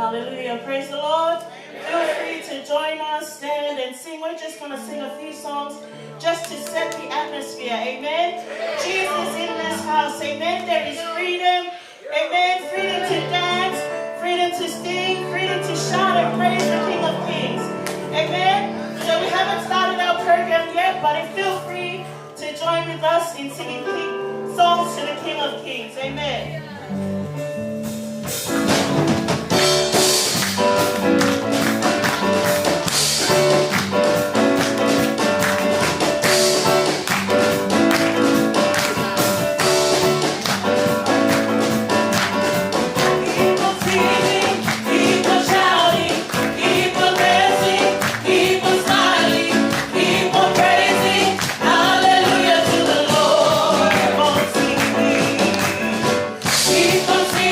Hallelujah. Praise the Lord. Feel free to join us, stand and sing. We're just going to sing a few songs just to set the atmosphere. Amen. Jesus in this house. Amen. There is freedom. Amen. Freedom to dance, freedom to sing, freedom to shout and praise the King of Kings. Amen. So we haven't started our program yet, but feel free to join with us in singing songs to the King of Kings. Amen. Keep on singing.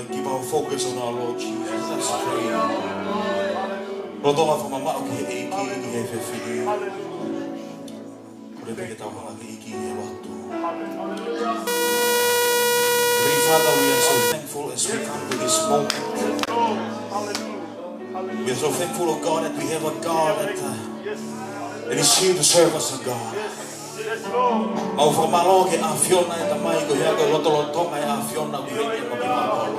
Keep our focus on our Lord Jesus. Let's pray. Rotonga from Mama, okay, Father, we are so thankful as we come to this moment. We are so thankful, oh God, that we have a God that is here to serve us, oh God. Mau formalo ke afiona e tamai ko hea ko lotolotonga e afiona ku hei e moki mamalo.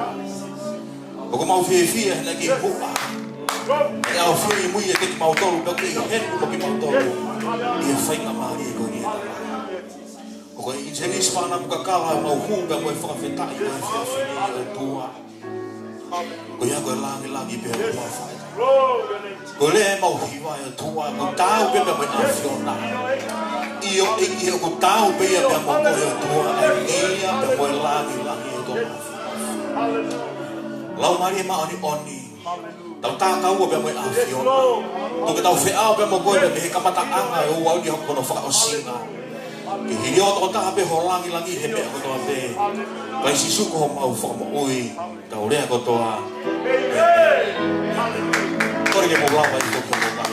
O ko mau whiwhia hena ki hua. E au whii mui e teki mau tolu peke i henu moki mau tolu. I e whainga maari e ko ni e tamai. O ko i jenis mana muka kala mau hunga mo e whakawhetai mo e whiwhia e tua. Ko hea ko e langi pe o mawhai. Ko le mau hiwa e tua ko tau pepe mo e afiona. Io iki o tau pe ia pe mo ko tua ia pe mo langi to. Lau mari ma oni. Tau ta ka u pe mo afio. To ke tau fea pe mo ko pe he kamata anga o wa di ko no fa osinga. Ke hio to ta pe ho langi he pe ko to pe. Pai si su ko mau fa mo oi. Tau le ko to a. Kore ke mo la pa to ko na fa.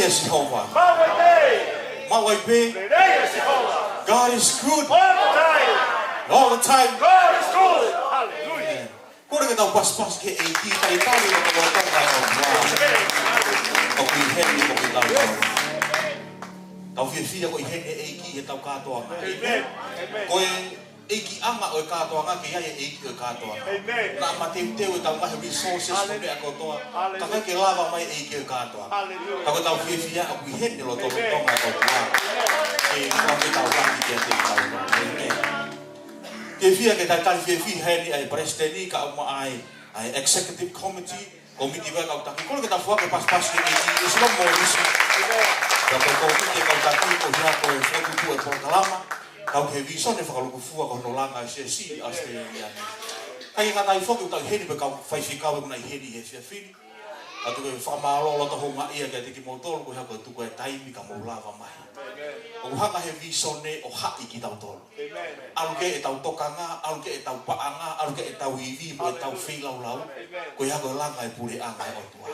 Jehovah. God is good. All the time. God is good. Hallelujah. Kung kita pas-pas ke eki Talitali na tawag tayo. Wow. Okay, heavy ko kita. Tau fiya ko i eki e tau katoa. Amen. Ko Eki anga o katoa ngake ia eki o katoa. Na mateu e tau ngahe resources ko mea kotoa. Taka ke lava mai eki o katoa. Kako tau whiwhia a kui hene lo tolo tonga kotoa. E mua ke tau rangi kia te tau. Ke whia ke Talitali whiwhi heni ai Brisbane ka uma ai executive committee. Komiti wai kau taki. Kolo ke tau fuake pas ke eki. E sila mo risi. Kako komiti kau taki ko hia ko e whetutu e portalama. Kau ke viso ne whakaluku fua ko no langa Siasi Australia. Kai ngata I foku tau heni pe kau whaiwhikau e muna I heni he whiawhini. Atu ke whakamalo lo taho ma ia kia tiki motolo ko hako e tuku e taimi ka maulava mai. O hanga he viso ne o hai ki tau tolo. Alu ke e tau tokanga, alu ke e tau paanga, alu ke e tau hivi mo e tau whilau lau. Ko hako e langa e pure anga e otua.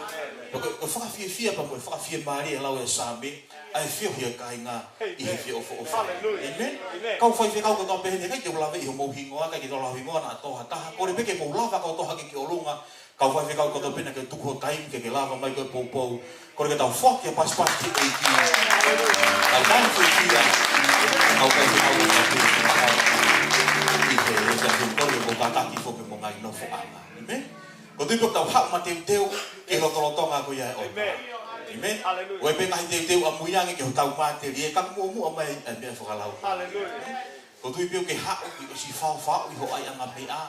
Ko whakawhiawhia pa mo e whakawhia maari e lau e same. Ai fio hia kai nga I he Fe'ofa'aki. Amen. Kau whaiwhi kau kotoa pehene kai te ulawe I ho mauhingoa kai ki tola hingoa na toha taha. Kore peke mau lava kau toha ki olunga. Kau whaiwhi kau kotoa pehene ke tuko taim ke lava mai koe poupou. Kore ke tau whak e pas ki eiki. Kau tani whiwhia. Kau whaiwhi kau kotoa pehene. I te reka whintore mo tataki whoke mo ngai nofo anga. Amen. Ko tuipok tau hak ma teu ke rotolotonga ko ia e opa. Amen. Oe pe ngahi teu a muiangi ke ho tau mate rie ka mua mai e mea whakalau. Ko tui pio ke hao ki o si whao I ho ai anga mea.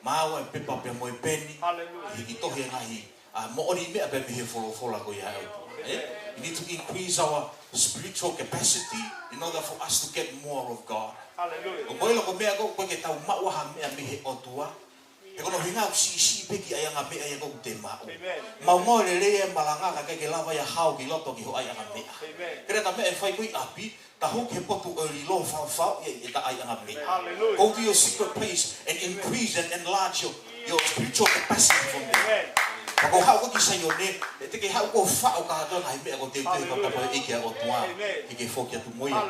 Māua e pepa pe moe peni. I ki tohe ngahi. Mo ori mea pe mihe wholofola ko ia e. We need to increase our spiritual capacity in order for us to get more of God. O moe loko mea ko ke tau mauaha mea mihe otua. E kono hinga si peki ai anga mea ia ko te mau. Mau le le malanga ka ke lava ia hau ki loto ki ho ai anga mea. Kere ta mea e whai kui api, ta hook he potu early lo whau ia ta ai anga mea. Go to your secret place and increase and enlarge your spiritual capacity from there. Pako hau ko ki sa yone, te ke hau ko whao ka hato ngai mea ko te ka tapo e kia o tua. I ke whokia tu moia.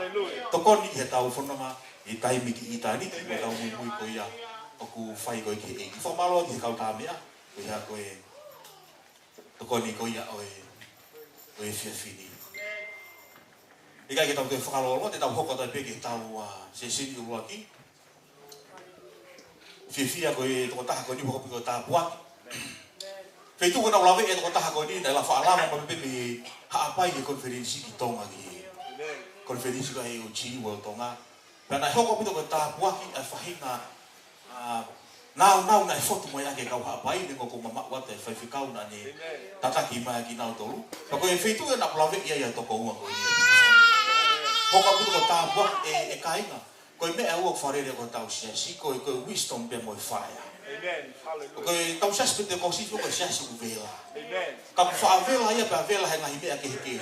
Toko ni he tau whanonga I taimi ki itani ki tau mui ko ia. Oku whai koe ki eiki. Whamalo ki kau tā mea. Ko ia koe. Toko ni ko ia oe whiawhini. I kai ke tau te whakalolo. Te tau hoko tai peke tau Siasi Hu'ufi. Whiawhia koe toko taha koe ni hoko piko tā puaki. Whetu kona ulawe e toko taha koe ni. Nai la whaalama ma pepe me haapai ke konferensi ki tonga ki. Konferensi ka he o G World tonga. Pea nai hoko pito koe tā puaki ai whahinga nau na foto mo ya ke kau hapai ni ko mama wa te whaiwhikau na ni tataki mai ki nau tolu. Ko e whetu e na plawe ia toko ua ko ni. Hoka puto ko tāpua e kainga. Ko e mea ua wharere ko tau Siasi, ko e wisdom pe mo e whaia. Ko e tau Siasi pe te kosifo ko e Siasi u vela. Ka ku whaavela ia pe a vela he ngahi mea ke he ke.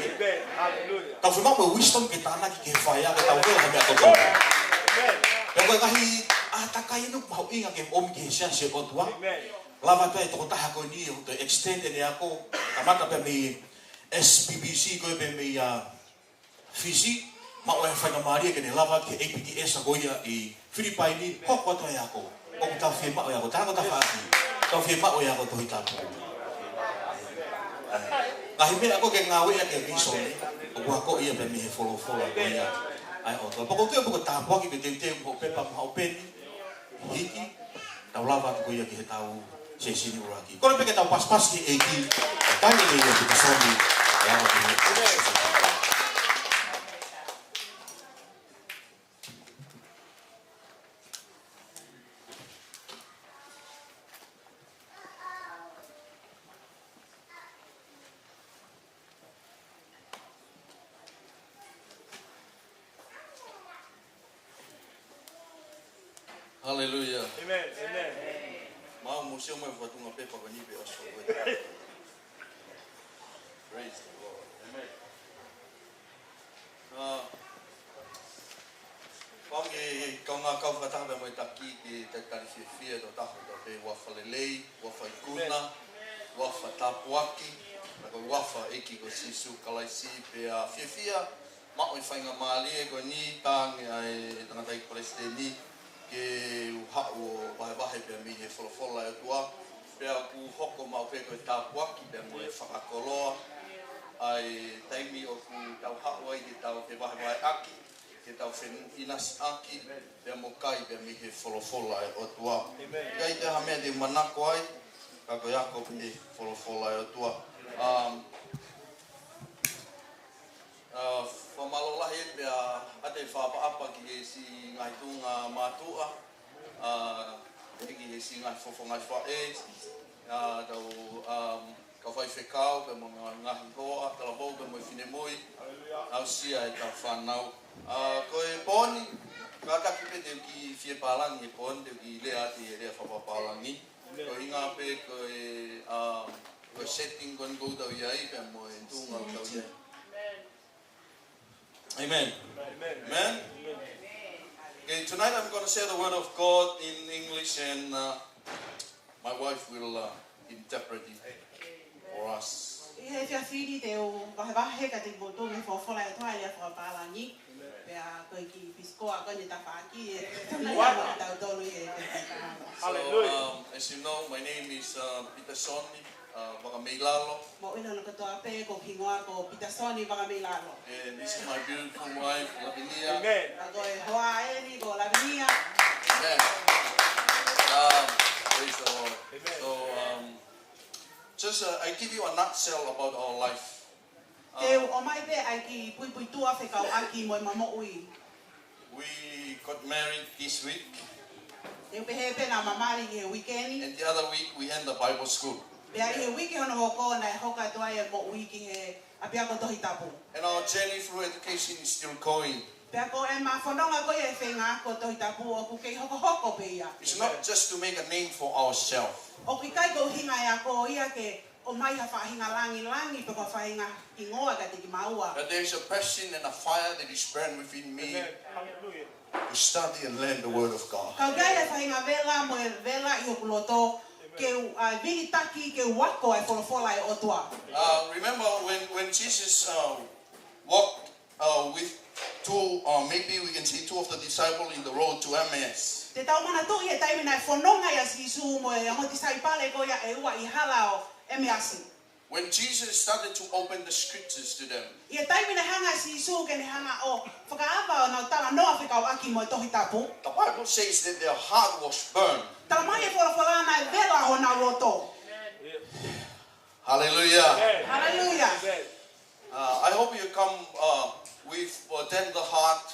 Ka whi mau wisdom ke tānaki ke whaia ke tau vela he mea toko. Ko e ngahi takai nuk mau inga ke omi ke Siasi o tua. Lava tu e toko taha ko ni o te extend e ako kamata pe me SBBC ko e pe me Fiji. Mau e whainga maria ke ne lava ke APTS a goia I Filipaini hoko atoa e ako. O ku tau whi mao e ako. Tāna ko tau whaaki. Tau whi mao e ako tohi tāpu. Ngahi mea ako ke ngā wea ke viso ni. O ku hako ia pe me he wholofola goia. Ai o toa. Poko tue poko tāpuaki ke te mo pepa mo hau peni. Hiki. Tau lava ki goia ki he tau Siasi Hu'ufi. Kore peke tau pas ki eiki. Tanya le ia ki tasoni. E awa ki he. Hallelujah. Amen. Amen. Mau museu mai fatunga pepa ko nipe oso. Praise the Lord. Amen. Pange kau ngā kau whataha mai taki ki te Talitali to taho to te wafa lelei, wafa ikuna, wafa tapuaki, na ko wafa eki ko sisu kalaisi pe a whiawhia, mao I whainga maalie ko ni tāngi ai tangatai Palestini ke hau o wahe pe mi he wholofola e tua, pea ku hoko mau pe koe tapuaki pe mo e whakakoloa, ai taimi o ku tau hau ai ki tau te wahe aki, ke tau Fe'ofa'aki, pe mo kai pe mi he wholofola e o tua. Kai te ha mea te manako ai, kako yako pe wholofola e o tua. Whamalolahi e pia ate whaapa ki he si ngai tunga mātua, ki he si ngai whawhangai whae, tau ka whai whekau, pe mo ngahi hoa, tala hou pe mo i whine mui, au sia e tau whanau. Ko e pōni, ka taki pe teo ki whie pālangi e pōni, teo ki lea ati e rea whapapālangi. Ko hinga pe ko e setting kon kou tau iai, pe mo e tūnga tau iai. Amen. Amen. Okay, tonight I'm going to share the word of God in English and my wife will interpret it for us. He fia fili te o wahe ka te moto me whawhora e toa ia whapālangi. Pea koe ki piskoa koe ni Fe'ofa'aki e tau tolu e So, as you know, my name is Peter Soni, Fakafeiloaki. Mo ina no katoa pe ko kingoa ko Pitasoni Fakafeiloaki. And this is my beautiful wife, Lavinia. Amen. Ko e hoa e ni ko Lavinia. Amen. Praise the Lord. Amen. So, just I give you a nutshell about our life. Te o mai pe ai ki pui tua Fe'ofa'aki mo mamo ui. We got married this week, Te pe he pe na mamari he weekendi. and the other week we end the Bible school. Pea he wiki hono hoko na hoka toa e mo ui ki he apia ko tohi tapu. And our journey through education is still going. Pea ko e ma whanonga ko e whenga ko tohi tapu o ku kei hoko pe ia. It's not just to make a name for ourselves. O ki kai ko hinga ia ko ia ke o mai ha whahinga langi pe ko whahinga ingoa ka te ki maua. But there is a passion and a fire that is burned within me Amen. Hallelujah. to study and learn the Word of God. Kau gai e whahinga vela mo e vela i o kuloto ke vini taki ke wako e wholofola e otua. Remember when Jesus walked with two, or maybe we can say two of the disciples in the road to Emmaus. Te tau mana tu i e taimina e whanonga ia sisu mo e amoti saipale ko ia e ua i halao e measi. When Jesus started to open the scriptures to them, I e taimina hanga sisu ke ne hanga o whakaapa o na tala noa Fe'ofa'aki mo e tohi tapu. the Bible says that their heart was burned. Tala mai e wholofola na e vela ho na roto. Hallelujah. Amen. Hallelujah. Amen. I hope you come with a tender heart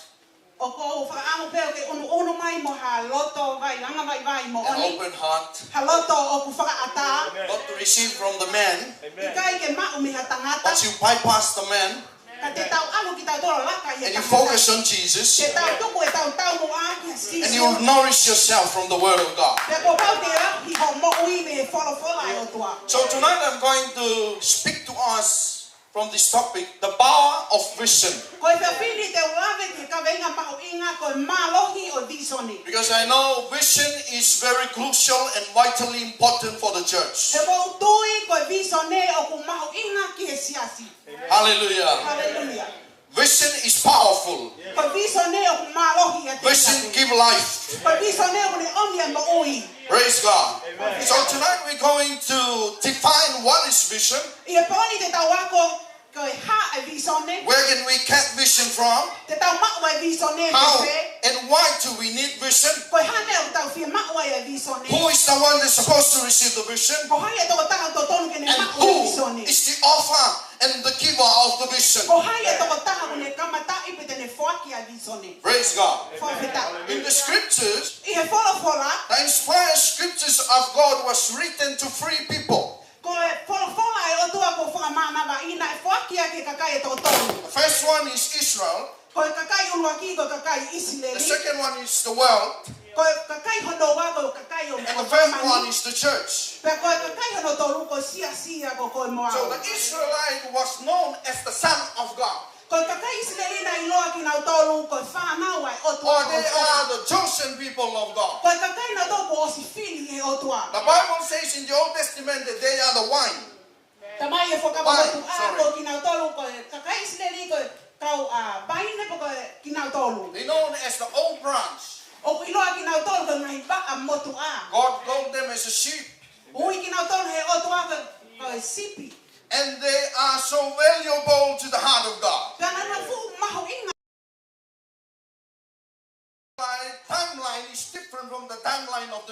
O ko whakaamo peo ke unu mai mo ha loto vai langa vai mo and oni. open heart, Ha loto o ku whakaata. Amen. not to receive from the man, I Amen. kai ke ma'u mi ha tangata. but you bypass the man Ka te tau alu ki tau toro laka i e and you tangata. focus on Jesus, Te tau tuku e tau mo a ki sisu. and you nourish yourself from the Word of God. Te ko pau te rahi ho mo ui me wholofola e o tua. So tonight I'm going to speak to us from this topic, the power of vision. Ko e whiawhiri te ulawe ke ka venga mahu inga ko e malohi o visoni. Because I know vision is very crucial and vitally important for the church. He mo tui ko e visone o ku mahu inga ki he siasi. Hallelujah. Hallelujah. Vision is powerful. Ko visone o ku malohi e te Vision siasi. give life. Ko visone o ku ni omi e mo ui. Praise God. Amen. So tonight we're going to define what is vision. I e poni te tau ako ko e ha e visone. Where can we get vision from? Te tau ma'u e visone How pe se. and why do we need vision? Ko e hane o tau fia ma'u e visone. Who is the one that's supposed to receive the vision? Ko hai e toko taha to tonu ke ne And ma'u e who visone. is the author and the giver of the vision? Ko hai e toko taha ko ne kamata i pe te ne whaki a visone. Praise God. Whawhita. In the scriptures, I he wholofola. the inspired scriptures of God was written to free people. Ko e wholofola e o tua ko whakamanawa ina e whaki a ke kakai e toko tonu. The first one is Israel. Ko e kakai unuaki ko kakai The Isileli. second one is the world. Ko e kakai hondoa ko kakai o And the third one is the church. Pe ko e kakai hono toru ko siasi ko ko moa. So the Israelite was known as the son of God. Ko e kakai Isileli na iloa ki na toru ko whanau ai o tua. Or they are the chosen people of God. Ko e kakai na toku o si fili e o tua. The Bible says in the Old Testament that they are the wine. Tamai e whakamotu a Sorry. ko ki na toru ko e kakai Isileli ko kau a baine po ko ki na toru. They're known as the old branch. O ki loa ki na toru ko ngai ba a motu a. God called them as a sheep. Ui ki na toru he o tua ko e sipi. And they are so valuable to the heart of God. Kana na fu mahu inga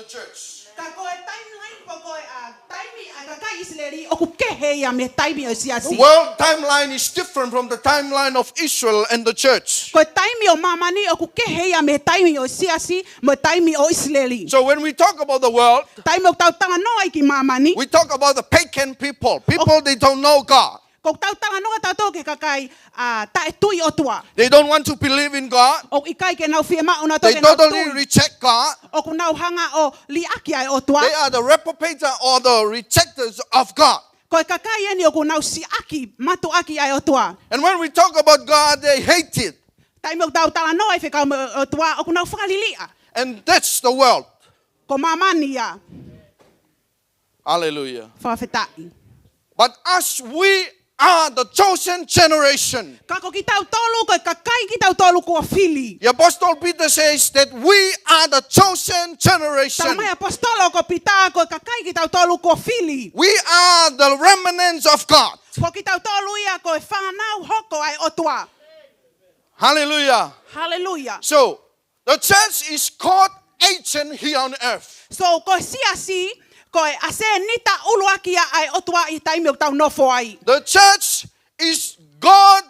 the church. Ka koe timeline po koe a taimi a ka kai Israeli o ku kehe ia me taimi o The siasi. world timeline is different from the timeline of Israel and the church. Koe taimi o mamani o ku kehe ia me taimi o siasi me taimi o Israeli. So when we talk about the world, Taimi o tau tanga noa ki mamani. we talk about the pagan people. People, they don't know God. Ko tau tanga noa tau tau ke kakai a ta e tui o tua. They don't want to believe in God. O ikai ke nau fia ma una They toke nau totally tui. reject God. O ku nau hanga o li aki ai o tua. They are the reprobator or the rejectors of God. Koe kakai eni o ku nau si aki, matu aki ai o tua. And when we talk about God, they hate it. Taimi o tau tanga noa i whikau o tua o ku nau whakalilia. And that's the world. Ko mamani ia Hallelujah. whawhetai. But as we are the chosen generation, Kako ki tau tolu, koe kakai ki tau tolu kua fili. the Apostle Peter says that we are the chosen generation. Talamai apostolo ko pita, koe kakai ki tau tolu kua fili. We are the remnants of God. Ko ki tau tolu ia koe whanau hoko ai otua. Hallelujah. Hallelujah. So, the church is called agent here on earth. So koe siasi, koe ase nita uluakia ai otua i taimi o tau nofo ai. The church is God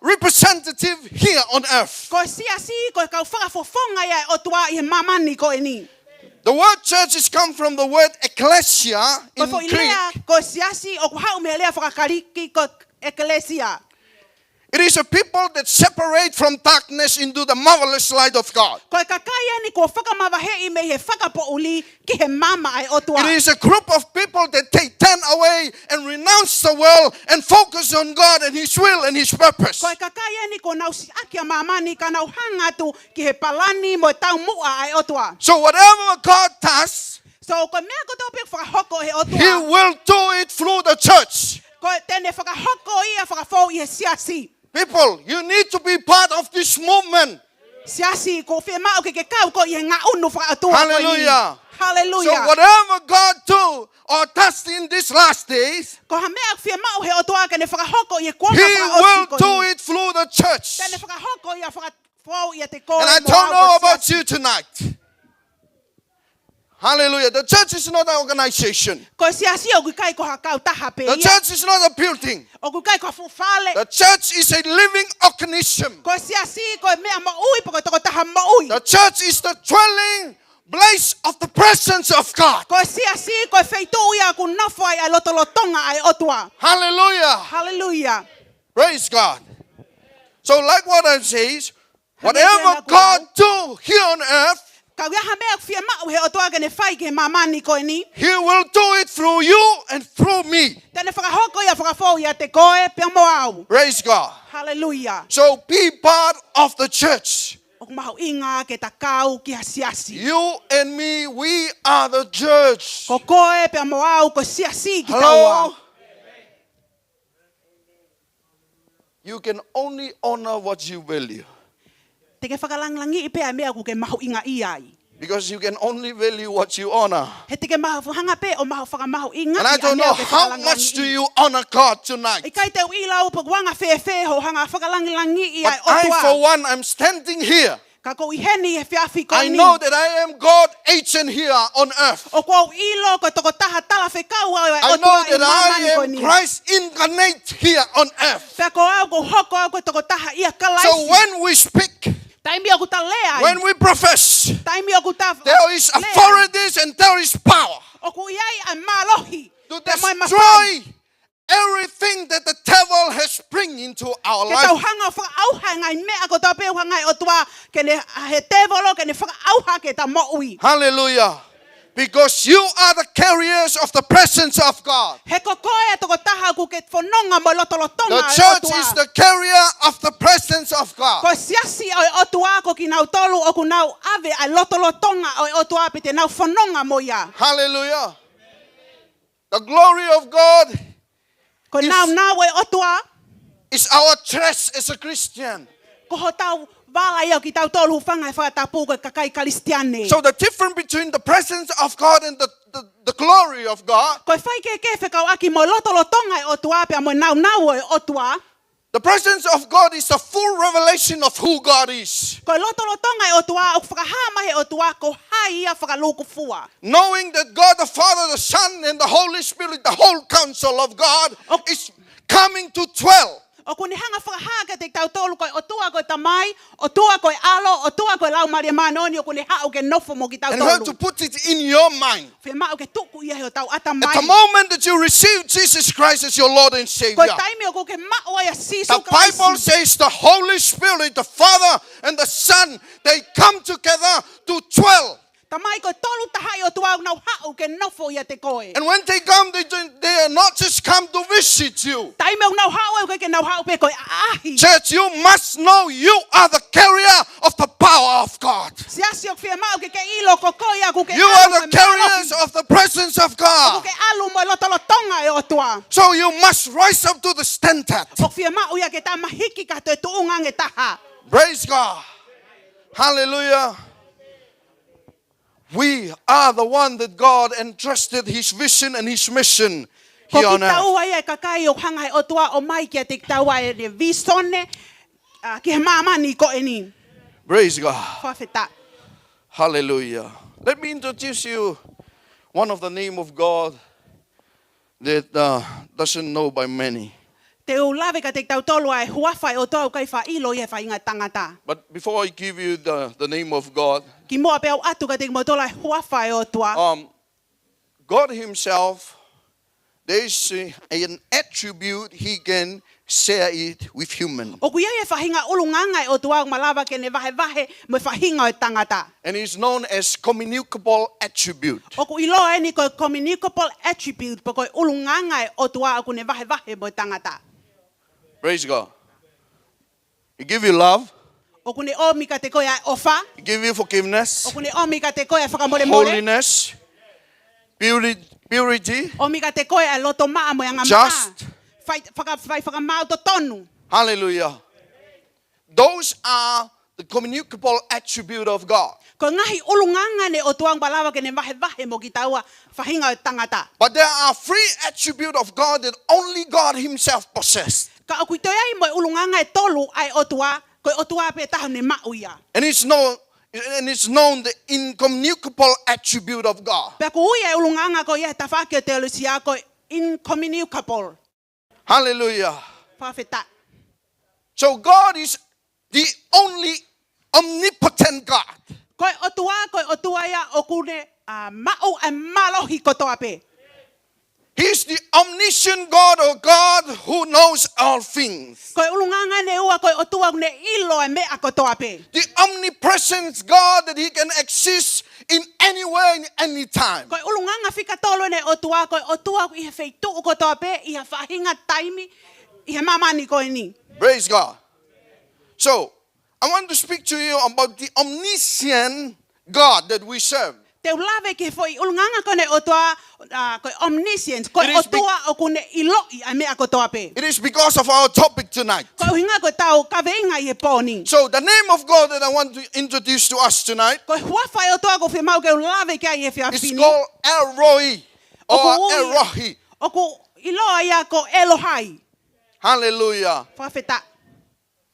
representative here on earth. Koe siasi, koe kau whakafofonga ai otua i he mamani koe ni. The word church is come from the word ecclesia Koe in fo Greek. ilea, koe siasi, o kuhau mea lea whakakariki koe eklesia. It is a people that separate from darkness into the marvelous light of God. Koe kakaya ni ko whakamawahei me he whakapouli ki he mama ai otua. It is a group of people that they turn away and renounce the world and focus on God and His will and His purpose. Koe kakaya ni ko nau si akia mamani ka nau hangatu ki he palani mo tau mua ai otua. So whatever God does, So koe mea ko tau pik whakahoko he He otua. will do it through the church. Koe tene whakahoko ia whakafou i he siasi. People, you need to be part of this movement. Siasi ko whia mao ke kau ko i he ngā unu whakatua. Hallelujah. So Hallelujah. whatever God do or does in these last days, Ko ha mea whia mao he otua ke ne whakahoko i he kuanga He will whakaosi ko do ni. it through the church. Tene whakahoko ia whakafou ia te koe. And I mo don't au know ko about siasi. you tonight. Hallelujah. The church is not an organization. Ko siasi o kukai ko hakau taha pe The ia. church is not a building. O kukai ko fufale. The church is a living organism. Ko siasi ko mea maui po ko toko taha maui. The church is the dwelling place of the presence of God. Ko siasi ko feitu ia ku nofo ai lotolotonga ai otua. Hallelujah. Hallelujah. Praise God. So like what I says, whatever God do here on earth, Ka wea ha mea whia mau he otua ke ne whai ke mamani ko ni. He will do it through you and through me. Tene whakahoko ia whakafou ia te koe pia mo au. Praise God. Hallelujah. So be part of the church. O kumahau inga ke takau ki ha siasi. You and me, we are the church. Ko koe pia mo au ko siasi ki Hello? taua. You can only honor what you value. Te ke whakalanglangi i pia mea ku ke mahu inga iai. Because you can only value what you honor. He te ke mahu hanga pe o mahu whakamahu inga. And I don't know how much do you honor God tonight. I kai te uila upo wanga whewhe ho hanga whakalangilangi i But ai I, for otua. one, I'm standing here. Ka ko i heni he whiawhi ko I ni. know that I am God agent here on earth. O ko ilo ko toko taha tala whekau au ai I know otua i that I mamani ko am ni. Christ incarnate here on earth. Pea ko au ko hoko au ko toko taha ia kalaisi. So when we speak, Taimi o ku ta lea ai. when we profess, Taimi o ku ta there is lea ai. authorities and there is power O ku iai ai malohi. to Te mai mawhai. destroy everything that the devil has bring into our Ke tau life. hanga whakaauha ngai mea ko tau peo hangai o tua ke ne he tevolo ke ne whakaauha ke ta mo'ui. Hallelujah. Because you are the carriers of the presence of God. He kokoe toko taha ku ke whanonga mo lotolotonga The ai church otua. is the carrier of the presence of God. Ko siasi ai otua ko ki nau tolu o ku nau ave ai lotolotonga ai otua pe te nau whanonga mo ia. Hallelujah. The glory of God Ko nau ai otua is our dress as a Christian. ko ho tau wala ia ki tau tolu whangai whakatapu ko kakai kalistiane. So the difference between the presence of God and the glory of God Ko whai ke whekau aki mo lotolotonga ai otua pe mo nau ai otua. The presence of God is a full revelation of who God is. Ko lotolotonga e o tua o whakahama he o tua ko hai ia whakaluku fua. Knowing that God the Father, the Son, and the Holy Spirit, the whole counsel of God, is coming to dwell. O kuni hanga whakahaga te tautolu koe o tua koe tamai, o tua koe alo, o tua koe lau maria manoni, o kuni hao ke nofo mo ki And you have to tautolu. put it in your mind. Whi mao ke tuku ia he o tau At the atamai. moment that you receive Jesus Christ as your Lord and Koe Savior, taimi o ko ke mao ia sisu the Bible says the Holy Spirit, the Father and the Son, they come together to dwell. Tamai koe tolu tahai o tua nau hao ke nofo ia te koe. And when they come, they are not just come to visit you. Taimi o nau hao e koe ke nau hao pe koe ahi. Church, you must know you are the carrier of the power of God. Siasi o whi mao ke ilo ko koe a ku ke You alu are me the carriers of the presence of Ku God. ke alu mo lotolotonga e o tua. So you must rise up to the standard. O whi mao ia ke tamahiki ka te tuunga nge taha. Praise God. Hallelujah. We are the one that God entrusted His vision and His mission Ko here ki on earth. taua ia kakai o hanga e o tua o mai kia te taua e re visone ki he mamani ko e ni. Praise God. Whawheta. Hallelujah. Let me introduce you one of the name of God that doesn't know by many. Te ulawe ka te tautolo ai huawhai o tua kai wha ilo ia wha inga tangata. But before I give you the name of God, Ki moa pe au atu ka te motola ai huawhai o tua. God Himself, there is an attribute He can share it with human. O kuia e whahinga ulunganga e o tua malawa ke ne wahe wahe me whahinga o tangata. And it's known as communicable attribute. O ku iloa e ni ko communicable attribute po ko ulunganga e o tua o ku ne wahe wahe mo tangata. Praise God. He give you love. O ku ne o mika te koe ai ofa. He give you O forgiveness, ku ne o mika te koe ai whakamore more. holiness, purity, O mika te koe ai loto maa mo yanga maa. just. Whai whakamau to tonu. Hallelujah. Those are the communicable attribute of God. Ko ngahi ulunganga ne o tuang balawa ke ne wahe wahe mo ki taua whahinga o tangata. But there are three attributes of God that only God Himself possessed. Ka o kui toi ai mo ulunganga e tolu ai o tua, ko o tua pe tahu ne mauia. And it's known the incommunicable attribute of God. Pe ku ui e ulunganga ko ia tawhake o te alusia ko incommunicable. Hallelujah. Whawheta. So God is the only omnipotent God. Ko o tua ia o kune mau e malohi ko toa pe. He is the omniscient God, or God who knows all things. Ko ulunganga ne ua ko o tua ne ilo e mea ko toa pe. The omnipresent God that He can exist in anywhere, in any time. Ko ulunganga fika tolo ne o tua i he feitu ko toa pe i he whahinga taimi i he mamani ko ni. Praise God. So, I want to speak to you about the omniscient God that we serve. Te ulawe ke foi ulunganga ko ne o tua ko omniscience ko It o is tua o kune iloi a mea ko toa pe. It is because of our topic tonight. Ko hinga ko tau ka veinga i he poni. So, the name of God that I want to introduce to us tonight Ko huawhai o tua ko whi mau ke ulawe ke ai he is whiawhini. called El Roi or Oku El ui- Rohi. O ku iloa ia ko Elohai. Hallelujah. Whawheta.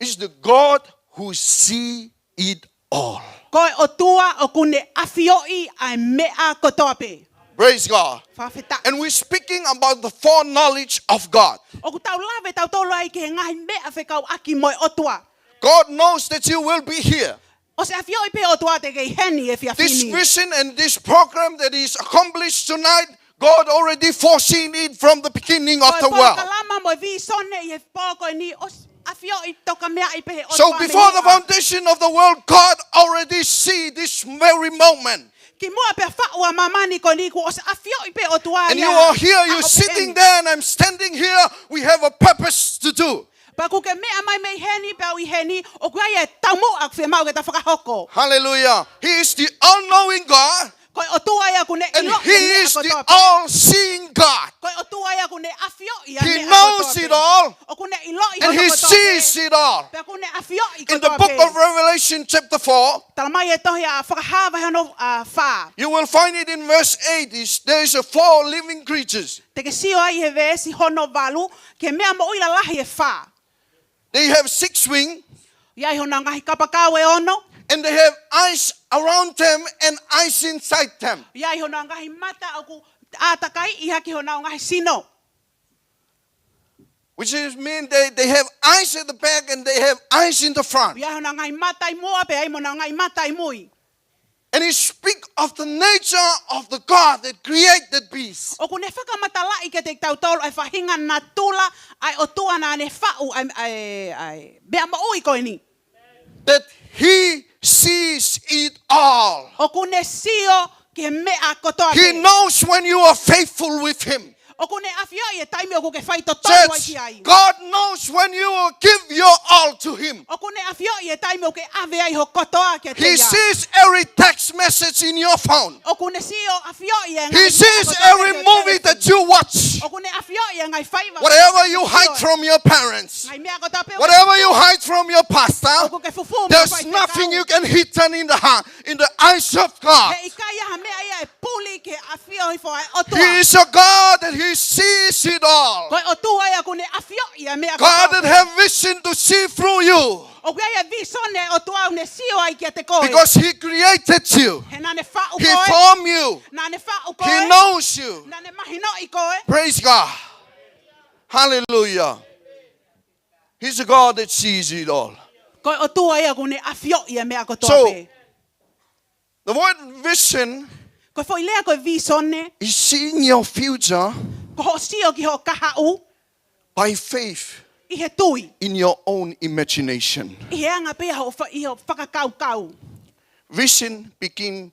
It's the God who see it all. Ko o tua o kune afioi a mea ko toa pe. Praise God. Whawheta. And we're speaking about the foreknowledge of God. O ku tau lawe tau tolo ai ke he ngahi mea whekau aki moi o tua. God knows that you will be here. O se afioi pe o tua te kei heni e This whiawhini. vision and this program that is accomplished tonight, God already foreseen it from the beginning of the world. Kalama mo vi sone i he poko ni o afioi toka mea i pehe o So tua before the mea. foundation of the world, God already see this very moment. Ki mua pe whaua mamani ko ni ku o se afioi pe o tua And ia. you are here, A you're o sitting peheni. there, and I'm standing here. We have a purpose to do. Pa ku ke mea mai mei heni pe au i heni o ku ai e tamu ak whi mau ke ta whakahoko. Hallelujah. He is the all-knowing God, Ko o tua ia ku ne and ilo He i mea is ko the toa pe. all-seeing God. Ko o tua ia ku ne afioi a He mea ko knows toa it pe. all, O ku ne ilo i and hono He ko toa sees pe. it all. Pe ku ne afioi ko In the toa book pe. of Revelation chapter 4, Tala mai e tohi a whakahawa hono wha. you will find it in verse 8. There is 4 living creatures. Te ke sio ai he vesi hono valu ke mea mo ila lahi e wha. they have 6 wings, Ia i hona ngahi kapakau e ono. and they have eyes around them and eyes inside them. Ia i hona ngahi mata o ku atakai i haki hona o ngahi sino. Which is mean they have eyes at the back and they have eyes in the front. Ia hona ngahi mata I mua pe ai mona ngahi mata I mui. And he speaks of the nature of the God that created beasts. O ku ne whakamatala I ke te tautolo ai whahinga na tula ai o tua na ne whau ai bea ma ui koe ni. That he sees it all. O ku ne sio ke mea kotoa He pe. knows when you are faithful with him. O ku ne awhia I e taimi o ku ke whai to tonu ai Church, ki ai. God knows when you will give your all to him. O ku ne awhia I e taimi o ke ave ai ho kotoa ke te He ia. sees every text message in your phone. O ku ne sio awhia I e ngai He mea sees kotoa every ke te movie telefoni. that you watch. O ku ne awhia I e ngai whaiva. Whatever you hide from your parents. Ngai mea kotoa pe o ke Whatever you hide from your o pastor. ku ke fufu me There's whai te nothing kau. you can hidden in the eyes of God. He ikaya ha mea ia e puli ke awhia I whai o tua. He is a God that he sees it all. Koe o tua ia ku ne awhia I mea God that kotoa. have vision to see through you. O ku ia visone o tua ne sio ai ke te koe. Because he created you. He na ne whau He koe. formed you. Na ne whau koe. He knows you. Na ne mahino I koe. Praise God. Hallelujah. He's a God that sees it all. Koe o tua ia ku ne awhia I mea kotoa So, pe. the word vision Koe fo I lea koe visone. is seeing your future Ko ho sio ki ho kahau. by faith I he tui. in your own imagination. I he anga pia ho whakakau-kau. Vision begin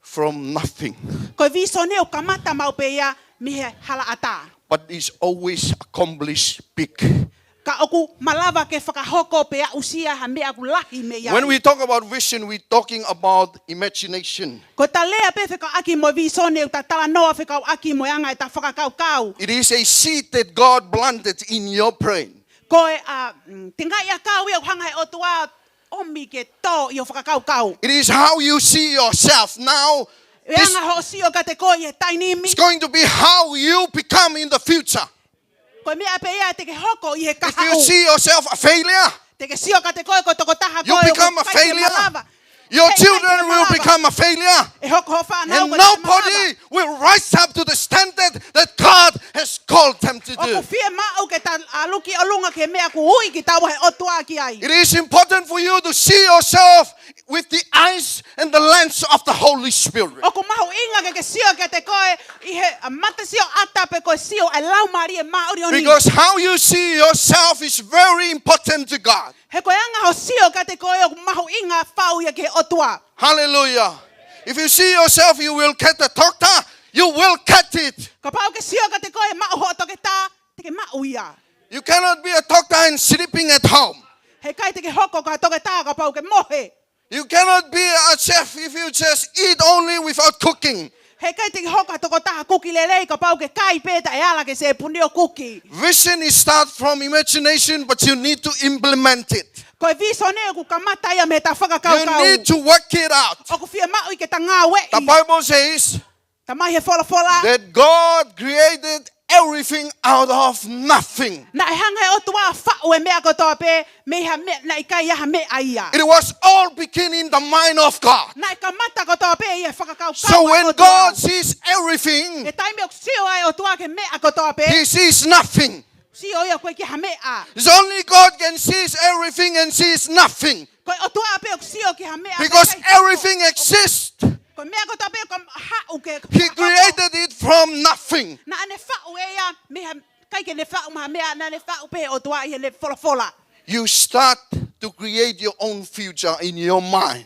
from nothing, Koe visone o kamata mau pe ia mi he hala ata. but is always accomplished big. Ka oku malava ke whakahoko pe a usia ha mea ku lahi me ia. When we talk about vision, we're talking about imagination. Ko ta lea pe whakaaki mo visone o ta tala noa whakauaki mo anga e ta whakakau-kau. It is a seed that God planted in your brain. Koe tingai a kau ia hanga e o tua omi ke tō i o whakakau-kau. It is how you see yourself now. E anga ho sio ka te koe e tainimi. It's going to be how you become in the future. Koe mea pe ia te ke hoko I he If you kahau. see yourself a failure, Te ke sio ka te koe ko toko taha you koe o become a kai te failure. malava. Your Hey, children kai te will malava. become a failure. E hoko ho whanau And ko te malava. nobody will rise up to the standard that God has called them to O ku do. fie mao ke ta aluki o lunga ke mea ku hui ki tau he otua ki ai. It is important for you to see yourself with the eyes and the lens of the Holy Spirit. O ku mahu inga ke sio ke te koe I he mata sio ata pe koe sio e lau mari e mauri o ni. Because how you see yourself is very important to God. He koe anga ho sio ke te koe o ku mahu inga whau ia ke otua. Hallelujah. If you see yourself, you will get the doctor, you will get it. Ka pau ke sio ke te koe mau ho to ke ta te ke mau ia. You cannot be a doctor and sleeping at home. He kai te ke hoko ka to ke ta ka pau ke mohe. You cannot be a chef if you just eat only without cooking. He kai te ke hoko to ko ta kuki lelei ka pau ke kai peta e ala ke se puni o kuki. Vision is start from imagination, but you need to implement it. Koe visone ku kamata ia me ta whakakau You kau. need to work it out. O ku fie mau I ke ta ngā The wei. Bible says Ta mai he fola. that God created everything out of nothing. Na e hanga e o tua whau e mea kotoa pe me ha me na I kai aha me aia. It was all beginning in the mind of God. Na e kamata kotoa pe ia whakakau So when God sees everything, e taime o sio ai o tua ke mea kotoa pe. He sees nothing. Sio ia koe ki ha mea. It's only God can sees everything and sees nothing. Koe o tua pe o sio ki ha mea. Because everything exists. Koe mea kotoa pe o hau ke. He created it from nothing. Na ane whau e ia me ha kai ke ne whau maha mea na ne whau pe o tua I ne fola. You start to create your own future in your mind.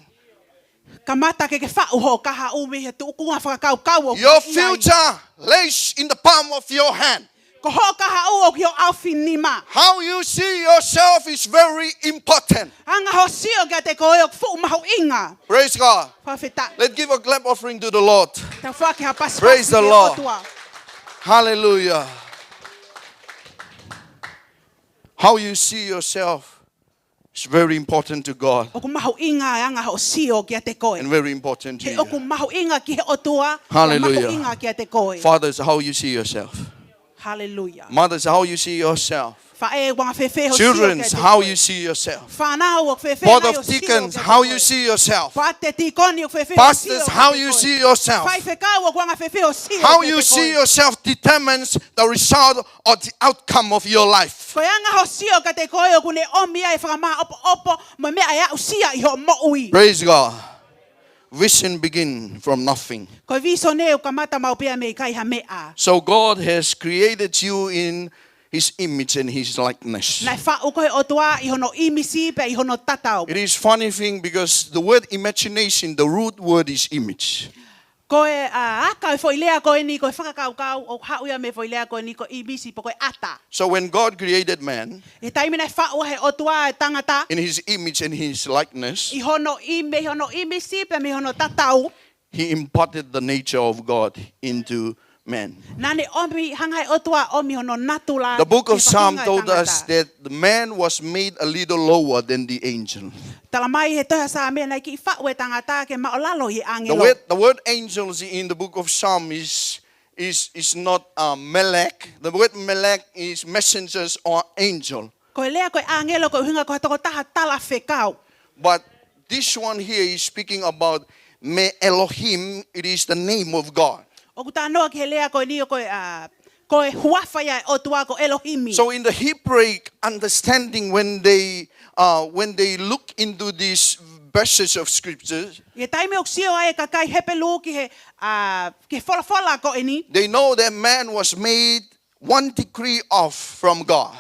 Kamata ke whau ho kaha u me he tukunga whakakau o. Your future lays in the palm of your hand. Ko ho kaha u o ki o awhi nima. How you see yourself is very important. Anga ho sio ke te koe o fu mahu inga. Praise God. Whawhita. Let's give a clap offering to the Lord. Ta whaki ha pasi Praise the ke Lord. otua. Hallelujah. How you see yourself is very important to God O ku mahu inga e anga ho sio ki te koe. and very important to He o ku you. mahu inga ki he otua. Hallelujah. Mahu inga ki te koe. Fathers, how you see yourself. Hallelujah. Mothers, how you see yourself. Children, how you see yourself. Board of deacons, how you see yourself. Pastors, how you see yourself. How you see yourself determines the result or the outcome of your life. Praise God. Vision begins from nothing. So God has created you in His image and His likeness. It is funny thing because the word imagination, the root word is image. So when God created man in His image and His likeness, He imparted the nature of God into man. The book of Psalm told us that the man was made a little lower than the angel. The word angels in the book of Psalm is not melek. The word melek is messengers or angel. But this one here is speaking about Me Elohim. It is the name of God. So in the Hebraic understanding, when they look into these verses of scriptures, they know that man was made 1 degree off from God.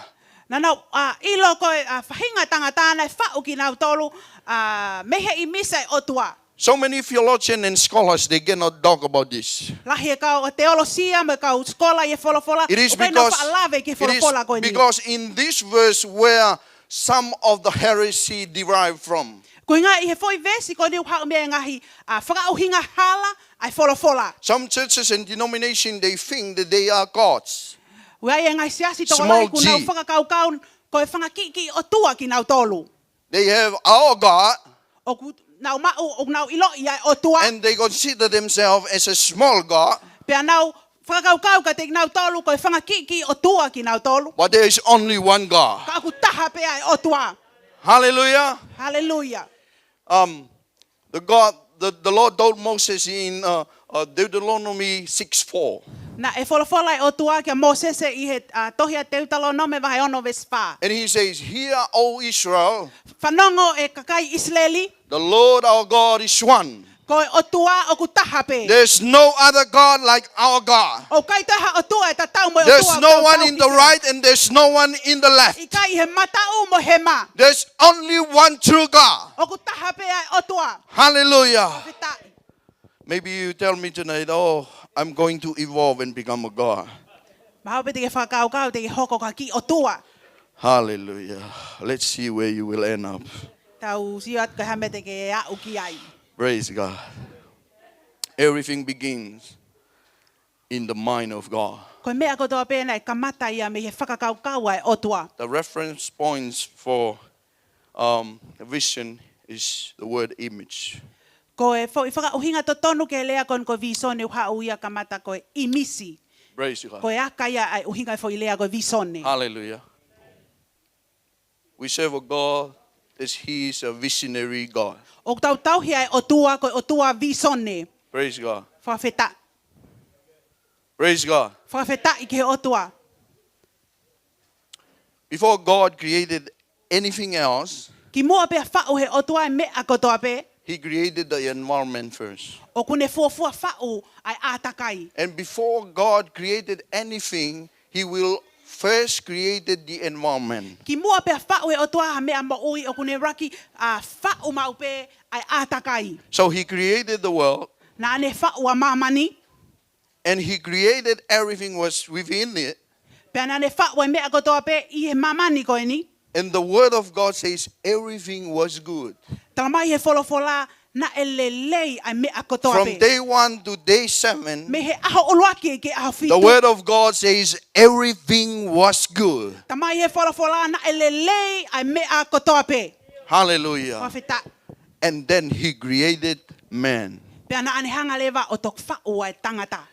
So many theologians and scholars, they cannot talk about this. It is because in this verse where some of the heresy derived from. Some churches and denominations, they think that they are gods. Small g. They have our God. And they consider themselves as a small God. But there is only one God. Hallelujah. Hallelujah. The Lord told Moses in Deuteronomy 6:4. And He says, "Hear, O Israel, the Lord our God is one. There's no other God like our God. There's no one in the right and there's no one in the left. There's only one true God." Hallelujah. Maybe you tell me tonight, "Oh, I'm going to evolve and become a God." Hallelujah. Let's see where you will end up. Praise God. Everything begins in the mind of God. The reference points for vision is the word image. Praise God. Hallelujah. We serve a God that He is a visionary God. Praise God. Praise God. Before God created anything else, He created the environment first. And before God created anything, He will first created the environment. So He created the world. And He created everything was within it. And the word of God says everything was good. From day 1 to day 7, the word of God says everything was good. Hallelujah. And then He created man.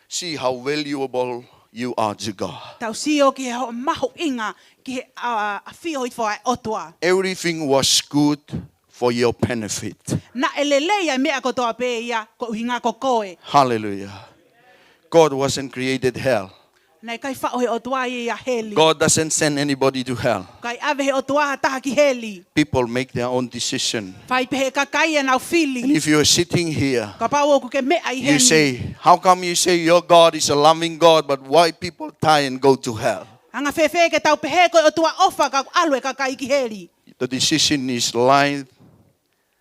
See how valuable you are to God. Tau sio ki he ho maho inga ki he a whio i whae otua. Everything was good for your benefit. Na elelei ai mea kotoa pe ia ko uhinga ko koe. Hallelujah. God wasn't created hell. Nei kai whao he otua i a heli. God doesn't send anybody to hell. Kai ave he otua ha taha ki heli. People make their own decision. Whai pehe kakai e nau And whili. if you're sitting here, Ka pau oku ke mea i you heli. say, how come you say your God is a loving God, but why people die and go to hell? Anga whewhe ke tau pehe koe otua ofa ka alwe kakai ki heli. The decision is lying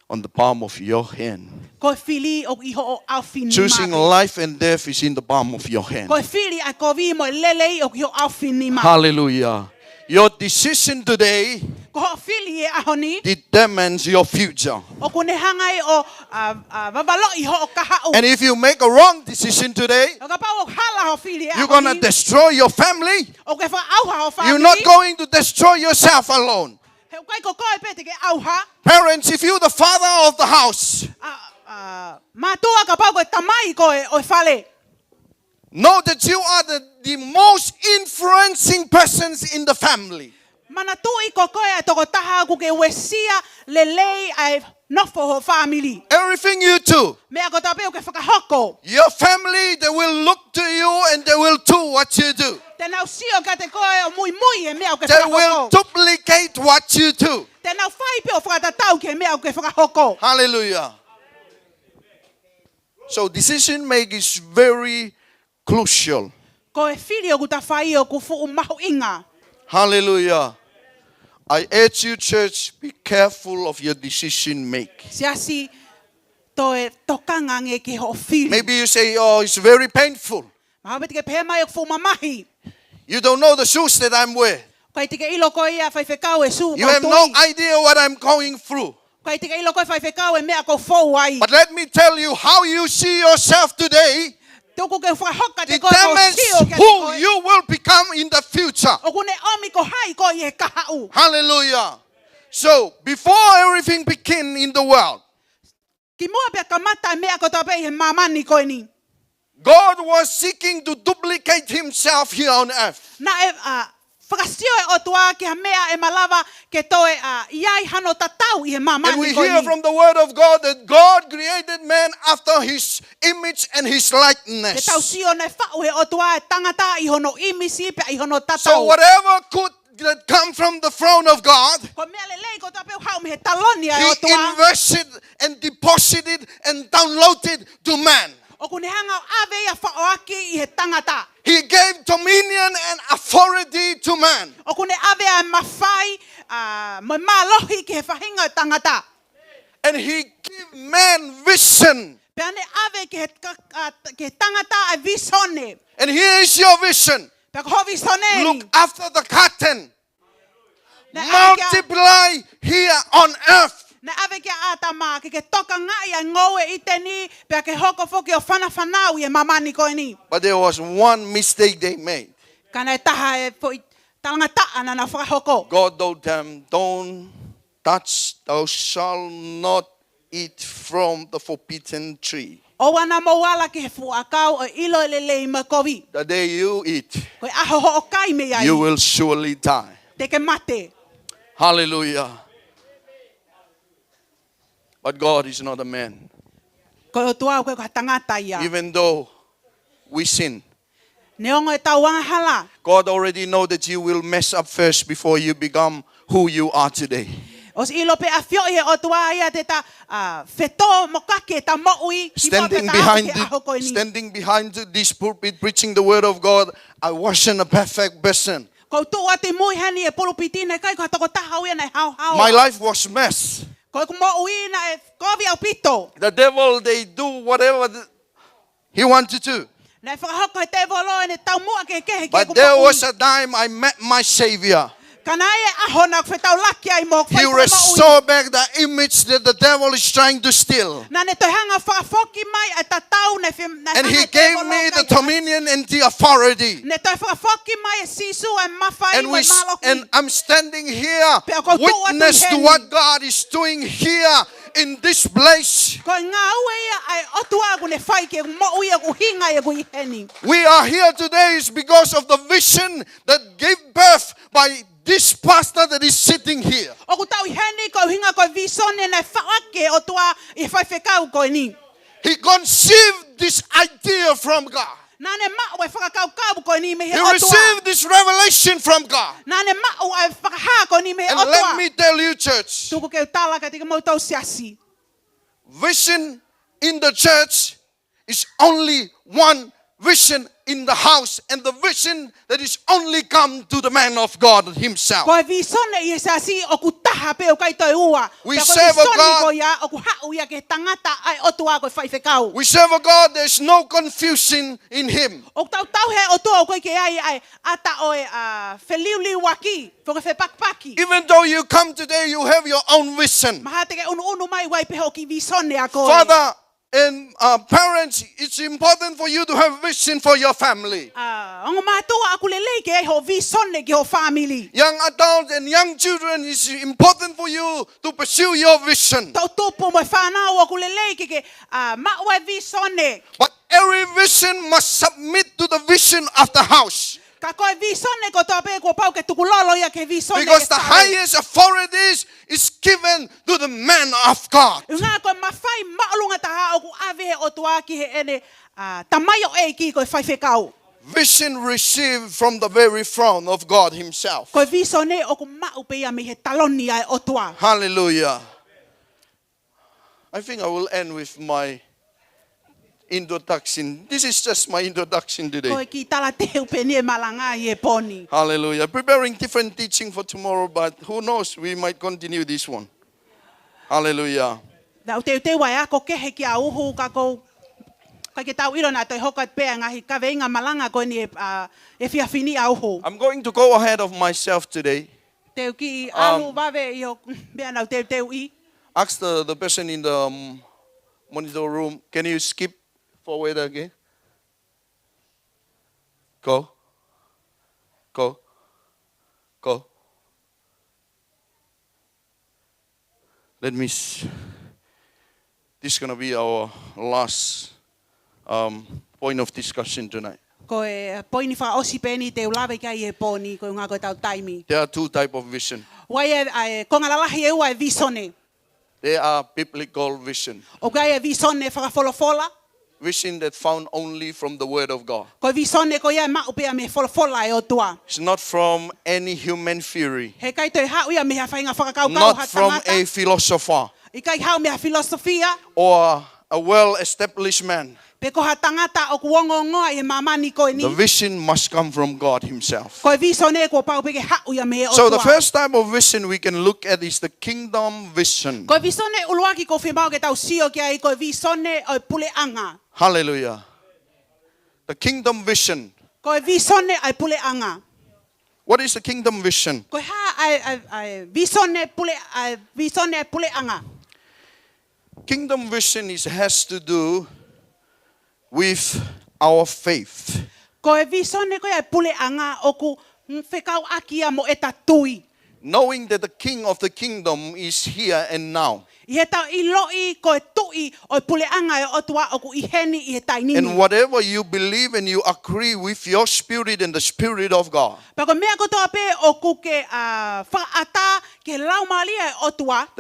on the palm of your hand. Koe whili o iho o au whini Choosing mate. life and death is in the palm of your hand. Koe whili a ko vi mo lelei o iho au whini mate. Hallelujah. Your decision today Ko ho whili e aho ni. determines your future. O kune hangai o vavalo iho o kahau. And if you make a wrong decision today, O ka pau o hala ho whili e you're aho going to ni. destroy your family. O ke wha auha ho whamiri. You're not going to destroy yourself alone. He kai ko koe pete ke auha. Parents, if you're the father of the house, Mātua ka pau koe tamai koe o whale. know that you are the most influencing persons in the family. Mana tui ko koe a toko taha ku ke wesia lelei ai nofo ho whamiri. Everything you do, Mea ko tapeo ke whakahoko. your family, they will look to you and they will do what you do. Tēnau sio ka te koe o mui mui e mea o ke They will whakahoko. duplicate what you do. Tēnau whai pe o whakatatau ke mea o ke whakahoko. Hallelujah. So decision making is very crucial. Ko e whiri o ku ta whai o ku fu mahu inga. Hallelujah. I urge you, church, be careful of your decision make. Siasi to e tokanga nge ke ho whiri. Maybe you say, oh, it's very painful. Maha te ke pehe mai o fu mamahi. You don't know the shoes that I'm wearing. Kai te ke ilo koe ia whai whekau e su You have no idea what I'm going through. Kai te ke ilo koe whai whekau e mea ko fou ai. But let me tell you, how you see yourself today Tuku ke whahoka te koe ko determines sio ke te who koe. you will become in the future. O kune omi ko hai ko i e kahau. Hallelujah. So, before everything began in the world, Ki mua pia ka mata mea ko tape i he mamani koe ni. God was seeking to duplicate himself here on earth. Na e whakasio e o tua ki ha mea e malava ke toe iai hano tatau i he And mamani we koe hear ni. from the word of God that God created man after his image and his Ke tau likeness. sio ne whau he o tua e tangata i hono imisi pe i hono tatau. So whatever could that come from the throne of God, Ko mea lelei ko tape hau me he talonia e o he tua. invested and deposited and downloaded to man. O kune hanga ave ia Fe'ofa'aki i he tangata. He gave dominion and authority to man. O kune ave a mawhai mo malohi ki he whahinga tangata. And he gave man vision. Pea ne ave ki he tangata a visone. And here is your vision. Pea ko ho visone Look ni. after the curtain. Ne ave kia- Multiply here on earth. Ne ave kia atama ke toka ngai a ngoe i te ni. Pea ke hoko foki o whanau i e mamani koe ni. But there was one mistake they made. Kana e taha e po i tangata ana na whakahoko. God told them, don't touch, thou shalt not eat from the forbidden tree. O wana mo wala ki he fuakau o ilo e lelei ma kovi. The day you eat, Koe aho ho o kai me ai. you will surely die. Te ke mate. Hallelujah. But God is not a man. Koe o tuau koe ka tangata ia. Even though we sin, Ne ongo e tau wanga hala. God already know that you will mess up first before you become who you are today. Os ilo pe afio i o tua ia te ta feto mokake ta moui. Standing behind this pulpit, preaching the word of God, I wasn't a perfect person. Ko tu ati mui hani e pulupiti ne kai ko toko tahau ia nei hau hau. My life was mess. Ko ko moui na e kovi au pito. The devil, they do whatever he wants to do. Nei whakahoko he te volo e ne tau mua ke kehe ke But ko there moui. was a time I met my Savior. He restored back the image that the devil is trying to steal. And he gave me the dominion and the authority. And I'm standing here, witness to what God is doing here in this place. We are here today is because of the vision that gave birth by this pastor that is sitting here. He conceived this idea from God. He received this revelation from God. And let me tell you, church, vision in the church is only one vision in the house, and the vision that is only come to the man of God himself. We serve a God. We serve a God. There's no confusion in him. Even though you come today, you have your own vision. Father and parents, it's important for you to have vision for your family. Young adults and young children, it's important for you to pursue your vision. But every vision must submit to the vision of the house. Because the highest authorities is given to the man of God. Vision received from the very throne of God himself. Hallelujah. I think I will end with my introduction. This is just my introduction today. Hallelujah. Preparing different teaching for tomorrow, but who knows, we might continue this one. Hallelujah. I'm going to go ahead of myself today. Ask the person in the monitor room, can you skip forward again? Go. Let me this is going to be our last point of discussion tonight. There are two types of vision. They are biblical vision. Vision that found only from the Word of God. It's not from any human theory. Not from a philosopher or a well-established man. The vision must come from God himself. So the first type of vision we can look at is the kingdom vision. Hallelujah. The kingdom vision. What is the kingdom vision? Kingdom vision has to do with our faith. Knowing that the king of the kingdom is here and now. And whatever you believe and you agree with your spirit and the spirit of God, the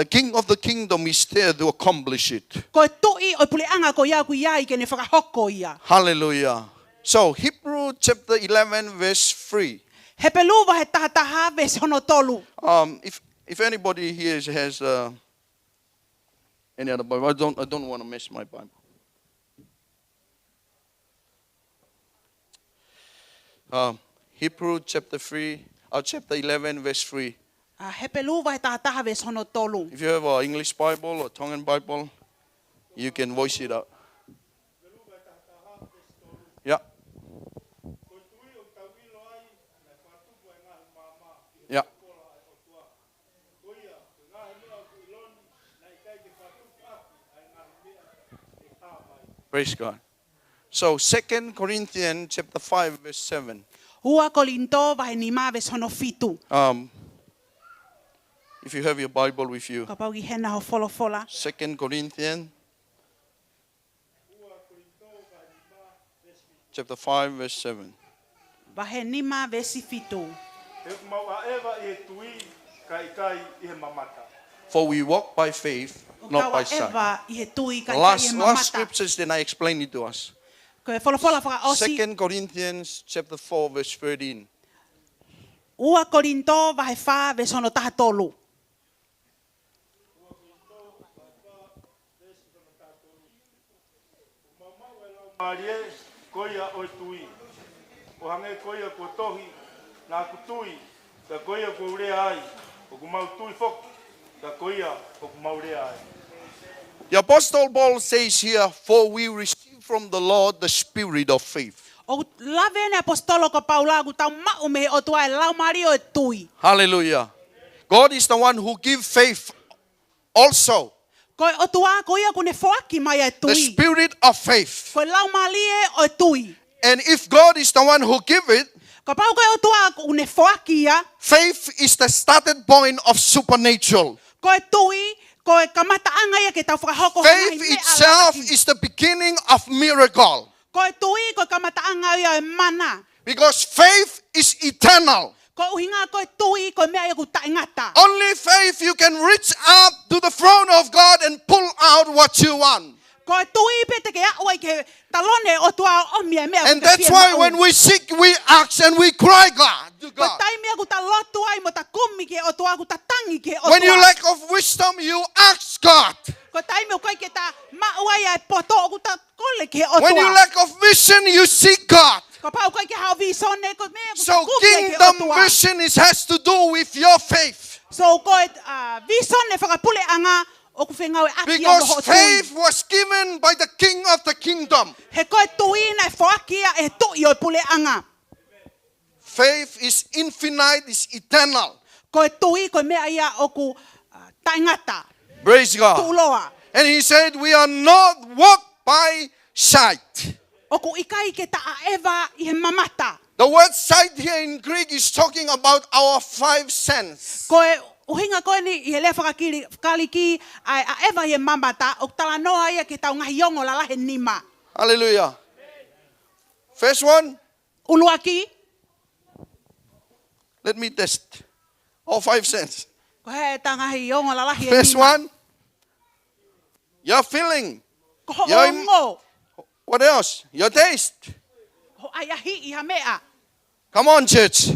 king of the kingdom is there to accomplish it. Hallelujah. So Hebrew chapter 11 verse 3. If anybody here has any other Bible, I don't want to miss my Bible. Hebrew chapter 11 verse 3. If you have an English Bible or Tongan Bible, you can voice it out. Yeah. Yeah. Praise God. So 2 Corinthians chapter 5 verse 7. Hua Korinto vahe nima ves hono fitu. If you have your Bible with you, Ka paugi hena ho folofola. 2 Corinthians chapter 5 verse 7. Vahe nima vesi fitu. For we walk by faith, not by sight. Eva ihe tui ka Last mamata. scriptures, then I explain it to us. Ko folofola whaka osi. 2 Corinthians chapter 4 verse 13. Ua Korinto vahe wha ves hono taha tolu. Marie koia o tui. O hange koia ko tohi na kutui. Ka koia ko ure ai. O ku mau tui fok. Ka koia o ku mau ure ai. The Apostle Paul says here, for we receive from the Lord the spirit of faith. O lavene apostolo ko Paula ku tau mau me o tua lau mari o tui. Hallelujah. God is the one who gives faith also. Ko o tua ko ia ku ne foaki mai e The tui. spirit of faith. Ko lau mali e o tui. And if God is the one who gives it, Ko pau ko o tua ku ne foaki ia. faith is the starting point of supernatural. Ko e tui ko e kamataanga ia ke tau whakahoko Faith itself is the beginning of miracle. Ko e tui ko kamataanga ia e mana. Because faith is eternal. Ko uhinga ko e tui ko mea ia ku taingata. Only faith you can reach up to the throne of God and pull out what you want. Ko e tui pe te ke aoi ke talone o tua o mea mea. And that's why when we seek, we ask and we cry God to Ko God. tai mea ku ta lotu ai mo ta kumi ke o tua ku ta tangi ke o tua. When you lack of wisdom, you ask God. Ko tai mea kai ke ta mauai ai poto o ku ta kole ke o tua. When you lack of vision, you seek God. Ko pau kai ke hau visone ko mea ku ta So kumi ke o kingdom tua. vision has to do with your faith. So ko e visone whakapule anga o ku whengau e aki a moho Because tui. faith was given by the king of the kingdom. He koe tui na e whaakia e tui o e pule anga. Faith is infinite, is eternal. Koe tui koe mea ia o ku taingata. Praise God. Tuloa. And he said, we are not walked by sight. O ku ikai ke ta a eva i he mamata. The word sight here in Greek is talking about our five senses. Koe uhinga koe ni i he le whakaliki a eva i he mamata o tala noa ia ke tau ngahi ongo la lahe nima. Hallelujah. First one, Uluaki. let me test. All five senses. Ko he ta ngahi ongo la lahe First nima. one, your feeling. Ko ho Your ongo. What else? Your taste. Ho ai ahi i ha mea. Come on, church.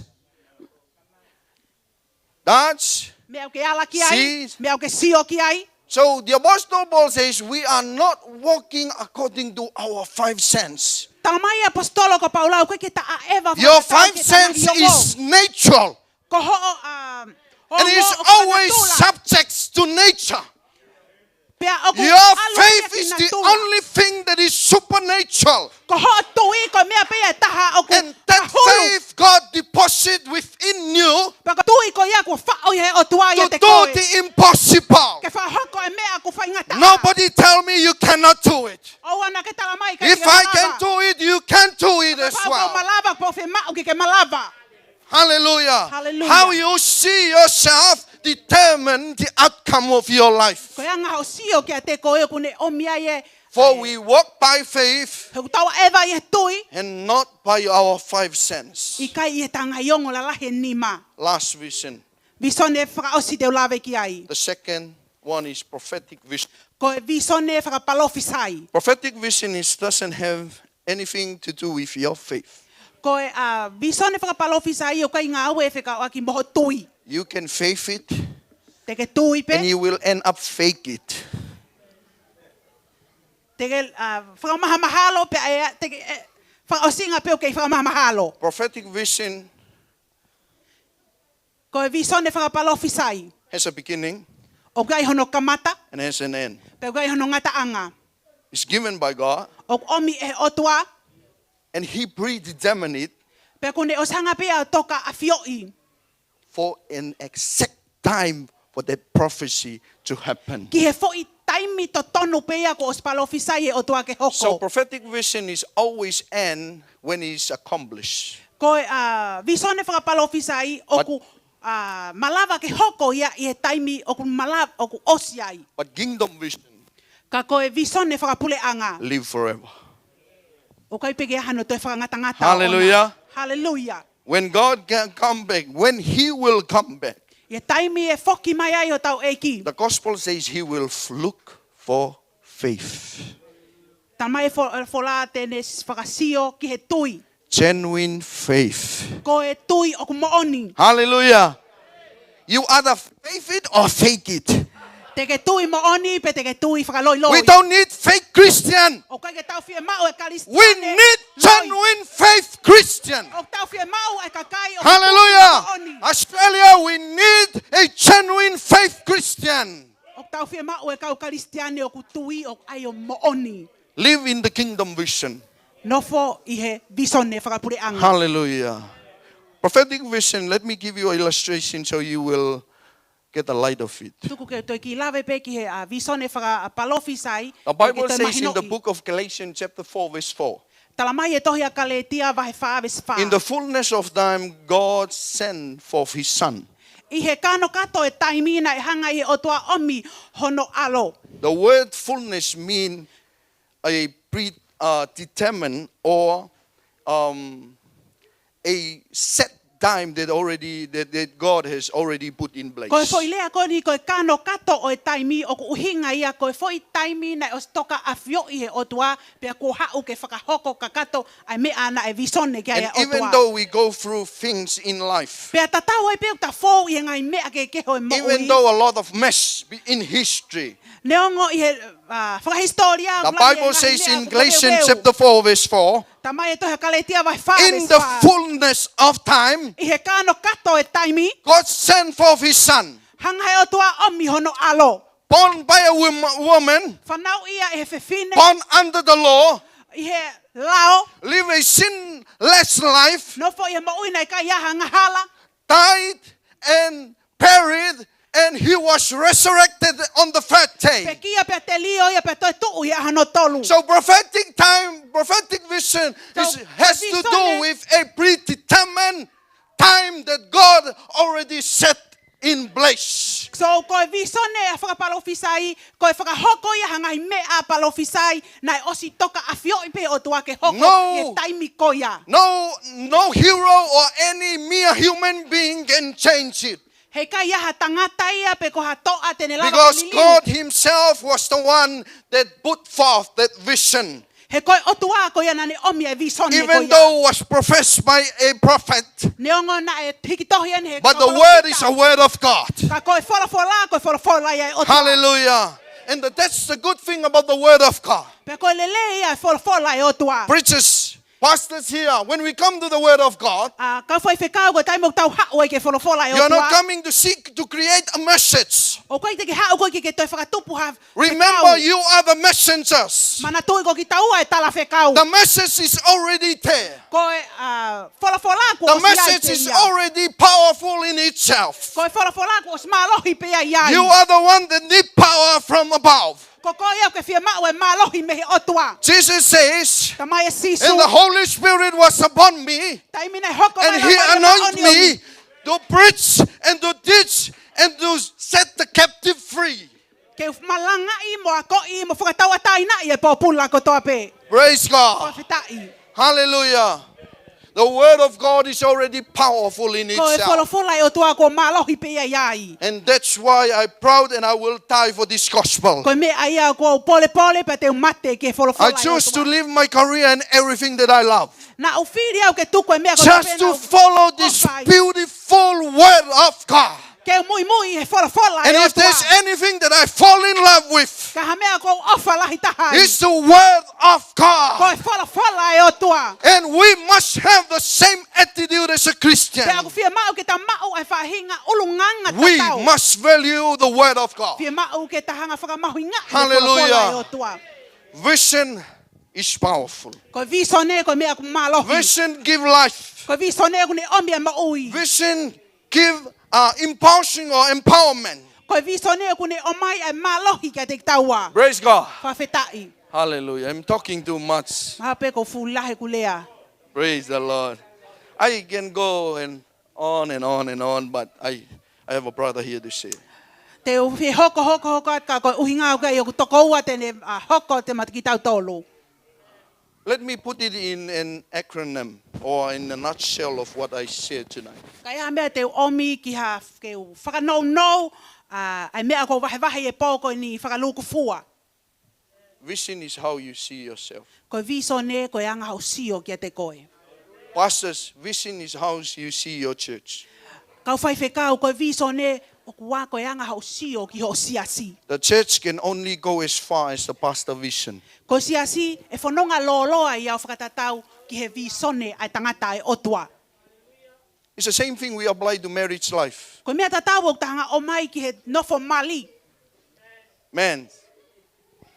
That's Mea o ke ala ki ai. See. Mea o ke sio ki ai. so the Apostle Paul says we are not walking according to our five senses. Talamai apostolo ko Paula koe ke ta a eva. Your five senses is natural. Ko ho And it's always subject to nature. Your faith is the only thing that is supernatural. Ko ho tui ko mea pe taha o ku. And that faith God deposit within you Pa ko tui ko ia ku fa o he o tua ia to te do koe. the impossible. Ke fa hoko e mea ku fa ingata. Nobody tell me you cannot do it. O ana ke talamai ke. If I can do it, you can do it as Ko well. malava po fe ma o ke malava. Hallelujah. Hallelujah. How you see yourself determine the outcome of your life. Ko anga ho sio ke te koe ku ne o mea ye. For we walk by faith He ku tau eva i tui. and not by our five senses. I kai i tanga yongo la lahe nima. Last vision. Visone whakaosi te ulave ki ai. The second one is prophetic vision. Ko e visone whakapalofisai. Prophetic vision doesn't have anything to do with your faith. Ko e visone whakapalofisai o kai ngā aue whakaoaki moho tui. You can faith it Te ke tui pe. and you will end up fake it. Te ke whakamahamahalo pe aia. Te ke whakaosinga pe o kei whakamahamahalo. Prophetic vision Ko e visone whakapalofisai. has a beginning O kai hono kamata. and has an end. Pe o kai hono ngata anga. It's given by God O omi e otua. and He predetermined it Pe kone o sanga pe a toka a fioi. for an exact time for that prophecy to happen. Ki he foi taimi to tonu pea ko os palofisai o tua ke hoko. So prophetic vision is always end when it's accomplished. Ko visone whakapalofisai o ku malava ke hoko ia I taimi o ku malava o ku osiai. But kingdom vision Ka koe visone whakapuleanga. live forever. O kai pege hano toi whakangatangata. Hallelujah. Hallelujah. When God can come back, when He will come back, Ia taimi e foki mai ai o tau eiki. the gospel says He will look for faith. Tamai fola tene whakasio ki he tui. Genuine faith. Ko e tui o ku mooni. Hallelujah. You either faith it or fake it. Te ke tui mooni pe te ke tui whakaloi. We don't need fake Christian. O kai ke tau fie mau e karistiane. We need genuine faith Christian. O tau fie mau e kakai o Hallelujah. mooni. Australia, we need a genuine faith Christian. O tau fie mau e kau karistiane o ku tui o ai o mooni. Live in the kingdom vision. Nofo I he visone whakapureanga. Hallelujah. Prophetic vision, let me give you an illustration so you will get the light of it. Tuku ke toi ki lawe pe ki he visone whakapalofisai. The Bible says in the book of Galatians chapter 4 verse 4. Talamai e tohi a kaletia vahe whaaves wha. In the fullness of time, God sent forth His Son. I he kano kato e taimina e hanga I o toa omi hono alo. The word fullness means a predetermined or a set time that God has already put in place. Koe foi lea koni koe kano kato o e taimi o ku uhinga ia koe foi taimi na o stoka afio I he o toa pea ko hau ke whakahoko ka kato ai mea na e visone ke And ai o even toa. though we go through things in life, Pea tatau ai peo ta fōu I ngai mea ke keho e mo'ui. even though a lot of mess in history, Neongo I he whakahistoria. the Bible says in Galatians chapter 4 verse 4, Tamai e tohi a kaletia vahe in the fullness of time, I he kano kato e taimi. God sent forth His Son, Hanga he o toa omi hono alo. born by a woman, Whanau ia e he whiwhine. born under the law, I he lao. live a sinless life, No fo I mauina I ka ia hanga hala. died and buried, and He was resurrected on the third day. Pekia pe te lio ia pe toi tuu ia hano tolu. So prophetic time, prophetic vision has to do with a predetermined time that God already set in place. So koe visone a whakapalofisai, koe whakahoko ia hanga I mea palofisai, na e osi toka a fio I pe o tua ke hoko No. I taimi koia. No hero or any mere human being can change it. Hei ka ia ha tangata ia pe ko ha toa tene lava Because ka God miliu. Himself was the one that put forth that vision. He koe otua koia na ne omi e visone Even koia. though it was professed by a prophet, Neongo na e hikitohi ane he but the kapalofita. word is a word of God. Ka koe whalafola ia e otua. Hallelujah. And that's the good thing about the word of God. Pe koe lele ia e whalafola e otua. Preachers, pastors here, when we come to the word of God, Ka whai whekau koe taimok tau hao e ke whalafola e you're not otua. coming to seek to create a message. O koe te ke hao koe ke toi whakatupu ha Remember, you are the messengers. Mana tui ko ki taua e tala whekau. The message is already there. Koe whalafola ko The os iai message pe is ia. already powerful in itself. Koe whalafola ko os malohi pe ia iai. You are the one that need power from above. Ko koe ia ke whia mau e malohi mehe otua. Jesus says, Tamai e sisu. and the Holy Spirit was upon me, Taimina e hoko and mai He lava e anointed maoni me oni. to preach and to teach and to set the captive free. Ke malanga I mo a ko I mo whakataua taina I e popula ko toa pe. Praise Ko God. whitai. Hallelujah. The word of God is already powerful in Ko e itself. whalafola e otua ko malohi pe ia iai. And that's why I'm proud and I will die for this gospel. Ko me aia ko pole pe te mate ke whalafola I e choose to otua. live my career and everything that I love, Na ufiri au ke tuku e mea ko just to follow this beautiful word of God. Ke mui e whalafola And e if there's otua. anything that I fall in love with, Ka hamea ko ofa lahi tahai. it's the word of Ko God. e whalafola e otua. And we must have the same attitude as a Christian. Pe aku fia mau ke ta mau e whahinga ulunganga We tatau. must value the word of God. Fia mau ke ta hanga whakamahuinga. Hallelujah. E otua. Vision is powerful. Ko visone ko mea ko malohi. Vision give life. Ko visone ko ne omi e maui. Vision give impulsion or empowerment. Koe visone kune omai ai malohi kia te taua. Praise God. Whawhetai. Hallelujah. I'm talking too much. Mahape ko fulahe kulea. Praise the Lord. I can go and on, but I have a brother here to say. Te uhi hoko at ka koe uhinga au kai o toko ua tene hoko te matiki tau tolu. Let me put it in an acronym or in a nutshell of what I said tonight. Kaya mea te omi ki ha ke whakanau ai mea ko wahe e pōko ni whakaluku fua. Vision is how you see yourself. Koe visone koe anga hau sio kia te koe. Pastors, vision is how you see your church. Kau whai whekau koe visone o kua koe anga hau sio ki ho siasi. The church can only go as far as the pastor vision. Ko siasi e whanonga loloa i au whakatatau ki he visone ai tangata ai otua. It's the same thing we apply to marriage life. Ko mea tatau o tahanga o mai ki he nofo mali. Man,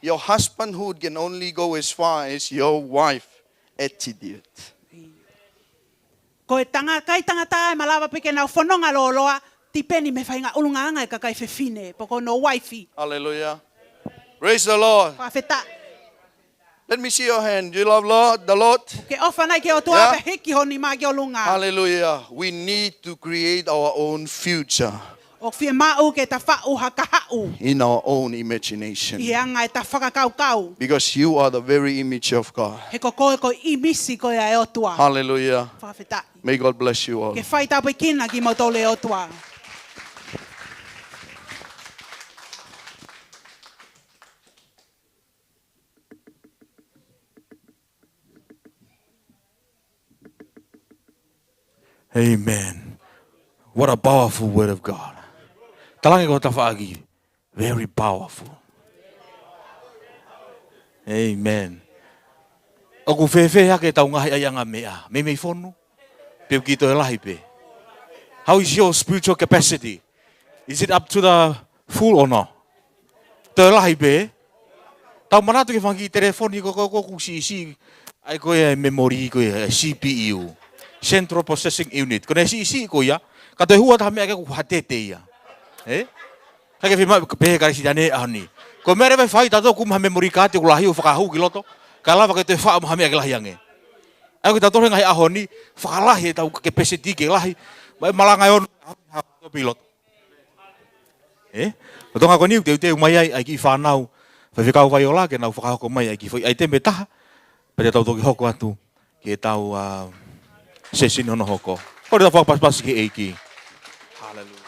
your husbandhood can only go as far as your wife attitude. Ko e kai tangata e malawa peke nau whanonga loloa tipeni me whainga ulungaanga e kakai whewhine poko no waifi. Hallelujah. Praise the Lord. Whawheta. Let me see your hand. Do you love Lord, the Lord? Ke ofa nei ke o tua pe hiki honi mā ki o lunga. Hallelujah. We need to create our own future O fie mau ke ta whau haka hau. in our own imagination. I anga e ta whakakau. Because you are the very image of God. He ko koe ko imisi koe ai o tua. Hallelujah. Whawheta. May God bless you all. Ke whai tapu kina ki mautole o tua. Amen. What a powerful word of God. Talangi ko tafa'aki. Very powerful. Amen. Oku fefe hake tau ngahi ayanga mea. Me whonu. Peu kito e lahi pe. How is your spiritual capacity? Is it up to the full or not? Te lahi pe. Tau manatu ke whangi telefoni ko Siasi. Ai ko e memory ko e CPU. Central Processing Unit. Kone si ko ya, kato hua ta me ake ku hatete ia. Kake fima pe kare si dane ani. Ko mere vai fai tato ku memory card ku lahi u whakahu ki loto. Kala wa te wha ma me ake lahi ange. Ai ku tato ngai ahoni, whakalahi tau ke peseti ke lahi. Mai malanga on pilot. Ko tonga ko niu te mai ai ki whanau. Fa fikau vai ola ke nau whakahoko mai ai ki foi ai te meta. Pere tau toki hoko atu ke tau Siasi no hoko. Ko ria whakapaspas ki eiki. Hallelujah.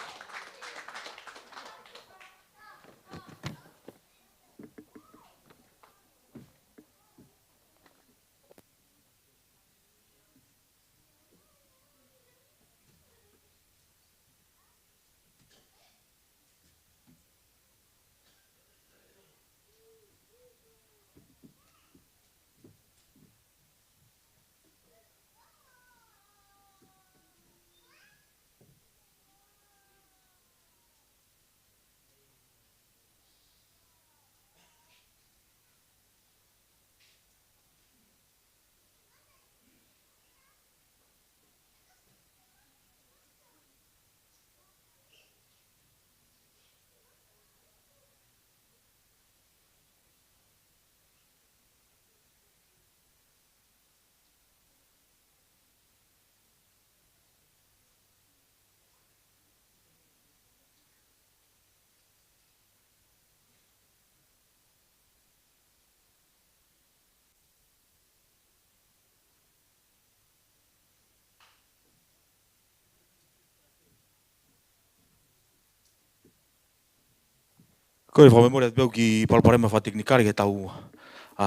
Ko e whamemoria te peo ki palparema wha teknikari ke tau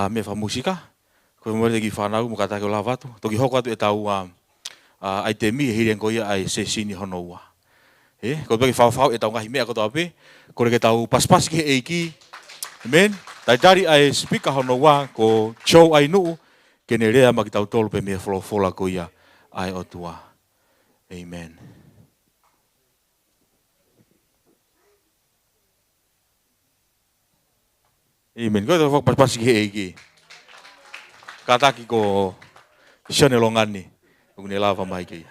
me wha musika. Ko e memoria te ki whanau mo katake o la watu. Toki hoko atu e tau ai te mi e hiren ko ia ai Siasi ni hono ua. Ko e peo ki whawhau e tau ngahi mea koto ape. Ko re ke tau paspas ke eiki. Amen. Talitali ai speaker hono ua ko show ai nuu. Ke ne rea ma ki tau tolu pe mea wholofola ko ia ai o tua. Amen. Amen. Ko te whakapasipasi ki eiki. Kataki ko sione longani. Kung ne lava mai ki.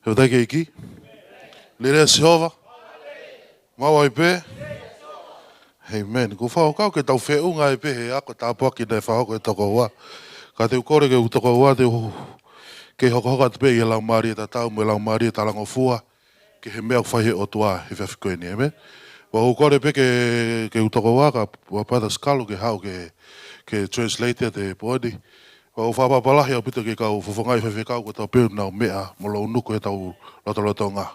Hewa tai ke iki. Lere Jehova. Mau ai pe. Amen. Ko fa ka ke tau fe unga e pe he ako ta pa ki nei fa ko to ko wa. Ka te kore ke to ko wa te ke hoko te pe i la mari ta tau me la mari ta lango fua ke he mea fa he o tua he fa ko ni amen. Wa kore pe ke to ko wa ka wa pa da skalo ke hau ke translator te body. Wa fa pa pala he pito ke ka fo ngai fe ka ko ta pe na mea mo lo nu ko tau lo nga.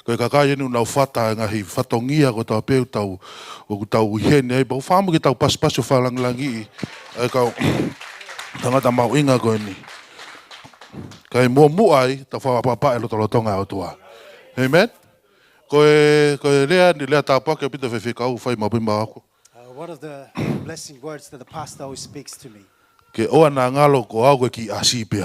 Ko ka kai nu na fata nga hi fatongia ko ta pe tau o tau hene ai ba fa mo ke tau pas o fa langi ai ka tanga ta mau inga ko ni kai mo ai ta fa pa lo nga o tua amen ko le ta pa ke pito fe ka u fa ma bimba ko one of the blessing words that the pastor always speaks to me ke o na ngalo ko au ki asi pe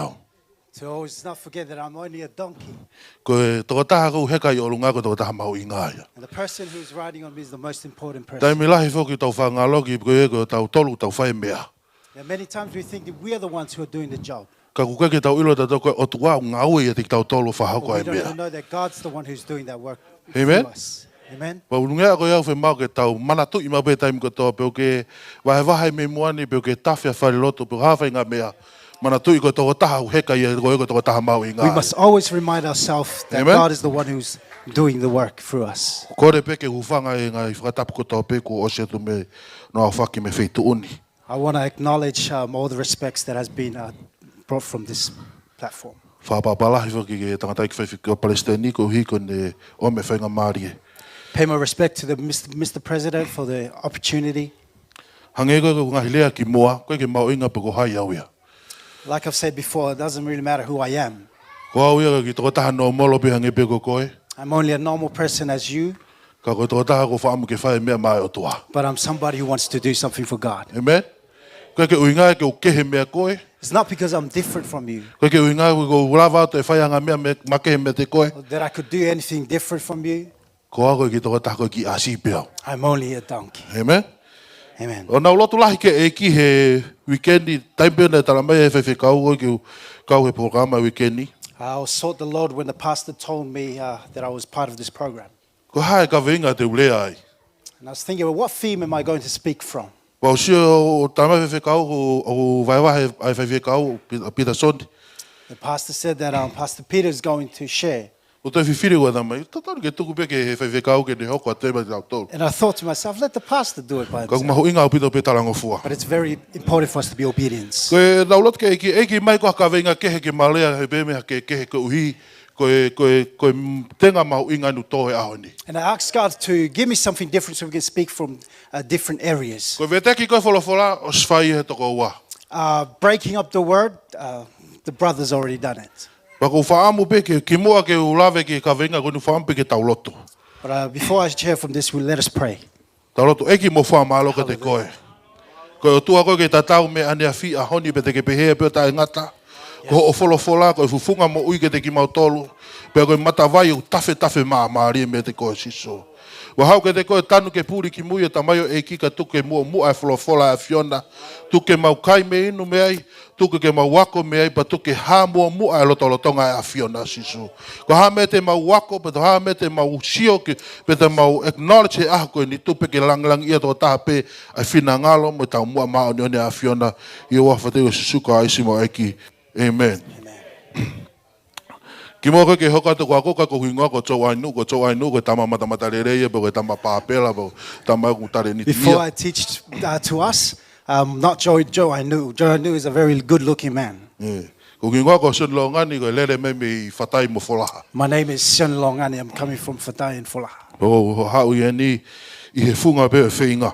to always not forget that I'm only a donkey. Ko to ta ko he kai o lunga ko to ta mau inga ya. And the person who's riding on me is the most important person. Tai mi lahi fo ki to fa ngalo ki ko tau tolu tau fa mea. There are many times we think that we are the ones who are doing the job. Ka ku ke tau ilo ta ko o tua ngau e te tau tolu fa ha ko We don't mea. even know that God's the one who's doing that work. Amen. For us. Amen. Ba lunga ko ya fe mau ke tau mana tu i ma be time ko to pe ke wa he me moani pe ke tafia fa loto pe ha fa nga mea. Mana tu ko to ta he kai ko to ta mau inga. We must always remind ourselves that Amen. God is the one who's doing the work through us. Ko re pe ke hufanga e ngai fa tap ko to pe ko o se tu me no fa ki me feitu uni. I want to acknowledge all the respects that has been brought from this platform. Fa pa pala hi ki ke tangata ki fe ko Palestine ko hi ko ne o me fa nga mari. Pay my respect to the Mr. President for the opportunity. Hange ko ngai lea ki moa ko ke mau inga pe ko hai au ya. Like I've said before, it doesn't really matter who I am. Ko au ia ki to ta no molo pe hange pe ko koe. I'm only a normal person as you, Ka ko to ta ko fa mu ke fa me mai o tua. but I'm somebody who wants to do something for God. Amen. Ko ke uinga ke o ke he me koe. It's not because I'm different from you, Ko ke uinga ko lava te fa nga me ma ke me te koe. or that I could do anything different from you. Ko au ki to ta ko ki asi pe. I'm only a donkey. Amen. Amen. O na lotu lahi ke e ki he weekendi taimpe na tala mai e fe kau o ki kau he programa weekendi. I sought the Lord when the pastor told me that I was part of this program. Ko hae ka venga te ule ai. And I was thinking, well, what theme am I going to speak from? Wa o sio o tama fe kau o vai vai ai fe kau Peter Sondi. The pastor said that Pastor Peter is going to share. O te whiwhiri wa mai, tataru ke tuku pe ke he whai kau ke ne hoko a te mai tau tolu. And I thought to myself, let the pastor do it by Ka himself. mahu inga o pito pe tarango fua. But it's very important for us to be obedient. Ko e naulot ke eki mai ko haka venga ke he ke malea he beme ke he ke uhi ko tenga mahu inga nu tohe aho ni. And I asked God to give me something different so we can speak from different areas. Ko veteki ko wholofola o swhai he toko ua. Breaking up the word, the brother's already done it. Pa ko whaamu pe ke mua ke ulave ke ka venga ko nu whaampe ke tauloto. But before I share from this, let us pray. Tauloto eki mo whaamalo ka te koe. Ko o tua koe ke tatau me ane a fi a honi pe te ke pehea pe o tae ngata. Ko o wholofola ko e fufunga mo ui ke te ki mau tolu. Pe koe matawai o tafe maari me te koe siso. Wa hau ke te koe tanu ke puri ki mui o tamayo e kika tuke mua e wholofola a Fiona. Tuke mau kai me inu me ai. Tuke ke mau wako me ai pa tuke ha mua e lotolotonga a Fiona siso. Ko ha me te mau wako pe to ha me te mau sio ke pe te mau acknowledge e aha koe ni tupe ke lang ia to taha pe ai whina ngalo mo tau mua maa ni one a Fiona. Ia wafa te o sisuka a isi mo eki. Amen. Ki mo ke hoka to ko ko hinga ko tso ainu ko tama mata rere ko tama papela ko tama ku tare ni. Before I teach to us, not Joe I knew. Joe I knew is a very good-looking man. Ko hinga ko sun longani ko lele me me fatai mo folaha. My name is Sean Longani. I'm coming from Fatai in Folaha. O ha u ni I he funga pe feinga.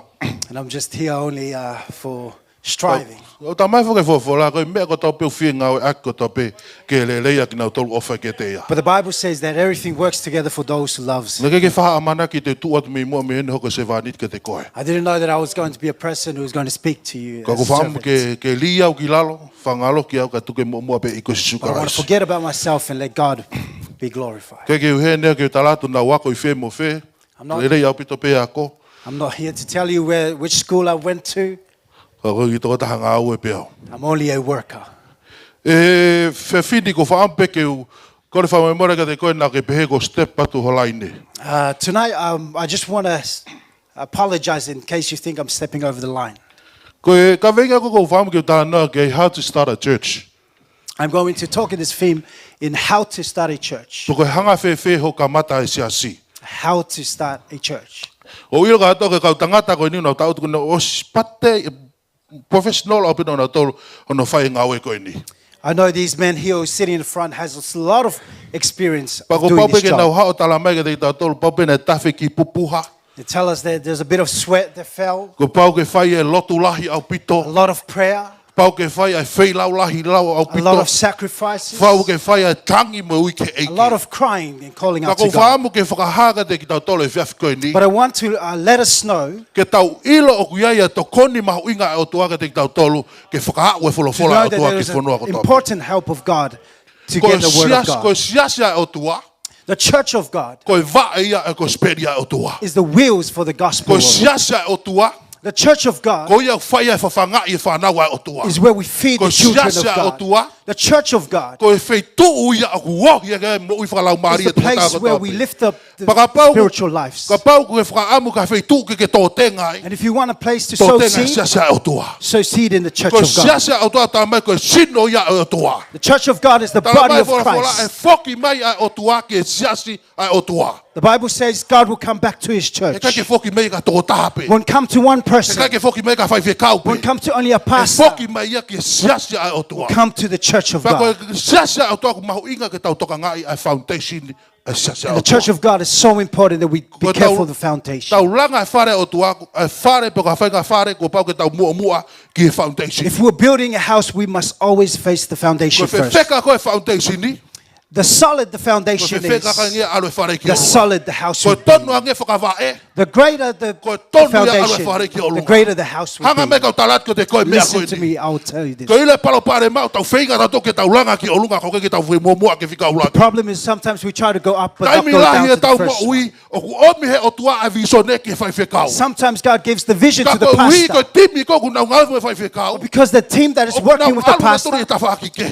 And I'm just here only for striving. O tama fo ke fola ko me ko to pe finga o ak ko to pe ke lele ya ki na tolu ofa ke te ya. But the Bible says that everything works together for those who loves. Ne ke fa amana ki te tuat me mo me ho ko se vanit ke te koe. I didn't know that I was going to be a person who was going to speak to you. Ka As ko a fam servant. ke lia o ki lalo fangalo ki au ka tuke mo pe iko But I want to forget about myself and let God be glorified. Ke he ne ke talatu na wako I fe mo fe. I'm not- Ele ya pito pe ako. I'm not here to tell you which school I went to. Ka ko I to ta hanga au e pe. I'm only a worker. E fe fidi ko fa ampe ke Ko le whamai mora ka te koe nā ke pehe ko step atu holaine. Tonight, I just want to apologize in case you think I'm stepping over the line. Koe ka venga ko ko whamu ke tāna ke how to start a church. I'm going to talk in this theme in how to start a church. So koe hanga whewhe ho ka mata e siasi. How to start a church. O ilo ka ato ke kau tangata koe nino tau tuku na o spate professional open on a tolu on a whai ngāwe koe ni. I know these men here who sitting in the front has a lot of experience of Pako doing paupe this ke nau job. hao tala mai ke te tau tolu paupe ne tafe ki pupuha. They tell us that there's a bit of sweat that fell, Ko pau ke whai e lotu lahi au a pito. lot of prayer, Pau ke whai e whai lau lahi lau au a lot of pito. sacrifices, Pau ke whai e tangi mo ui ke eiki. a lot of crying and calling out Pako to God. whaamu ke whakahaga te ki tau tolu e whiawhi koe ni. But I want to let us know Ke tau ilo o kuiaia to koni mahu inga e o tuaga te ki tau tolu ke whakaha ue to wholofola know o that tua there ke is whanua an ko tau. important help of God to Ko get the word of ko God. siasa o tua, The church of God ko va ia e ko speria o tua. is the wheels for the gospel. Ko siasa o tua, The church of God ko ia whaia e whawhanga i whanawa o tua. is where we feed Ko the children of siasa o God. tua, The church of God ko e whai tuu ia o kuo ia ke mo i whakalau is maria the te place whakako where we tope. lift up the Pakapau- spiritual lives. Ka pau ko e whakaamu ka whai tuu ke tō tengai, And if you want a place to tō sow tengai seed, siasa o tua. sow seed in the church Ko of God. siasa o tua tā mai ko e sino ia o tua. The church of God is the Tā body mai of whora e Christ. whoki mai ai o tua ke siasi ai o tua. The Bible says God will come back to his E kai church. ke whoki mai ka tō tahape. Won't come to one E kai person. ke whoki mai ka whai whekau Won't pe. come to only a E pastor. whoki mai ia ke siasi ai o tua. Come to the church of Pako God. e siasi ai o tua ku mahu inga ke tau toka ngai ai foundation e siasi ai And o the church tua. of God is so important that we be Ko careful tau- of the foundation. Tau langa e whare o tua, e whare pe ka whainga whare ko pau ke tau mua mua ki e foundation. If we're building a house, we must always face the Ko foundation fe first. wheka ko e foundation ni, The solid the ko fe foundation wheka ka is, ngia alo e whare ki the o lunga. solid the house Ko will tonu be. ange whakawae, The greater the ko tonu ia alo e foundation, whare ki o the lunga. greater the house will Hanga me be. kau talat ko te koe mea koe Listen to ni. me, I will tell you this. Ko ile palo pare mau tau whainga tato ke tau langa ki o lunga ko ke tau whi mua mua ke whika ulanga. Problem is sometimes we try to go up, but not Taimi go down lahi to e the tau first mo one. ui, o ku omi he o tua a visone ki e whai whekau. Sometimes God gives the vision Ka to the koe ui ko pastor timi ko ku nau ngau e whai whekau. because the team that is working with the pastor,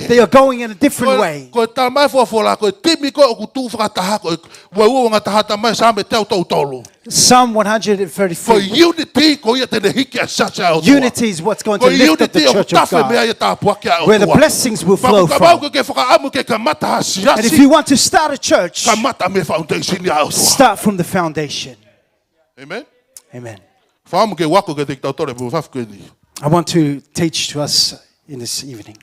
they are going in a different way. Ko tā mai fōwhora, ko timi ko o ku tū whakataha, ko wai ua ngā tahata mai sāme teo tau tolu. Psalm Ko 133. unity, ko ia tene hiki a sasa o tua. Unity is what's going to Ko lift up the unity o ku church of tawhi mea God, ia tā puake a o where the tua. blessings will flow Ka mau from. ke whakaamu ke ka mata ha And if siasi, you want to start a church, ka mata me foundation ia o tua. start from the foundation. Amen? Amen. Whaamu ke wako ke te ki tau tore pu whawhikoe ni. I want to teach to us in this evening.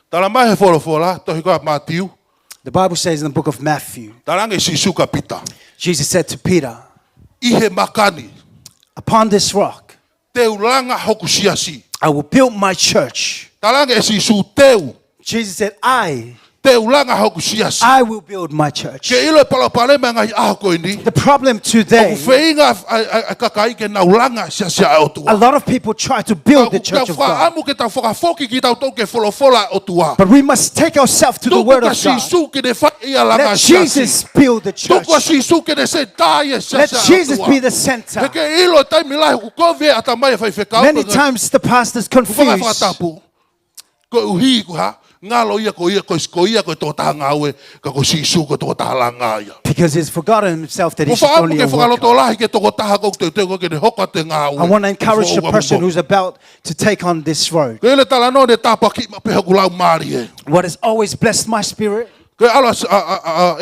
Tala mai he whora, tohi koa Mātiu, The Bible says in the book of Matthew, tarange sisu ka pita. Jesus said to Peter, Ihe makani, upon this rock, te ulanga hoku siasi. I will build my church. Tarange sisu teu, Jesus said, I te ulanga hoku siasi. I will build my church. Ke ilo e palapale me ngai aho koe ni. The problem Ku today, whainga a kakai ke na ulanga siasi a o a tua. lot of people try to build the church of God. Whaamu ke tau whakafoki ki tau tau ke wholofola o tua. But we must take ourselves to the Tuku word ka of God. sisu ke ne whai ia langa Let siasi. Jesus build the church. Tuku ka sisu ke ne se tae siasi Let a o Jesus tua. be the He center. ke ilo e taimi lahi ku kove a tamai e whai whekau. Many times the pastor's Ku whaka confused whakatapu. Ko uhi ku ha. Ngalo ia ko ia ko tō taha ngaue. Ka ko sisu ko tō taha langa ia. because he's forgotten himself that Ko he's just whaamu only ke a whakaloto worker. lahi ke toko taha ko te teo ke ne hoka te ngāue. I want to encourage the person who's about to take on this road. Ko ele tala no ne tāpa ki ma peha kulau maari e. What has always blessed my spirit Ko ala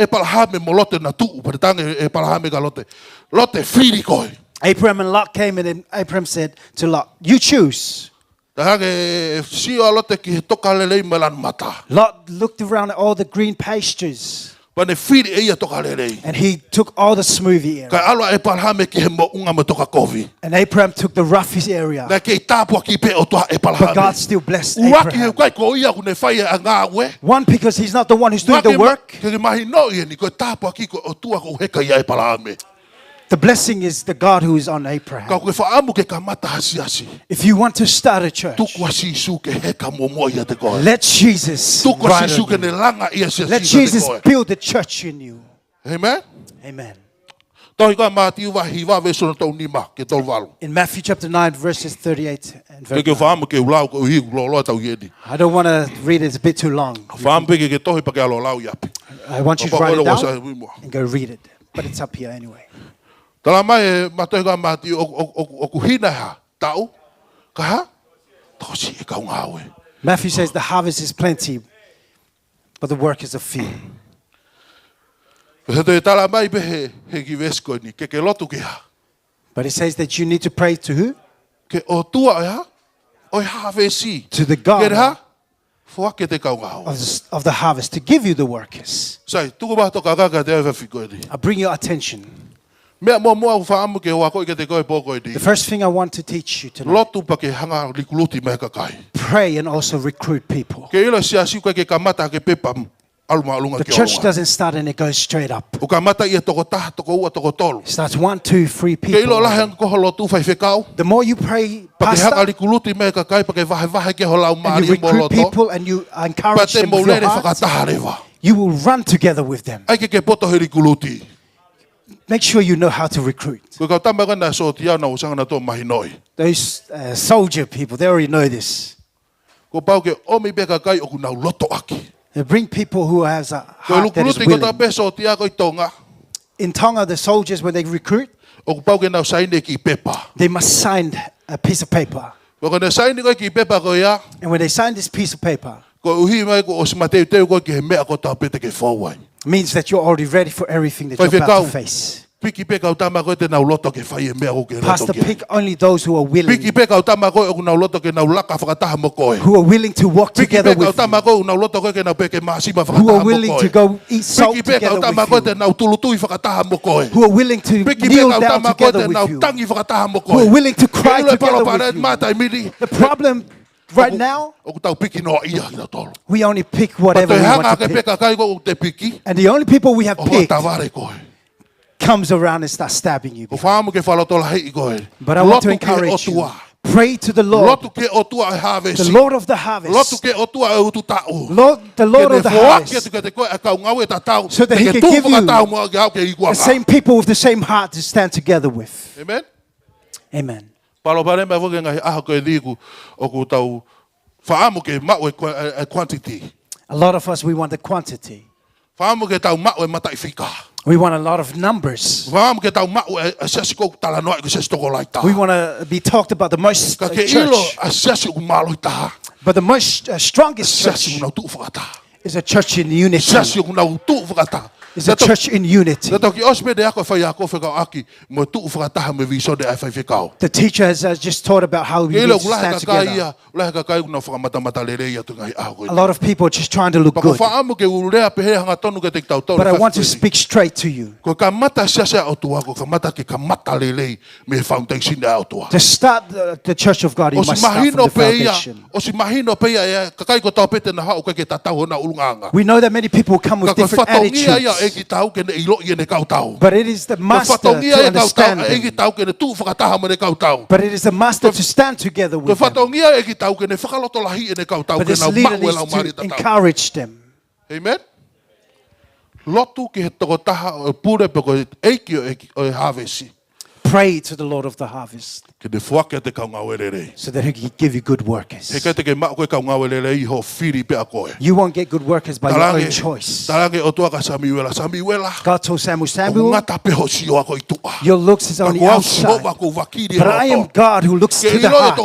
e palahame mo lote na tuu. Pare tange e palahame ka lote. Lote whiri koe. Abraham and Lot came in, and Abraham said to Lot, you choose. Tahage e sio alote ki he toka lelei me lan mata. Lot looked around at all the green pastures, Pane whiri e ia toka lelei. and he took all the smoothie Ka area. aloa e palahame ki he mo unga me toka kovi. And Abraham took the roughest area. Na ke tāpua ki pe o toa e But God palahame. still blessed Uaki he Abraham. kai ko ia ku ne whai e a ngāue. One, because he's not the one who's doing the work. Ke mahi no ia ni ko tāpua ki ko o tua ko heka ia e palahame. The blessing is the God who is on Ka Abraham. koe whaamu ke ka mata hasiasi. If you want to start a church, Tuku a sisu ke heka momo ia te koe. let Jesus Tuku a ride sisu on ke you. ne langa ia siasi Let te Jesus koe. build the church in you. Amen? Amen. Tohi ka mātiu wa hiwa veso na tau nima ke tolu walu. In Matthew chapter 9, verses 38 and Ke ke 39. whaamu ke ulau ko uhi ulo loa tau iedi. I don't want to read it, it's a bit too long. Whaamu peke ke tohi pa ke alo lau iapi. I want you to write it down and go read it. But it's up here anyway. Tala mai matoi ka mati o kuhina ha tau ka ha tosi e ka ngawe. Matthew says the harvest is plenty, but the workers are few. But he says that you need to pray to who? To the God of the harvest to give you the workers. I bring your attention. The first thing I want to teach you tonight. Pray and also recruit people. The church doesn't start and it goes straight up. It starts 1, 2, 3 people. The more you pray, Pastor, and you recruit people and you encourage them with your heart, you will run together with them. Make sure you know how to recruit. Those soldier people, they already know this. They bring people who has a heart that is willing. In Tonga, the soldiers, when they recruit, they must sign a piece of paper. And when they sign this piece of paper, it means that you're already ready for everything that you're about to face. Pastor, pick only those who are willing. Who are willing to walk together with you. Who are willing to go eat salt together with you. Who are willing to kneel down together with you. Who are willing to cry together with you. The problem right now, we only pick whatever we want to pick. And the only people we have picked comes around and starts stabbing you. But I want to encourage you. Pray to the Lord. The Lord of the harvest. The Lord of the harvest. So that He can give you the same people with the same heart to stand together with. Amen. Amen. A lot of us, we want the quantity. We want a lot of numbers. We want to be talked about the most church. But the most strongest church is a church in unity. Is a church in unity. The teacher has just taught about how we need to stand together. A lot of people are just trying to look good. But I want to speak straight to you. To start the church of God, you must start from the foundation. We know that many people come with different attitudes. But it is the master to understand them. But it is the master to stand together with them. But this leader needs to encourage them. Amen. Pray to the Lord of the harvest so that He can give you good workers. You won't get good workers by your own choice. God told Samuel, your looks is on the outside, but I am God who looks to the heart.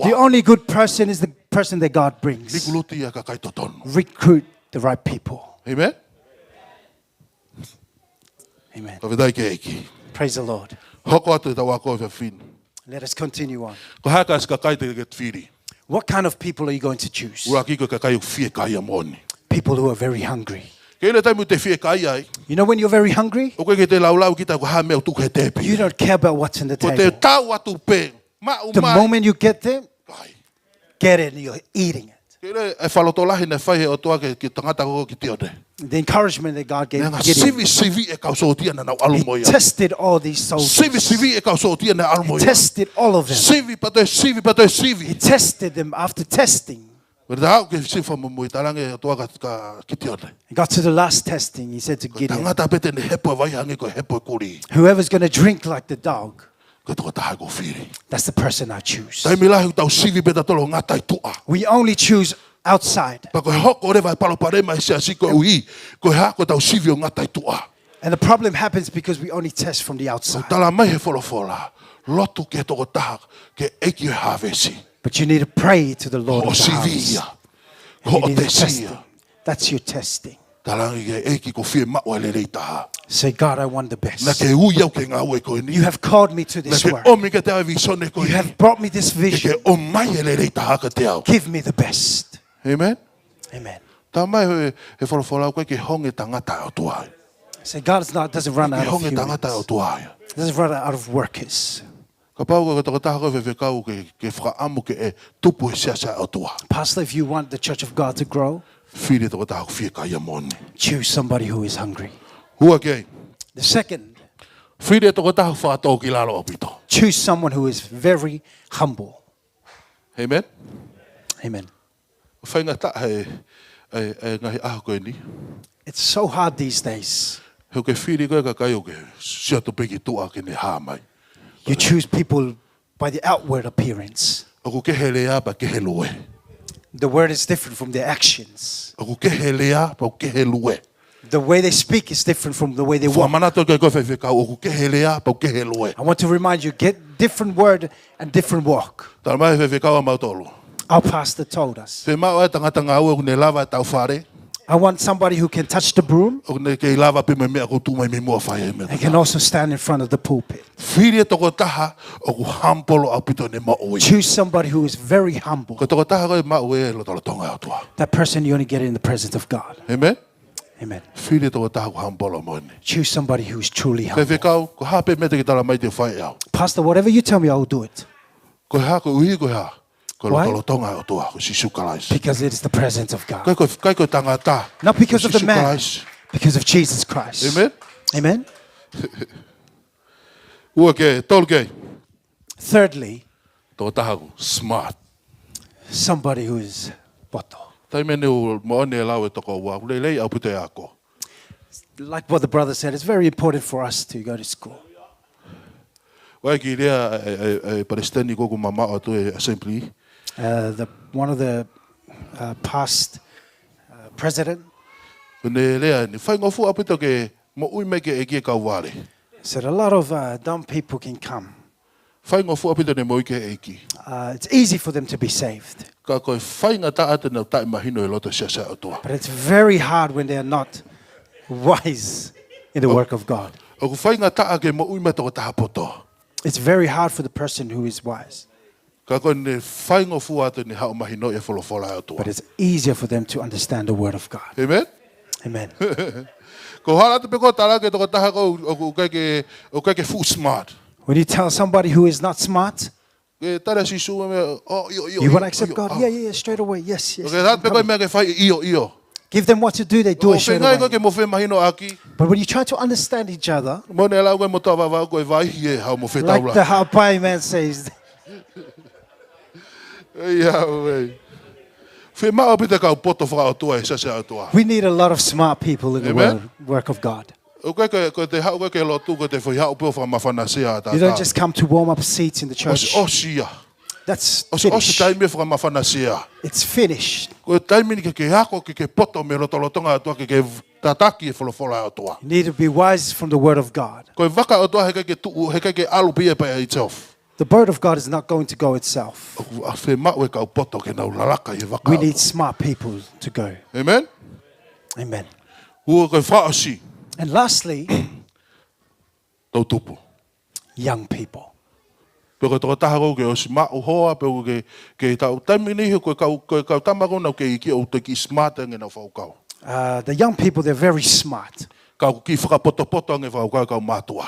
The only good person is the person that God brings. Recruit the right people. Amen. Amen. Praise the Lord. Let us continue on. What kind of people are you going to choose? People who are very hungry. You know when you're very hungry? You don't care about what's in the table. The moment you get there, get it and you're eating it. The encouragement that God gave Gideon. He tested all these soldiers. He tested all of them. He tested them after testing. He got to the last testing. He said to Gideon, whoever's going to drink like the dog, that's the person I choose. We only choose outside. Pa ko hoko re vai palo pare mai siasi ko ui ko ha ko tau sivio ngata tua. And the problem happens because we only test from the outside. Tala mai he folofola. Lotu ke toko taha ke eki havesi. But you need to pray to the Lord of the house. Ho You need to te test sia. him. That's your testing. Talangi ke eki ko fie ma o le le taha. Say, God, I want the Na best. ke ui au ke ngā ue ko ni. You have called me to Na this ke work. omi ke te ai visone ko You ni. have brought me this Ke vision. o mai e le le taha ka te au. Give me the best. Amen. Amen. Ta mai he folofola ko ke honge tangata o tuai. Say, God doesn't run Ke out of honge tangata o humans. tuai. Doesn't run out of workers. Ka pau ko toko taha ko whewhekau ke whakaamu ke e tupu e siasa o tua. Pastor, if you want the church of God to grow, Whiri toko taha ko whieka ia moni. choose somebody who is hungry. Hua kei. The second, Whiri toko taha whātau ki lalo opito. choose someone who is very humble. Amen. Amen. Whainga ta he ngahi aho koe ni. It's so hard these days. Heu ke whiri koe ka kai o ke siato peki tua ke ne hā mai. You choose people by the outward appearance. Oku ke he lea pa ke he lue. The word is different from their actions. Oku ke he lea pa ke he lue. The way they speak is different from the way they walk. Whamana toke koe whewhekau oku ke he lea pa ke he lue. I want to remind you, get different word and different walk. Tara mai whewhekau a mautolo. Our pastor told us. Whe mau e tangata ngā ua ne lava e tau whare. I want somebody who can touch the broom O ne kei lava pe me mea ko tu mai me mua whai e mea. and can also stand in front of the pulpit. Whiri e toko taha o ku hampolo au pito ne maui. Choose somebody who is very humble. Ko toko taha koe maui e lotolo tonga au tua. That person you only get in the presence of God. Amen? Amen. Whiri e toko taha ku hampolo moene. Choose somebody who is truly Kei humble. whekau, ko hape me te ki tala mai te whai au. Pastor, whatever you tell me, I will do it. Ko ha ko uhi ko ha. Ko Why? lotolo tonga au tua, ko sisu kalais. Because it is the presence of God. Kai ko tangata. Not because of the sisu man, kalais. because of Jesus Christ. Amen? Amen. Ua ke, tolu ke. Thirdly, Toko taha ku, smart. somebody who is poto. Tai mene o moone e lau e toko ua. Ule lei au pute ako. Like what the brother said, it's very important for us to go to school. Wai ki rea e Palestini koko mama o tu e assembly. One of the past president Ne lea ni whai ngofu apito ke mo ui me ke e kia kau wale. said a lot of dumb people can come. Whai ngofu apito ne mo i ke e ki. It's easy for them to be saved, Ka koe whai ngata ate nau tai mahino e loto siasa o tua. but it's very hard when they are not wise in the work of God. O ku whai ngata ake mo ui me toko taha poto. It's very hard for the person who is wise, Ka koe ne whai ngofu ate ni hao mahino e wholofola o tua. but it's easier for them to understand the word of God. Amen? Amen. Ko hala te peko tala ke toko taha ko o kai ke full smart. When you tell somebody who is not smart, Ke tara si suwa me, oh, iyo. you want to accept God? Yeah, straight away. Yes. Okay, that no peko problem. me ke whai iyo. Give them what to do, they do O it straight whengai ko away. ke mo whe mahino aki. But when you try to understand each other, Mo ne lau koe mo tawa wau koe vai hie hau mo whe like taula. the Hawaii man says, Ia wei. Whe maa pita kau poto whaka o tua e sase o tua. we need a lot of smart people in the Amen. work of God. O koe ko te hau koe ke lotu ko te whi hau pio whaka mawhana sea ta. You don't just come to warm up seats in the church. Osia. That's Osi finished. taimi whaka mawhana sea. It's finished. Ko taimi ni ke hako ke poto me lotolotonga o tua ke tataki e wholofola o tua. You need to be wise from the word of God. Ko waka o tua he ke alu pia pa itself. The word of God is not going to go itself. A whe mau e kau poto ke nau lalaka i waka. We need smart people to go. Amen? Amen. Ua koe whaosi. And lastly, Tau tupu. young people. Pe ko toko taha kou ke o si mao hoa, pe ko ke tau taimi nihi koe kau tamako nau ke iki o te ki smart nge nau whaukau. The young people, they're very smart. Kau ki whakapoto nge whaukau kau mātua.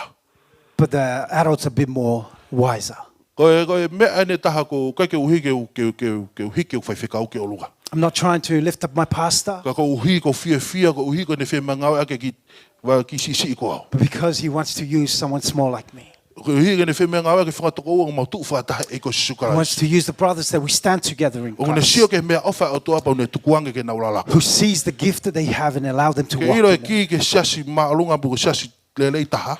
But the adults are a bit more wiser. Koe mea ne taha ko kai ke uhi ke uhi ke whaiwhikau ke olua. I'm not trying to lift up my pastor, Ka ko uhi ko fia ko uhi ko ne whi mangau ake ki sisi i ko au. but because he wants to use someone small like me. Ko uhi ke ne whi mangau ake whakatoko ua mau tu whataha e ko He sisukarai. wants to use the brothers that we stand together in O ne Christ, sio ke mea ofa o tua pau ne tukuange ke naulalaka. who sees the gift that they have and allow them to Ke walk iro e in it. ki ke siasi maalunga bu siasi lelei taha.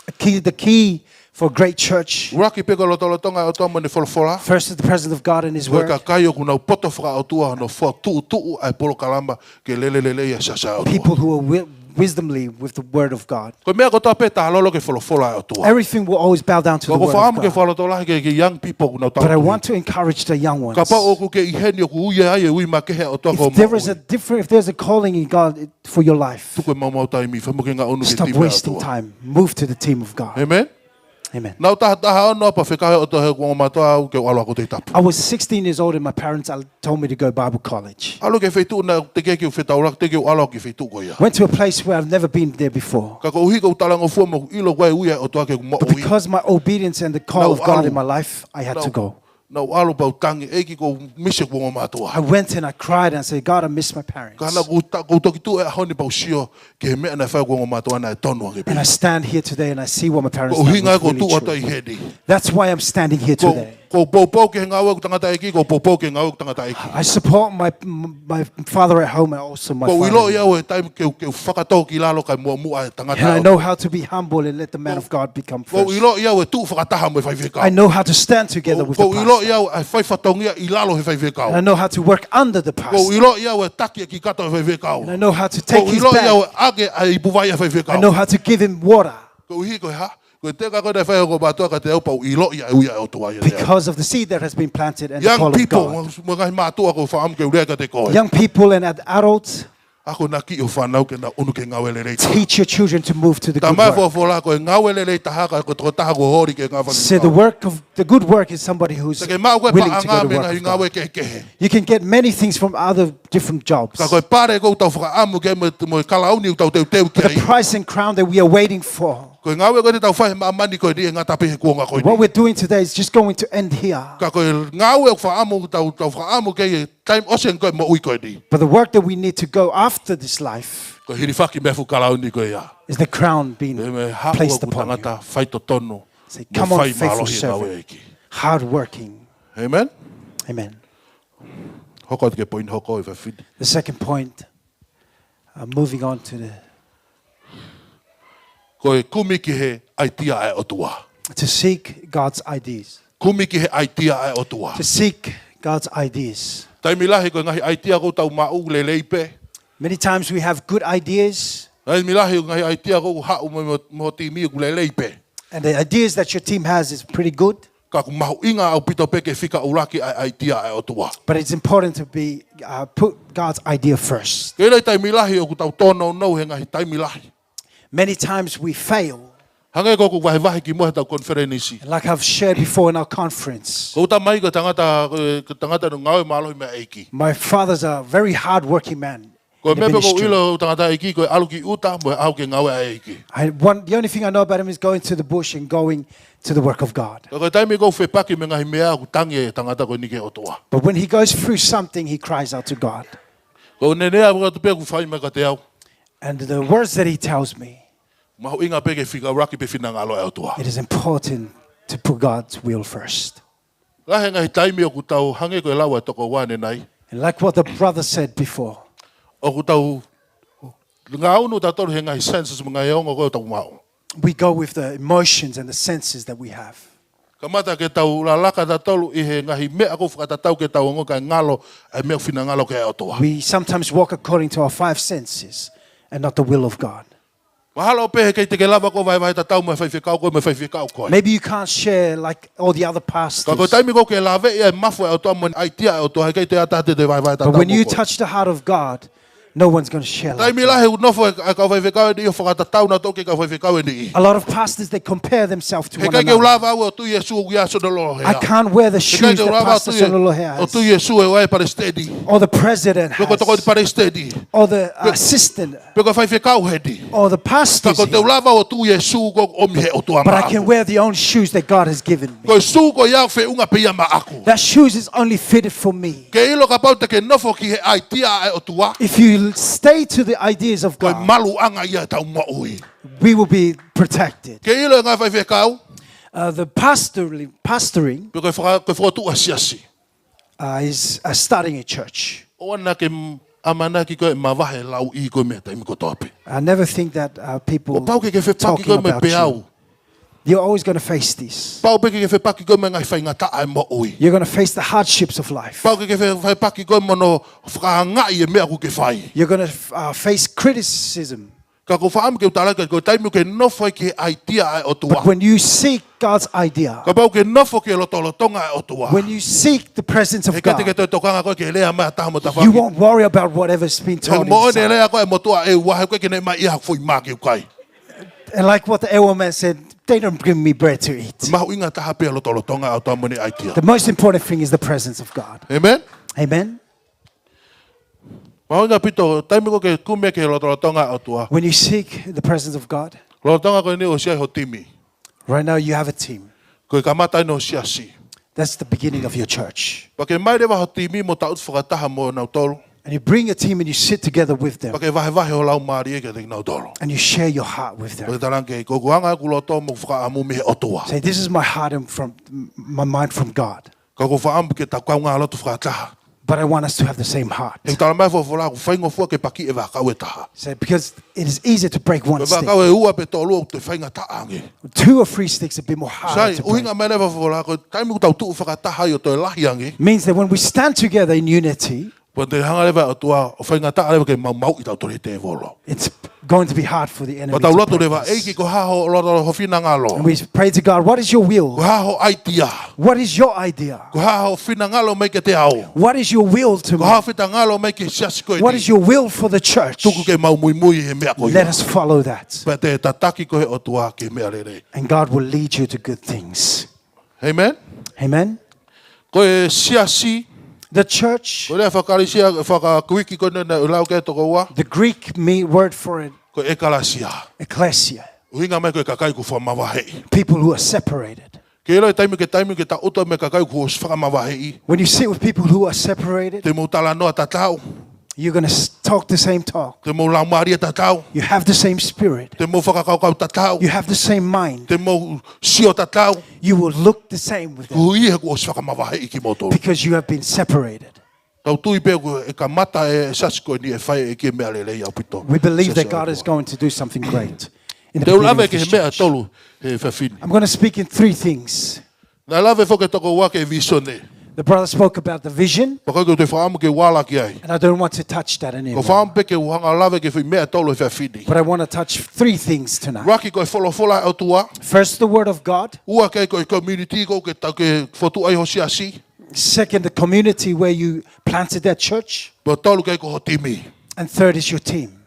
The key For a great church. Uraki peka lotolotonga o toa mone folofola. First is the presence of God in His Word. Word. People who are wisdomly with the Word of God. Everything will always bow down to the Word of God. But I want to encourage the young ones. If there's a calling in God for your life, stop wasting time. Move to the team of God. Amen. Amen. I was 16 years old and my parents told me to go Bible college. Went to a place where I've never been there before. But because my obedience and the call of God in my life, I had to go. I went and I cried and said, God, I miss my parents. And I stand here today and I see what my parents done was really true. That's why I'm standing here today. I support my father at home and also my father. And I know how to be humble and let the man of God become first. I know how to stand together with the pastor. And I know how to work under the pastor. And I know how to take his back. I know how to give him water. Because of the seed that has been planted and the call of God. Young people and adults, teach your children to move to the good work. So the good work is somebody who's willing to go to work with God. You can get many things from other different jobs. But the prize and crown that we are waiting for, what we're doing today is just going to end here. But the work that we need to go after this life is the crown being placed upon you. Say, come on, faithful servant, hard working. Amen. Amen. The second point, moving on to the to seek God's ideas. To seek God's ideas. Many times we have good ideas. And the ideas that your team has is pretty good. But it's important to be put God's idea first. Many times we fail. Like I've shared before in our conference, my father's a very hard-working man. The only thing I know about him is going to the bush and going to the work of God. But when he goes through something, he cries out to God. And the words that he tells me, it is important to put God's will first. And like what the brother said before, we go with the emotions and the senses that we have. We sometimes walk according to our five senses and not the will of God. Maybe you can't share like all the other pastors. But when you touch the heart of God, no one's going to share like that. A lot of pastors, they compare themselves to one another. I can't wear the shoes that Pastor Sololo has. Or the president has. Or the assistant. Or the pastor. But I can wear the own shoes that God has given me. That shoes is only fitted for me. If you stay to the ideas of God, we will be protected. The pastoring is starting a church. I never think that people talking about you. You're always going to face this. Pau peke ke whepaki koe me ngai whaingata ai mo ui. You're going to face the hardships of life. Pau ke whepaki koe mono whakahangai e mea ku ke whai. You're going to face criticism. Ka ko whaam ke utala ke koe taimu ke nofo ke idea ai o tua. But when you seek God's idea, Ka pau ke nofo ke lotolotonga ai o tua. when you seek the presence of He kate ke God, toi tokanga koe ke lea mea taha mo ta you whaki. won't worry about whatever's been told Mo ne inside. lea koe mo tua e wahe koe ke ne mai iha fui mā ke ukai. And like what the elder man said, they don't bring me bread to eat. Mahu inga taha pia lotolotonga au tua mone idea. The most important thing is the presence of God. Amen? Amen. Mahu inga pito, taimu ko ke kume ke lotolotonga au tua. When you seek the presence of God, Lotolotonga koe ni o siai ho timi. right now you have a team. Koe ka matai no siasi. That's the beginning of your church. Pa ke mai rewa ho timi mo taut whakataha mo nau tolu. And you bring a team and you sit together with them. Pa ke vahe ho lau maari e ke te nau tolu. And you share your heart with Pa them. ke tarange ko kuanga ku loto mo whakaamu me o tua. Say, this is my heart and from my mind from God. Ka ko whaambu ke ta kaunga lotu whakataha. But I want us to have the same heart. E tala mai whawhala ku whaingo fua ke paki e wakau e taha. Say, because it is easy to break one Pe stick. wakau e ua pe tolu o te whainga taange. 2 or 3 sticks a bit more harder Sai, to break. uhinga mai rewa whawhala ko taimu ku tau tuu whakataha i o toi lahi ange. Means that when we stand together in unity, Pa te hanga rewa o tua o whainga taa rewa ke mau mau i tau tori te volo. it's going to be hard for the Pa enemy tau to lotu break rewa us. eiki ko haho loto ho whina ngalo. And we pray to God, what is your Ko will? haho idea. What is your idea? Ko haho whina ngalo mai ke te ao. What is your will to Ko me? haho whita ngalo mai ke siasi koe What ni. is your will for the church? Tuku ke mau mui mui he mea koe. Let us follow that. Pa te tataki koe o tua ke mea rere. And God will lead you to good things. Amen? Amen. Koe siasi. The church, Ko rea whakarisia, whakakuiki koe nena ulau ke toko ua. the Greek word for it, Ko ekalasia. ecclesia, Uhinga mai koe kakai ku whamawahei. people who are separated. Ke roi taimu ke ta uto me kakai ku os whakamawahei. When you sit with people who are separated, Te mo tala noa tatau. you're going to talk the same talk. Te mo lau maria tatau. You have the same spirit. Te mo whakakaukau tatau. You have the same mind. Te mo sio tatau. You will look the same with them Ku iha ku os whakamawahei ki moto. because you have been separated. Tau tui pe ku e ka mata e sasiko ni e whai e ki mea lelei au pito. We believe that Sasa God au is tua. going to do something great in the Te beginning ulave of ke he this mea church. tolu he whawhini. I'm going to speak in 3 things. Nā lave whoke toko ua ke visone. The brother spoke about the vision, Pakai ko te whaamu ke wala ki ai. and I don't want to touch that Ko anymore. whaamu pe ke uhanga lave ke whi mea tolu he whawhini. But I want to touch 3 things tonight. Raki ko e wholofola au tua. First, the word of God. Ua kei ko e community ko ke tau ke whotu ai ho siasi. Second, the community where you planted that church. Po tolu kei ko ho timi. And third is your team.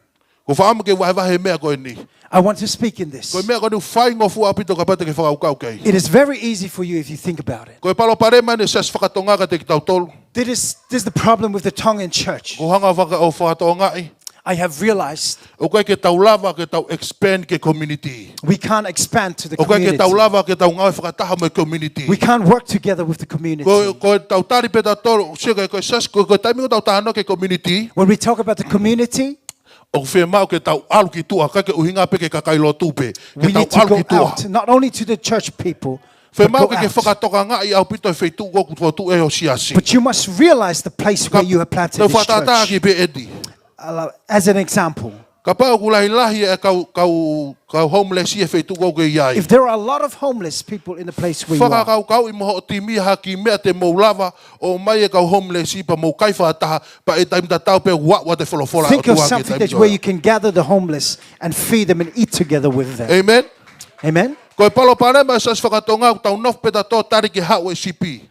Ko whaamu ke wahe mea koe ni. I want to speak in this. Ko mea koe ni whai ngofu apito ka pate ke whakaukau kei. It is very easy for you if you think about it. Ko e palo pare mai ne sas whakatonga ka te ki tau tolu. This is the problem with the tongue in church. Ko hanga whaka o whakatonga i. I have realized O koe ke tau lava ke tau expand ke community. we can't expand to the O koe ke tau community. lava ke tau ngawe whakataha me community. We can't work together with the community. Ko tau tari pe tau tolu. Sio ko sas ko taimi ko tau tahano ke community. When we talk about the community, O whea mau ke tau alu ki tua. Ka ke uhinga pe ke kakai lo tupe. we Ke tau need to alu go ki tua. out, not only to the church people, Whea but, mau go ke out. whakatoka ngā i au pito e wheitu ko ku tu e ho siasi. But you must realize the place where you have planted Tau this whatata ki church. pe edi. As an example, Ka pau ku lahi lahi e kau homeless i e wheitu ko ke iai. if there are a lot of homeless people in the place where you are, Whakakau i moho o timi haki mea te moulava o mai e kau homeless i pa mou kai whataha pa e taimta tau pe wa te wholofola o think of tuangi e something that taimta where ora. you can gather the homeless and feed them and eat together with them. Amen. Amen? Ko e palo parema sas whakatonga o tau nof peta tō tari ki hau e sipi.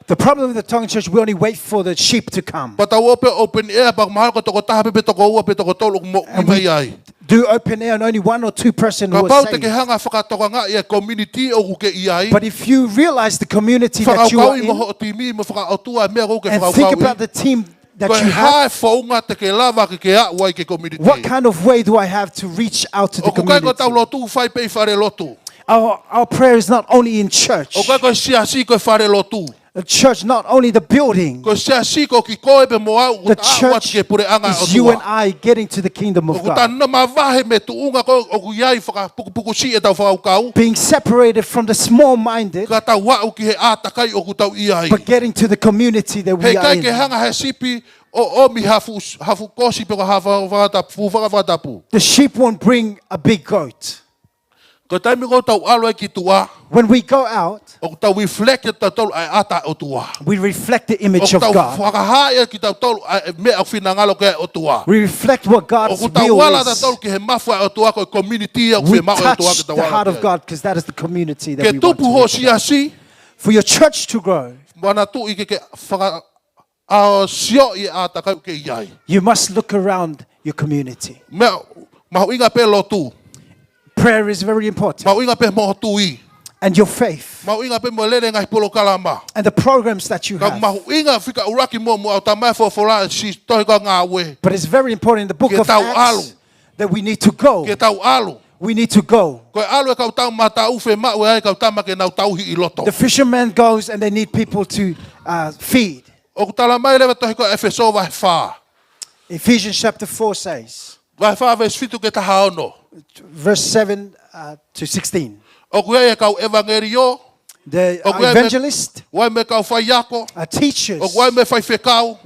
The problem with the tongue church, we only wait for the sheep to come. Pa tau ope open air pa mahal ko toko taha pe toko ua pe toko tolu mo i And mai we ai. do open air and only 1 or 2 person Ka who pau are te ke saved. hanga whakatoka ngā i e community o ku ke i ai. But if you realize the community that you Whakaukau are i in moho o timi mo whakaotua mea ko ke and think whakaukau about i. the team that Ko e you have, hae whaunga te ke lava ke a wai ke community. what kind of way do I have to reach out to the O ku kai ko tau community? lotu whai pei whare lotu. Our prayer is not only in church. O kai ko siasi ko whare lotu. The church, not only the building. Ko siasi ko ki koe pe mo au The ta wat church ke pure anga o is you and tua. I getting to the kingdom O of ku God. tana mawahe me tuunga ko o ku iai whaka puku si e tau whakaukau. Being separated from the small-minded, Ka tau wau ki he ātakai o ku tau iai. but getting to the community that we Hei are kai ke in. hanga he sipi o mi hafu kosi pe ko hafu whakatapu. The sheep won't bring a big goat. Ko taimi ko tau alo ki tua. When we go out, O tau reflect ta tau ai ata o tua. we reflect the image O of tau God. whakahaya ki tau tau me au finangalo ke o tua. We reflect what God's O tau will wala ta is. tau ki he mafua o tua ko community o We fe mau o tua ki touch tau the heart wala. of God because that is the community that Ke we want tupu ho to reach. siasi. For your church to grow, Mana tu i ke whaka a sio i ata kai ke iai. you must look around your community. Me mahu inga pe lotu. Prayer is very important. Mahu inga pe mo tui. And your faith. Mahu inga pe mo lele ngai polo kalama. And the programs that you Ka have. mahu inga fika uraki mo mo au tamai fo fola si toi ka ngā we. But it's very important in the book Ke of tau Acts alu. that we need to go. Ke tau alu. We need to go. Koe alu e kau tau mata ufe ma ue ai kau tama ke nau tau hi I loto. The fisherman goes and they need people to feed. O tala mai lewa tohi ko Efeso vai wha. Ephesians chapter 4 says, Vai wha ves fitu ke taha ono. verse 7 to 16. O kue e kau evangelio. The Okay, evangelist, Wai me kau whai ako. teachers, O wai me whai whekau.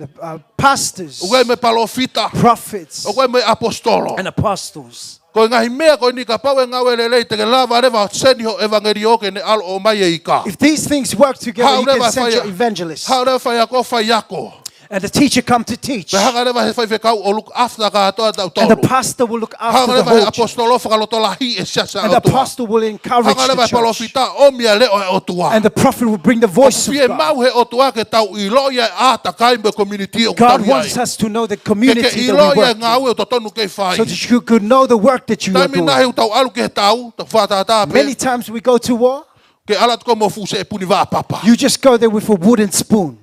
pastors, O wai me palofita. prophets, O wai me apostolo. and apostles. Ko ngahi mea ko ni ka pau e ngau ele lei te ke lava rewa seni ho evangelio ke ne alo o mai e ika. If these things work together, How you can never send fire- your evangelists. Hau rewa whai ako whai ako. And the teacher come to teach. Pe hanga rewa he whai whekau o look after ka atoa tau And the tolu. pastor will look Hanga after the rewa he whole church. apostolo whakaloto lahi e siasa And the o tua. pastor will encourage Hanga rewa the he church. palofita o mia leo e o tua. And the prophet will bring the voice of Pie God. mau he o tua ke tau I loia a ta kai me community o God kutari wants ai. us to know the Ke community I that we loia work in, ngau e o totonu kei whai. so that you could know the work that you are Taimi nahi doing. u tau alu ke he tau, ta whātātā Many pe. times we go to war, Ke alat ko mo fu se e puni wā papa. you just go there with a wooden spoon.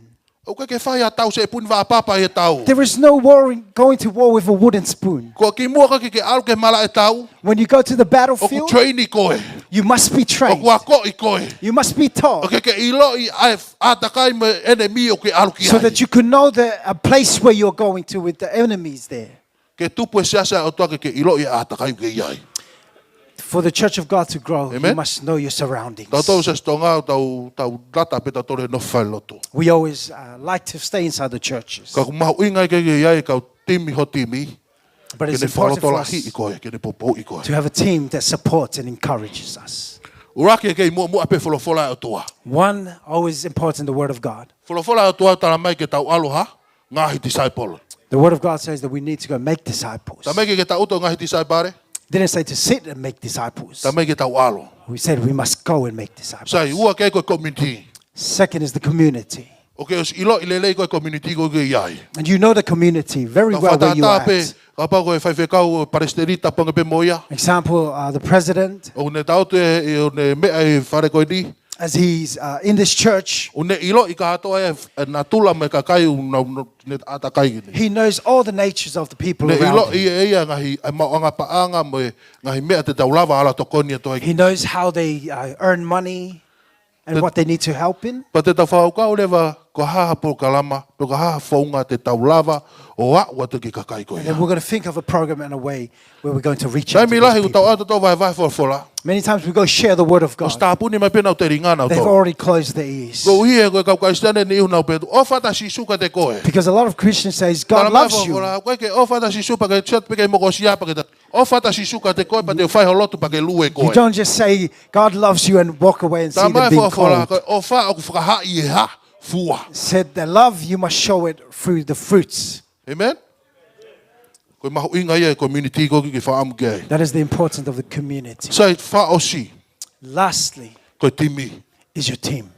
O ke whai a tau se e puni wā papa e tau. There is no going to war with a wooden spoon. Ko ki mua ka ke alu ke mala e tau. When you go to the O ku battlefield, traini koe. you must be O trained. ku a ko I koe. You must be O taught ke I lo I a ta kai me enemy o ke alu ki so ai. that you can know a place where you're going to with the enemies there. Ke tupu e siasa o tua ke I lo I a ta kai ke iai. For the church of God to grow, you Amen. must know your surroundings. Tau tau se stonga tau lata pe tau tore no whai loto. We always like to stay inside the churches. Ka ku mahu inga ke iai kau timi ho timi. But Ke it's ne important whaloto for lahi I us koe. Ke ne popo I koe. to have a team that supports and encourages us. Uraki e kei mua mua pe wholofola o tua. One, always important, the Word of God. Wholofola o tua tala mai ke tau aloha. Ngahi disciple. The Word of God says that we need to go make disciples. Ta mai ke tau uto ngahi disciple. Didn't say to sit and make disciples. Ta mai ke tau alo. We said we must go and make disciples. Sai ua ke koe community. Second is the community. O ke os ilo I lelei koe community koe ke iai. And you know the community very Ta well where you are whatata pe. at. Ka pau koe whaiwhekau paresterita ponga pe moia. Example, the president, O ne tau te o ne mea e whare koe ni. as he's in this church, O ne ilo I ka hatoa e na tula me ka kai ne ata kai gini. he knows all the natures of the people Ne ilo around I him. e ia ngahi ai maoanga paanga mo ngahi mea te tau lava ala tokoni e toa. He knows how they earn money and what they need to help in. Pa te tau whaukau lewa ko haha po kalama, po ka haha whaunga te tau lava o a ua te ki kakai koe. And then we're going to think of a program in a way where we're going to reach out to Taimi these lahi ku tau people. ata tau vai vai whora. Many times we go share the word of O God. stapuni mai pena o te ringana o They've tau. already closed their ears. Ko hie koe kau kaistane ni iuna o petu. O whata si suka te koe. Because a lot of Christians say God loves you. Koe ke o whata si suka ke chat pe ke moko sia pa ke ta. O whata si suka te koe pa te whai holotu pa ke lue You koe. don't just say God loves you and walk away and see Ta them mai being whora cold. o wha o whakahai e ha fua. Said the love, you must show it through the fruits. Amen? Koe mahu inga ia e community ko ki whaamu ke ai. That is the importance of the community. Sai wha o si Lastly koe timi. is your team.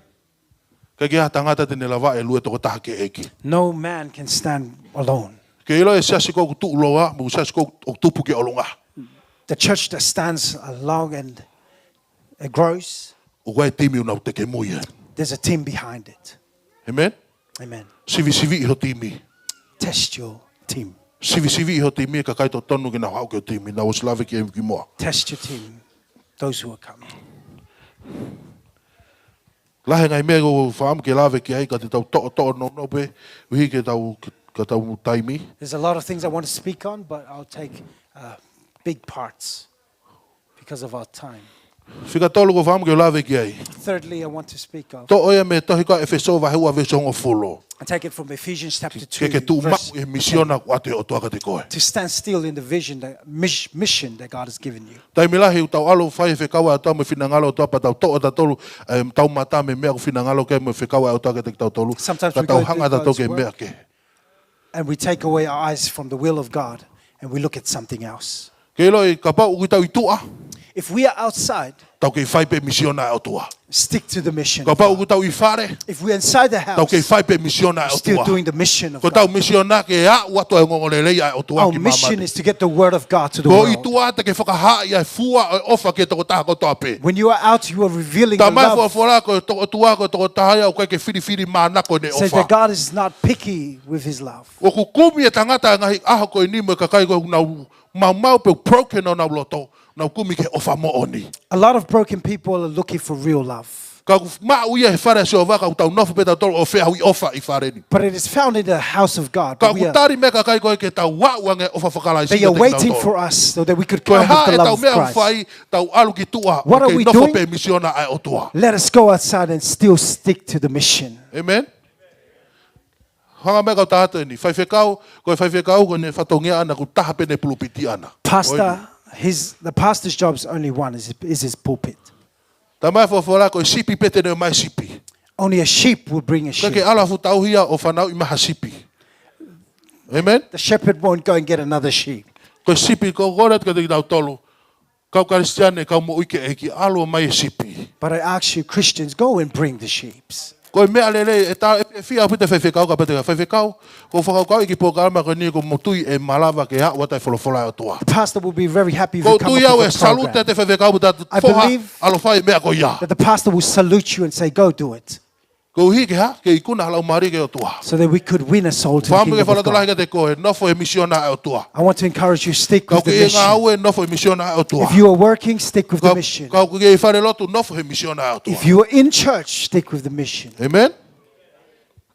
Ka ke ha tangata tene lava e lue toko taha ke eki. No man can stand alone. Ke ilo e siasi kou tu uloa, mu siasi kou o tupu ke olonga. The church that stands along and it grows, O koe timi una o te ke muia. there's a team behind it. Amen? Amen. Sivi sivi iho timi. Test your team. Sivi sivi iho timi e ka kaito tonu ki na hau ke o timi. Na o slave ki e ki moa. Test your team. Those who are coming. Lahe ngai mea ko whaamu ke lave ki ai ka te tau to'o no no pe. Uhi ke tau ka tau taimi. There's a lot of things I want to speak on, but I'll take big parts because of our time. Fika tolu ko whaamu ke lave ki ai. Thirdly, I want to speak of. To oia me tohi ka Efeso wa heua vesongo fulo. I take it from Ephesians chapter 2. Ke tu verse mau e misiona ko ate o toaka te koe. to stand still in the vision, mission that God has given you. Tai milahi u tau alo whai whekawa o tau me whinangalo o tau pa tau toa ta tolu tau mata me mea ko whinangalo ke me whekawa o toaka te tau tolu. Sometimes Ta we tau go hanga ta through toke God's mea work. ke. And we take away our eyes from the will of God and we look at something else. Ke loi ka pau u tau i tua. If we are outside, Tau ke whai pe misiona o tua. stick to the mission. Ka pau u tau i whare. If we're inside the Tau ke house, whai pe misiona o still tua. doing the mission of Ko tau God. misiona ke a wato e ngongolelei ai o tua Our ki mission mamani. is to get the word of God to the Ko i world. tua te ke whakaha i ai fua o ofa ke toko taha ko toa pe. When you are out, you are revealing Ta the mai fua love. fua ko toko tua ko toko taha au kai ke whiri mānako ne Says ofa. that God is not picky with his love. O ku kumi e tangata ngahi aha ko ni mo ka kai ko na mau pe broken on loto na kumi ke ofa mo oni. A lot of broken people are looking for real love. Ka ma u ye fare so va ka tau nofu pe tau tol o fe hui ofa I fare ni. But it is found in the house of God. Ka We ku are- tari me ka kai ko ke tau wa wange ofa whakalai They are waiting for us so that we could Ko come ha with e the tau love mea of Christ. whai tau alu ki tua What are ke we nofo doing? pe misiona ai o tua. Let us go outside and still stick to the mission. Amen. Hanga me ka tātou ni. Whai whekau, ko whai whekau ko ne whatongia ana ku taha pene pulupiti ana. Pastor, the pastor's job is only one, is his pulpit. Ta mai whawhora ko sipi pete ne mai sipi. Only a sheep will bring a Ka sheep. ke ala fu tauhia o whanau I maha sipi. Amen. The shepherd won't go and get another sheep. Ko sipi ko goret ka te tau tolu. Kau karistiane kau mo uike eki alo mai e sipi. But I ask you, Christians, go and bring the sheep. Ko mea lele e ta e fia pute whewhekau ka pete ka whewhekau. Ko whakau iki pōkarama ko ni ko motui e malava ke ha watai wholofola o tua. The pastor will be very happy if Ko you come tui up au e with a salute program. te whewhekau puta I whoha believe alo whai mea ko ia. that the pastor will salute you and say, go do it. Ko hi ke ha ke ikuna halau mari ke o tua. So that we could win a soul to the Whamu ke kingdom of whalatolahi God. ka te koe nofo e misiona o tua. I want to encourage you, stick Kau with ke the e ngā mission. au e nofo e misiona o tua. If you are working, stick with the mission. Kau ke e whare lotu nofo e misiona o tua. If you are in church, stick with the mission. Amen.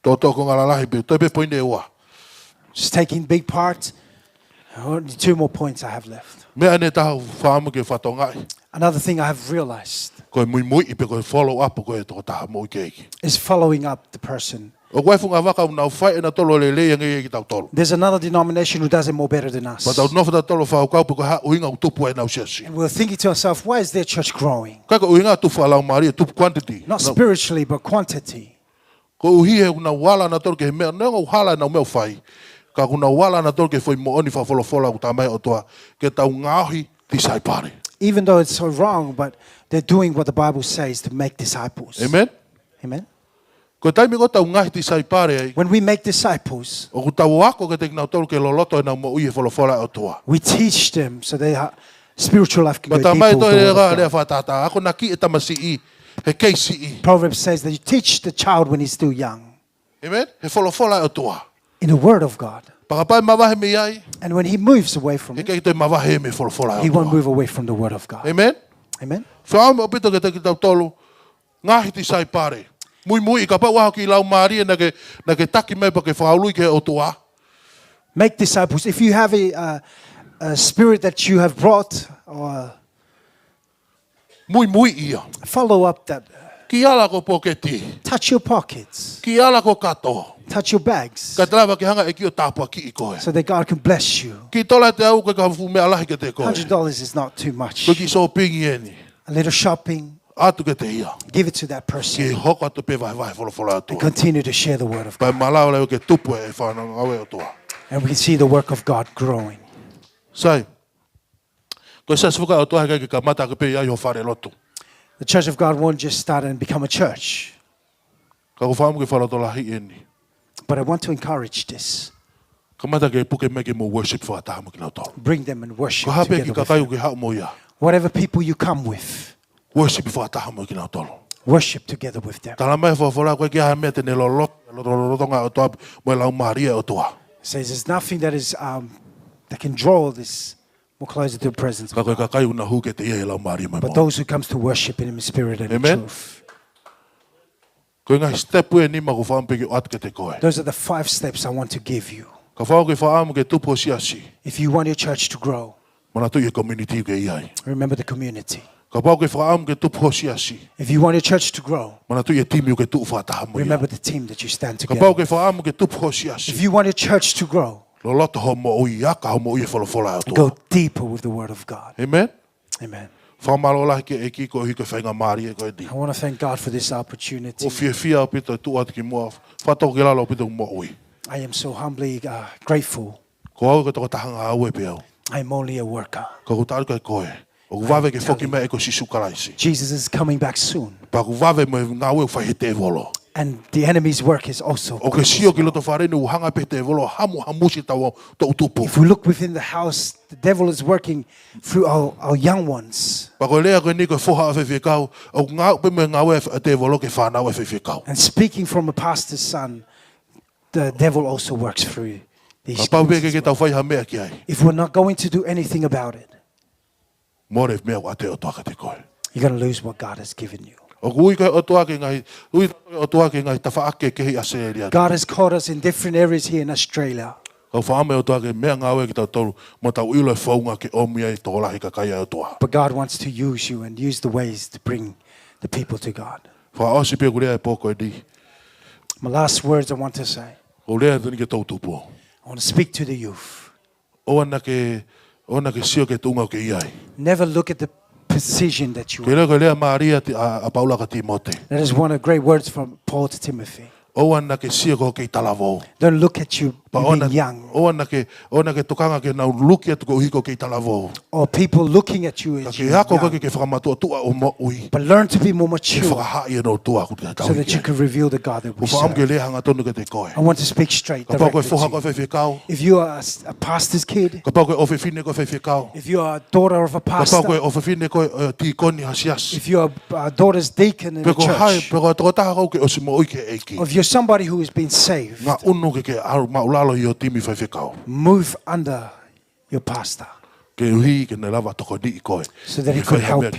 Tō tōko ngā lalahi pe, toi pe poine e ua. Just taking big part. Only 2 more points I have left. Mea ne tahu whaamu ke whatongai. Another thing I have realized Koe mui mui I pe koe follow up o koe tō taha mo I ke eki. is following up the person. O koe funga waka unau whai e na tolo le le ngai eki tau tolo. There's another denomination who does it more better than us. Pa tau nofo ta tolo whau kau pe koe ha uhinga utupu e nau siasi. And we're thinking to ourselves, why is their church growing? Kai ko uhinga tufu alau maari e tupu quantity. Not spiritually, but quantity. Ko uhi he una wala na tolo ke he mea, nenga uhala na umeo whai. Ka kuna wala na tolo ke whai mo oni whawholofola u tamai o toa. Ke tau ngāhi tisai pare. Even though it's so wrong, but they're doing what the Bible says to make disciples. Amen? Amen. Ko taimi ko tau ngahi tisai pare ai. When we make disciples, O ku tau ako ke te kinau tolo ke loloto e nau mo ui e wholofola o toa. we teach them so they spiritual life can Ma go tamai deeper to with the e word rā of lea God. whātata. Ako na ki e tamasi I. He keisi I. Proverbs says that you teach the child when he's still young Amen? He wholofola o toa. in the word of God. Pakapai mawahe me ai. And when he moves away from He it, kei te mawahe me wholofola o he won't toa. move away from the word of God. Amen? Amen. Whaame o pito ke te kitau tolu. Ngahi tisai pare. Mui mui I ka pau waho ki lau maari na ke taki me pa ke whaului ke o toa. Make disciples. If you have a spirit that you have brought, or Mui mui ia. follow up that. Ki ala ko poketi. Touch your pockets. Ki ala ko kato. Touch your bags. Ka trawa ki hanga e ki o tāpua ki I koe. So that God can bless you. Ki tola te au ke ka fu me alahi ke te koe. $100 is not too much. Ko ki so pingi e ni. A little shopping, Atu ke te ia. give it to that Ki person. hoko atu pe vai vai wholofola And atua. continue to share the word of Pai God. malau leo ke tupu e whanau awe o tua. And we see the work of God growing. Sai. Ko sa suka o tua ke ka mata ke pe ia ho whare lotu. The church of God won't just start and become a church. Ka ko whaamu ke whalotolahi e ni. But I want to encourage this. Ka mata ke puke me ke mo worship whaataha mo ki nau tau. Bring them and worship Ko hape ki together ka with kayu them. ke hao mo ia. Whatever people you come with, Worship whaataha mo ki nau tolo. worship together with them. Tala mai whawhora koe ki ha mea te ne lolotonga o tua mo e lau maria o tua. It says there's nothing that is that can draw this more closer to the presence Ka of koe God. ka kayu na hu ke te ia e lau maria mai But mo. those who comes to worship Him in spirit and in Amen. truth. Koe ngai step e ni ma ko whaampe ki o atu ke te koe. Those are the 5 steps I want to give you. Ka whao ke whaamu ke tupu o siasi. If you want your church to grow, Mana tu i community ke iai. remember the community. If you want your church to grow, remember the team that you stand together. If you want your church to grow, go deeper with the Word of God. Amen. Amen. I want to thank God for this opportunity. I am so humbly grateful. I'm only a worker. Jesus is coming back soon. And the enemy's work is also going. If we look within the house, the devil is working through our young ones. And speaking from a pastor's son, the devil also works through these kids. If we're not going to do anything about it, you're going to lose what God has given you. God has called us in different areas here in Australia. But God wants to use you and use the ways to bring the people to God. My last words I want to say. I want to speak to the youth. Never look at the position that you are. That is one of the great words from Paul to Timothy. Don't look at you being young. Or people looking at you as young. But learn to be more mature so that you can reveal the God that we serve. I want to speak straight directly to you. If you are a pastor's kid, if you are a daughter of a pastor, if you are a daughter's deacon in the church, or if you're somebody who has been saved, move under your pastor so that he could help you,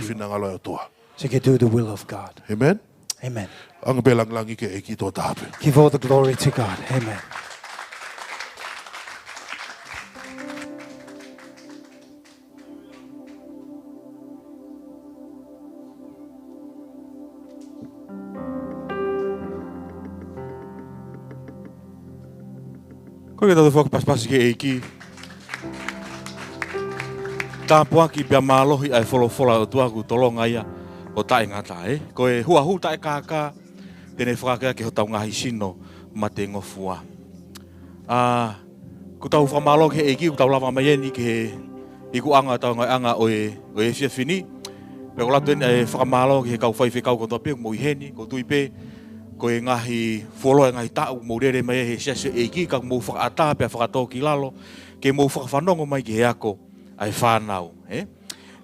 so you can do the will of God. Amen. Amen. Give all the glory to God. Amen. Ko ke tau whakapasipasi ke eiki. Tāpuaki pia mālohi ai wholofola o tuaku tolonga ia o tae ngata e. Ko e huahu tae kākā, tēnei whakakea ke ho tau ngahi sino ma te ngofua. Ko tau whamālohi ke eiki, ko tau lava mai eni ke iku anga tau ngai anga o e whiawhini. Pea ko latu eni e whakamālohi ke kau whaiwhikau ko tōpia, mo i heni, ko tuipe. Ko e ngahi wholoa ngahi tau mo rere mai he siasi eiki ka mo whakaata pia whakatō ki lalo ke mo whakawhanongo mai ki he ako ai whanau.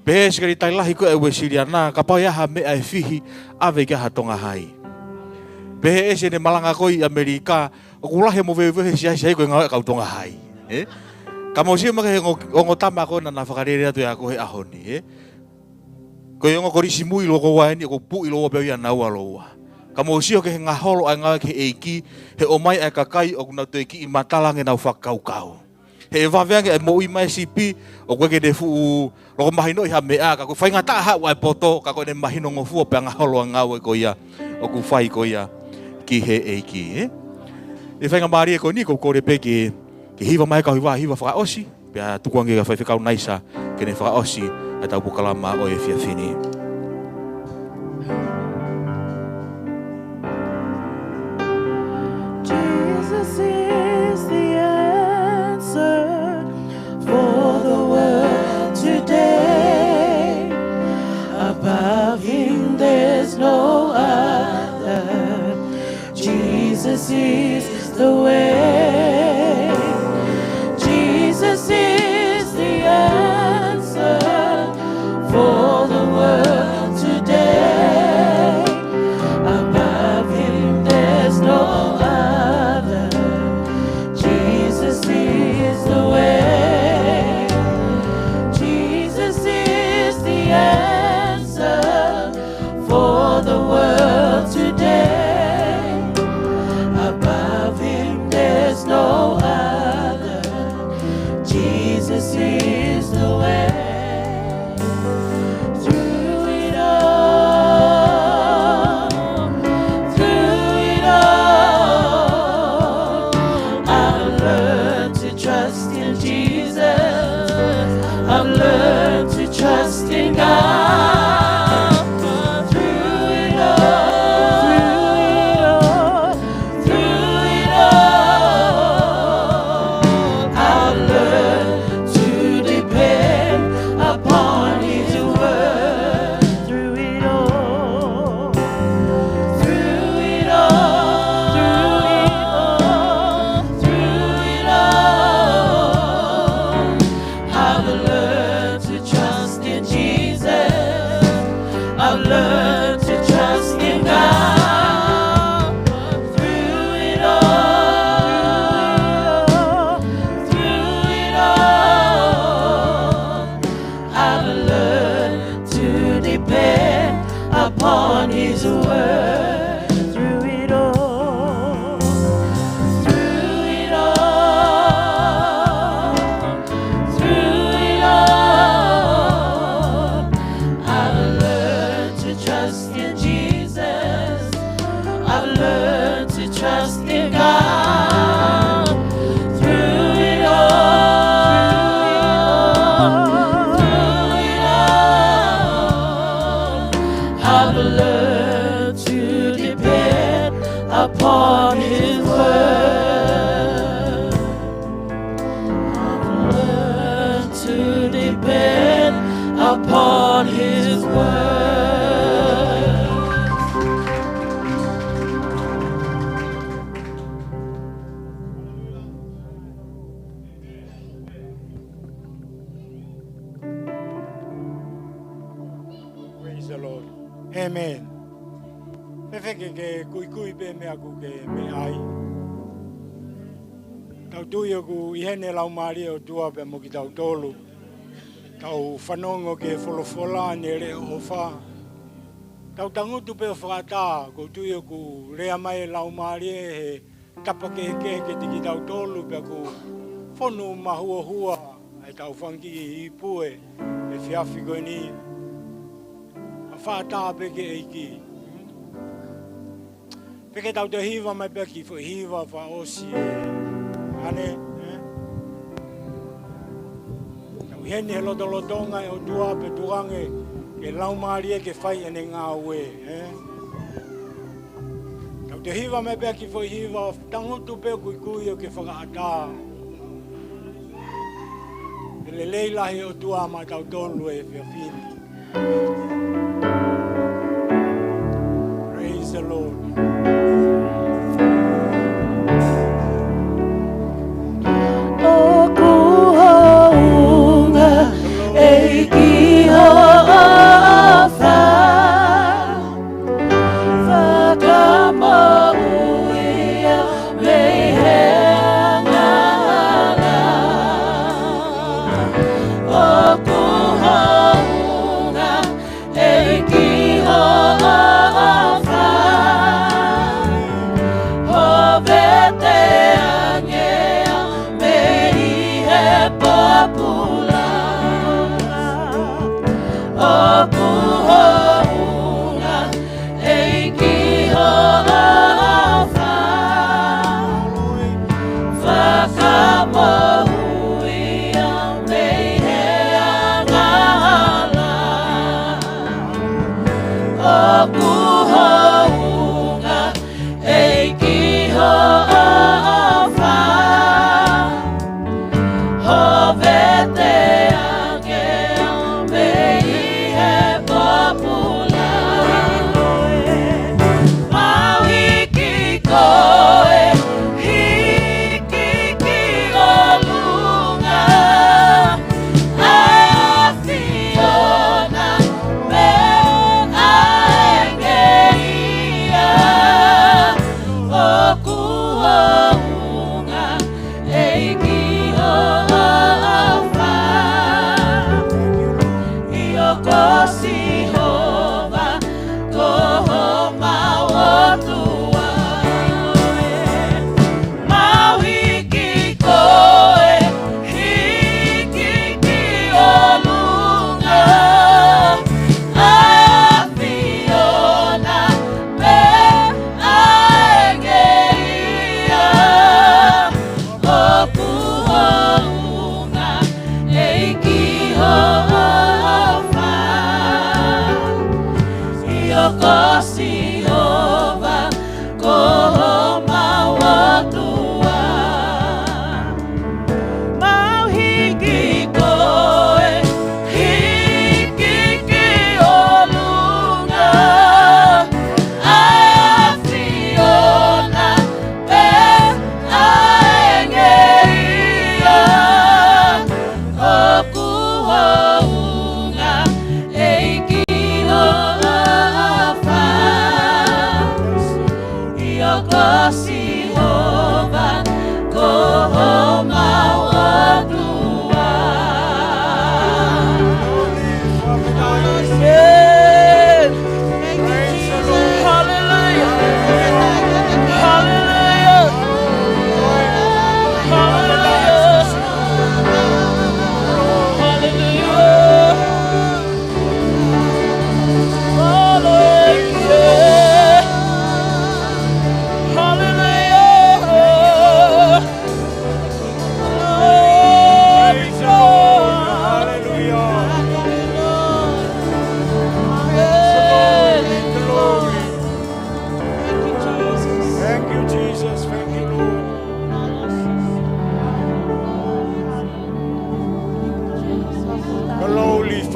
Pe sikari tailahi ko e wesiria nā ka pai aha me ai whihi ave ki aha tonga hai. Pe he ese ne malanga koi Amerika o kulahe mo vewe he siasi hei ko e ngau e kau tonga hai. Ka mo siya maka he ongo tama ko na whakarere atu e ako he ahoni. Ko e ongo korisi mui loko waini ko pui loa pia ia naua loa. Ka mo sio ke ngā holo ai ngā ke eiki, he o mai ai kakai o kuna tue ki I matalange nau whakaukau. He e waweange ai mo I mai sipi, o koe ke ne fuu, loko mahino I ha mea, ka koe whainga taa hau ai poto, ka koe ne mahino ngofua pe ngā holo ai ngā ue ko ia, o ku whai ko ia ki he eiki. E whainga maari e ko ni, ko kore pe ke hiwa mai ka hiwa whakaosi, pe a tukuange ka whaiwhikau naisa, ke ne whakaosi, ai tau pukalama o e whiawhini. Jesus is the answer for the world today. Above him there's no other. Jesus is the way. Jesus is the answer for the world today. Above him there's no other. Jesus is the way. Jesus is the answer for the world today. Above him there's I've learned to trust in God through it all. Through it all, I've learned to depend upon His word. Through it all. Through it all. Through it all, I've learned to trust in Jesus. I've learned to trust in God. Through it all. Through it all, I've learned to depend upon His word. I've learned to depend upon His word. Praise the Lord. Amen. Fefeke ke kui pe me aku ke me ai. Tau tui aku I hene lau maari o tua pe mo ki tau tolu. Tau whanongo ke wholofola ne re o wha. Tau tangutu pe o whakata ko tui aku rea mai lau maari he tapa ke tiki tau tolu pe aku whonu mahua hua. Ai tau whangi I pue e whiawhi koe ni. Whata peke eiki. Peke tau te hiva mai peki fo hiva wha osi ane. Tau hene he lotolotonga o tua pe tuange ke laumari e ke whai ane ngā ue. Tau te hiva mai peki fo hiva tangutu pe kui o ke whakaata. Ele leilahi o tua ma tau tolu e whiawhini. Praise the Lord.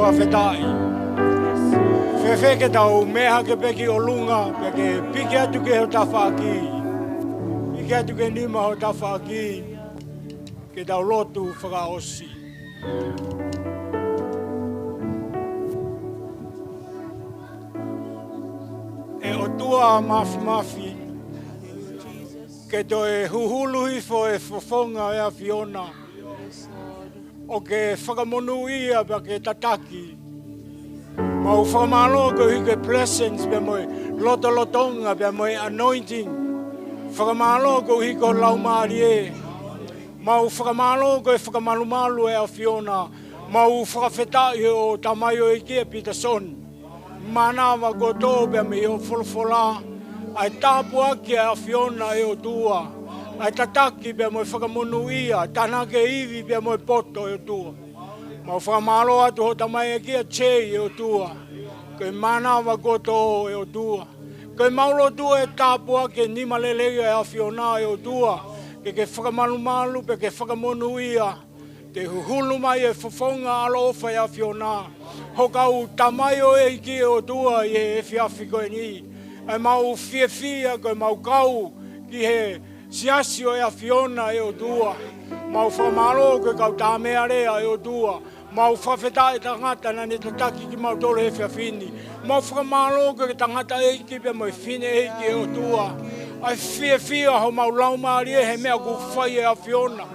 Fakafeiloaki. Fe'ofa'aki tau mea ke peki o lunga, peke piki atu ke ho tawhaki. Piki atu ke nima ho tawhaki, ke tau lotu whakaosi. E o tua mafi, ke to e huhuluhi fo e fofonga e a Fiona. O ke whakamonu ia pa ke tataki. Ma u whakamalo ko hike blessings pe moe lotonga pe moe anointing. Whakamalo ko hiko laumari e. Ma u whakamalo ko e whakamalumalu e a Fiona. Ma u whakawhetai o tamayo e kia pita son. Manawa ko tō pe me o wholofola. Ai tāpuaki e a Fiona e o tua. Ai tataki pe moe whakamonu ia, tanake iwi pe moe poto e o tua. Ma whakamalo atu ho tamai e kia chei e o tua. Kei manawa koto e o tua. Kei maulo tua e tāpua ke nima lelege e a Fiona e o tua. Ke whakamalumalu pe ke whakamonu ia. Te huhulu mai e whafonga alo ofa e a Fiona. Hokau tamai o e iki e o tua i e whiawhi koe ni. Ai mau whiawhia koe mau kau ki he Siasi o e a Fiona e o tua. Mau whamalo ke kau tāmea rea e o tua. Mau whawhetai tangata na ne tataki ki mau tole e whiawhini. Mau whamalo ke tangata eiki pe mo e whine eiki e o tua. Ai whiawhia ho mau laumari e he mea ku whai e a Fiona.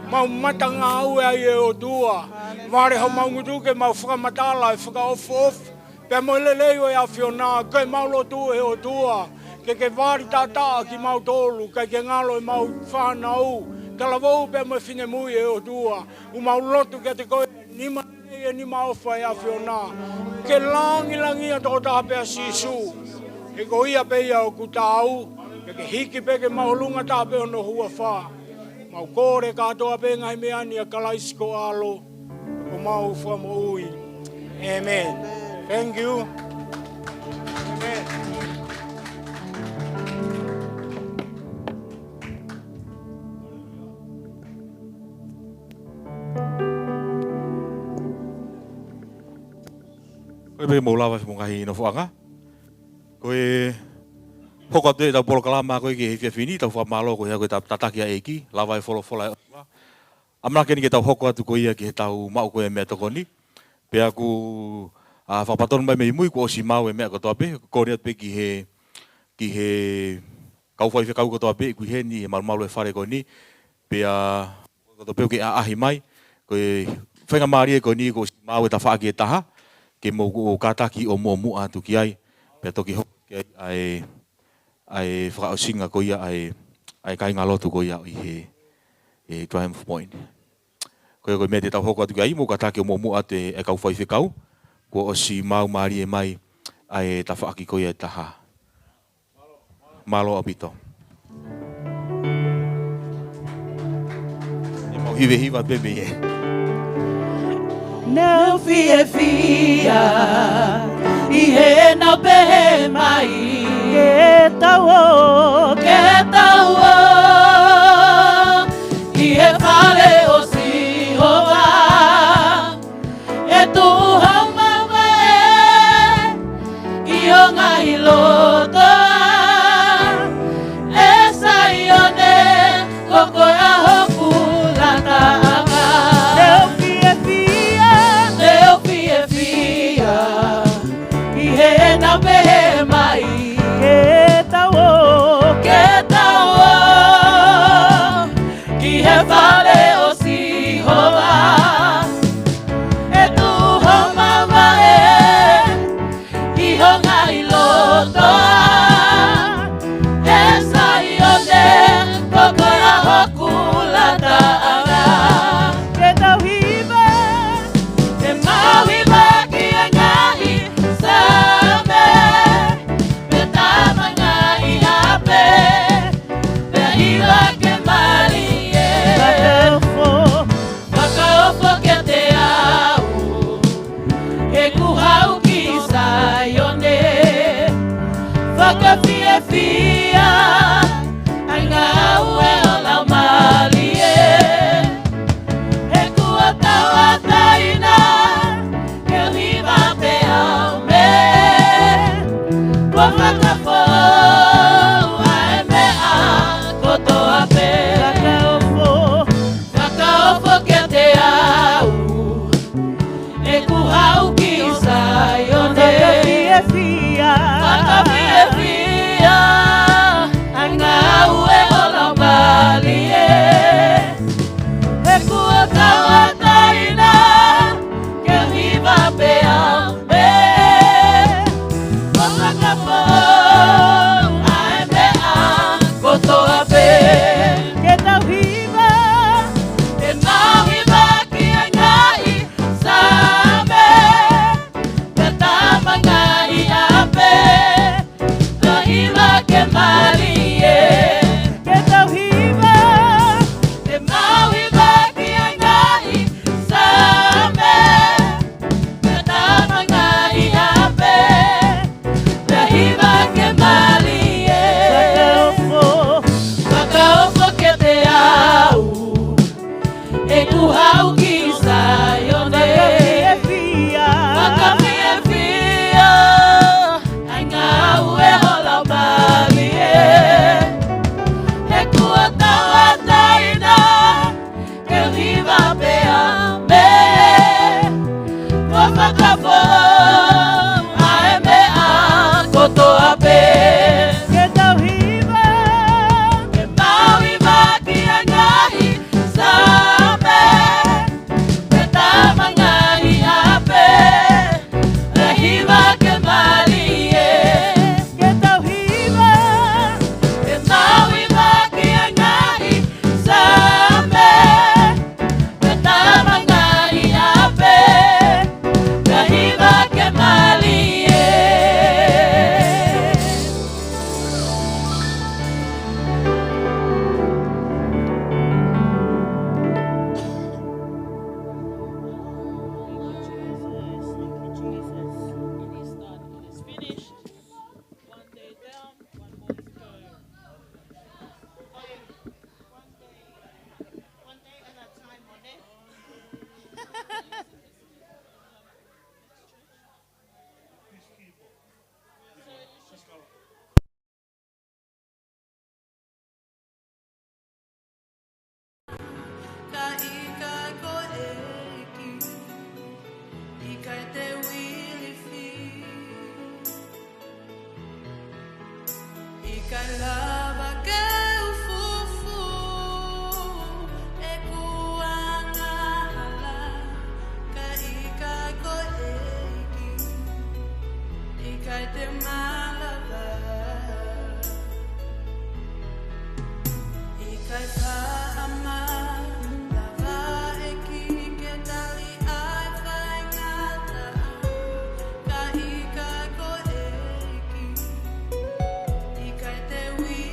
Mau matanga au e o tua. Vare ho mau ngutuke mau whakamatala e whakaofu. Pe mo leleo e a Fiona. Kai mau lotu e o tua. Ke vari tata ki mau tolu, ke ngalo e mau whanau. Kalavou pe mo fine mui e o tua. U mau lotu ke te koe nima e nima ofa e a Fiona. Ke langi a tō taha pe a Sisu. E ko ia pe ia o kutau. Ke hiki pe ke mau lunga taha pe ono hua wha. Mau kore katoa pe ngai meani a kalaisko alo. O mau whamo ui. Amen. Thank you. Amen. Koe pe mo lawa mo ngahi no fuanga. Koe hoko te tau polo kalama koe ki he fini tau fa malo koe koe tataki a eki lawa e fola. Amna ke ni ke tau hoko atu koe ki he tau mau koe me tokoni. Pe aku a fa paton mai me mui ko si mau e me ko tope ko ri pe ki he kau fa kau ko tope ku he ni malo e fare ko ni pe a ko tope ke a ahi mai koe whenga mari e ko ni ko si mau e ta fa ki taha. Ke mo o kataki o mo atu ki ai pe toki ho ki ai whakaosinga ko ia ai kai ngalotu ko ia i he triumph point ko me te tau hoko atu ki ai mo kataki o mo atu e kau whai whikau ko o si mau mari e mai ai ta whaaki ko ia taha malo abito e mau hiwa bebe e Nau fia I he na pehe mai Ke tau I he whale o Sihoa E tu hau mama I o ngai lotoa E saione koko a hoku lataanga I he na pehe mai Ke tau Fakafeiloaki, anga ue ola malie. He kua tawataina, ke hiva pe aume. Kua fakafou, ae mea kotoa pe. Fakaofo ke te au, e kuhau ki Sayone. Fakafeiloaki, anga ue ola malie. He kua tawataina, ke hiva pe aume. Kua fakafou, ae mea kotoa pe. Ke tauhiva ki angai same. Ke tamangai ape, tauhiva ke malie. Ke tauhiva ki angai same. Ke tamangai ape, tauhiva ke malie. Fakaofo ke te au, e kuhau ki Sayone. Fakafeiloaki, anga ue ola malie. He kua tawataina, ke hiva pe aume. Kua fakafou, ae mea kotoa pe. Ke tauhiva ki angai same. Ke tamangai ape, tauhiva ke malie. Ke tauhiva ki angai same. Ke tamangai ape, tauhiva ke malie. Ikai te wi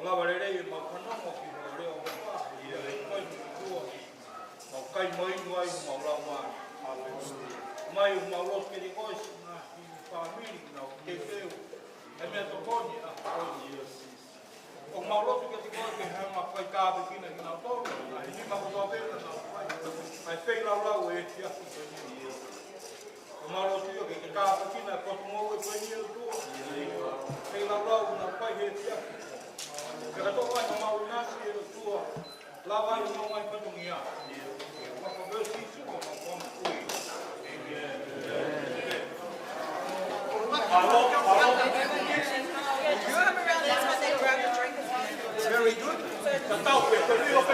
Nga wale rei ma whanongo ki mo reo ma ia e kai tua ma kai mai nuai ma ula ma mai ma ula ke di ois na hi famili na ke feu e mea to koni a o ma ula ke di koi ke ha ma kai ka be kina ki na tolu na hi ma ula vela na ai fei la ula e tia o ma ula ke ka be kina ko mo e ko ni tua fei la ula na kai he tia Kaya to ay maunasi ito tua laway mo ay patungia. Makabesi suko makompuy. Very good. Tataw pe pero pa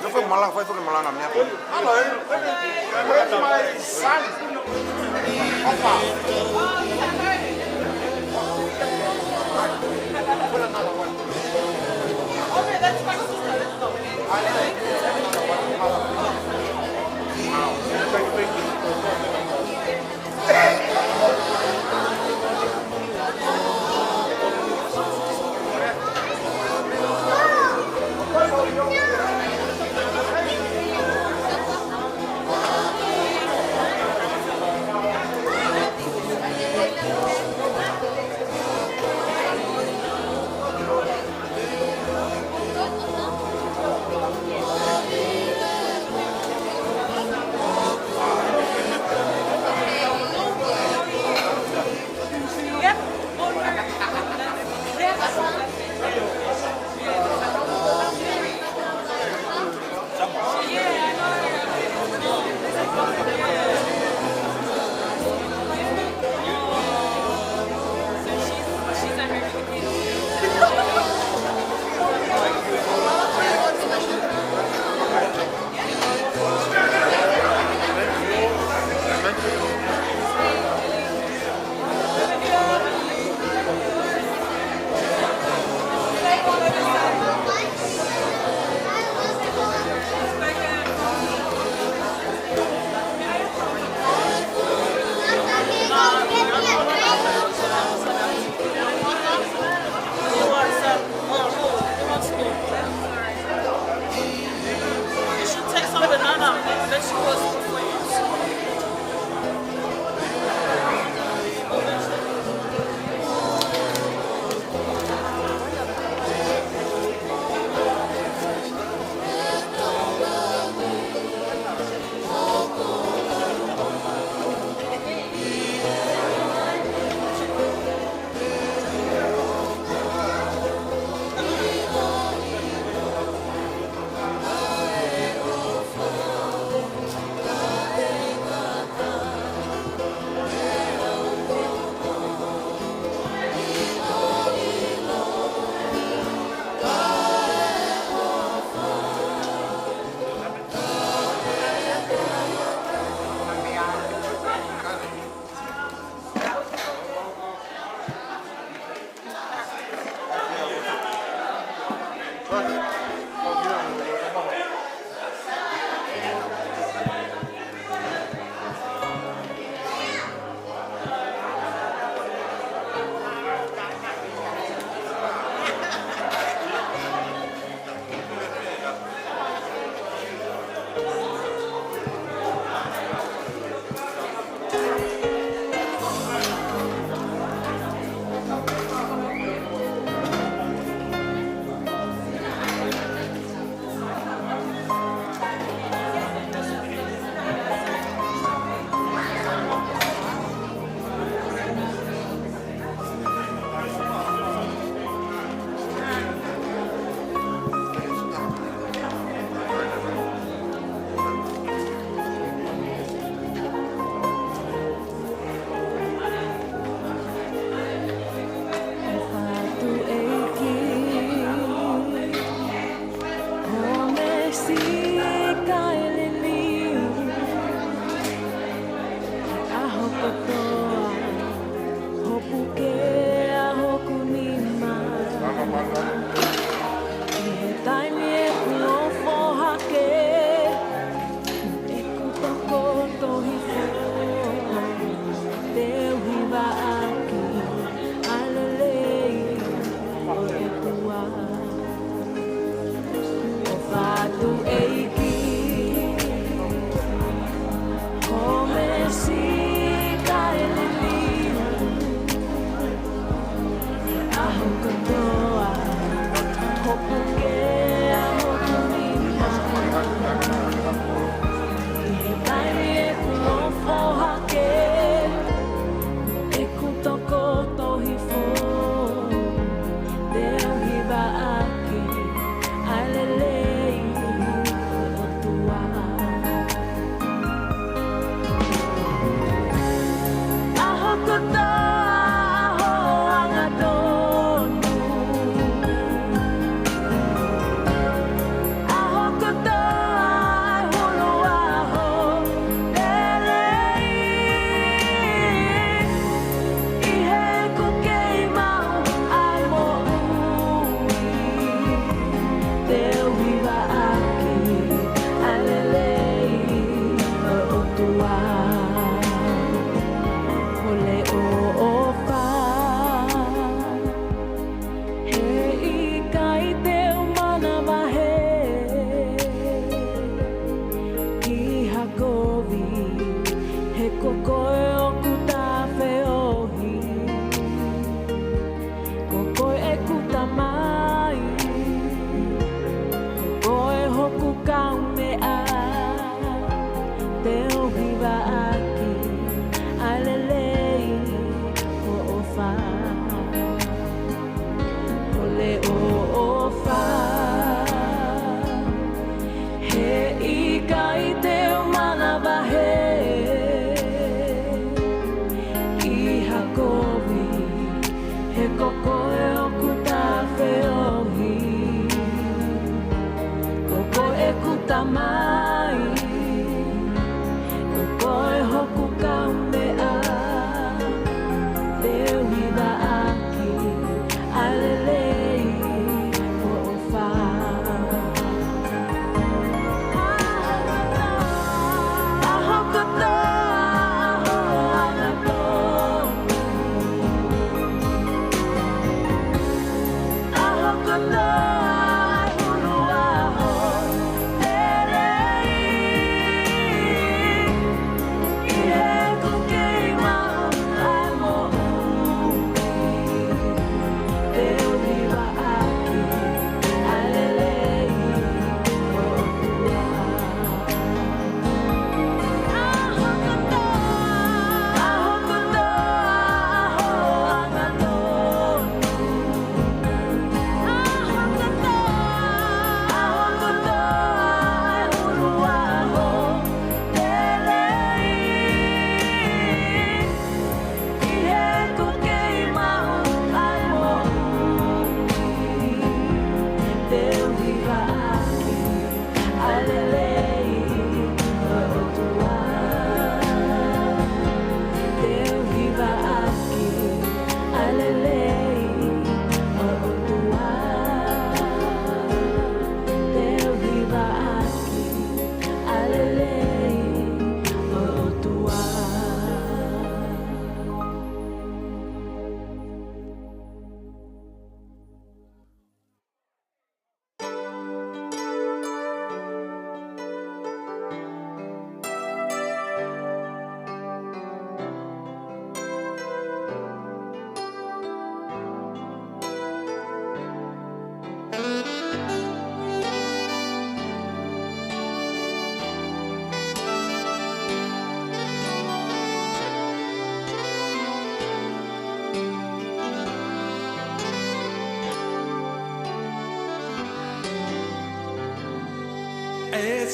Yo fui malang, fue tu que malang namanya. Hello, where's my son? Opa. Okay, that's my sister. Let's go.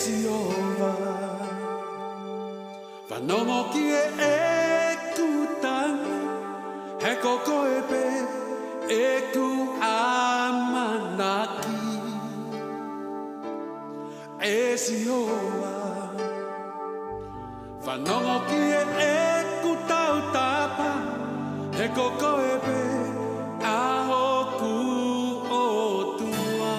Jehova Whanomo ki e kutang He koko e pe e ku amanaki E Jehova Whanongo ki ku tau tapa He koko ebe aho ku o tua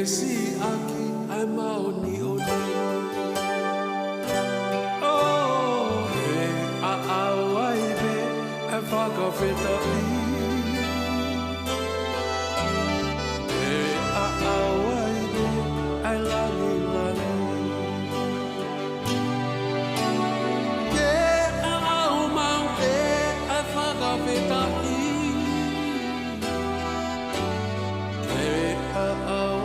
Siasi ai maoni oni Oh he a awai be a Fakafeiloaki He a awai be a lani lani He a au mau be a Fakafeiloaki He a awai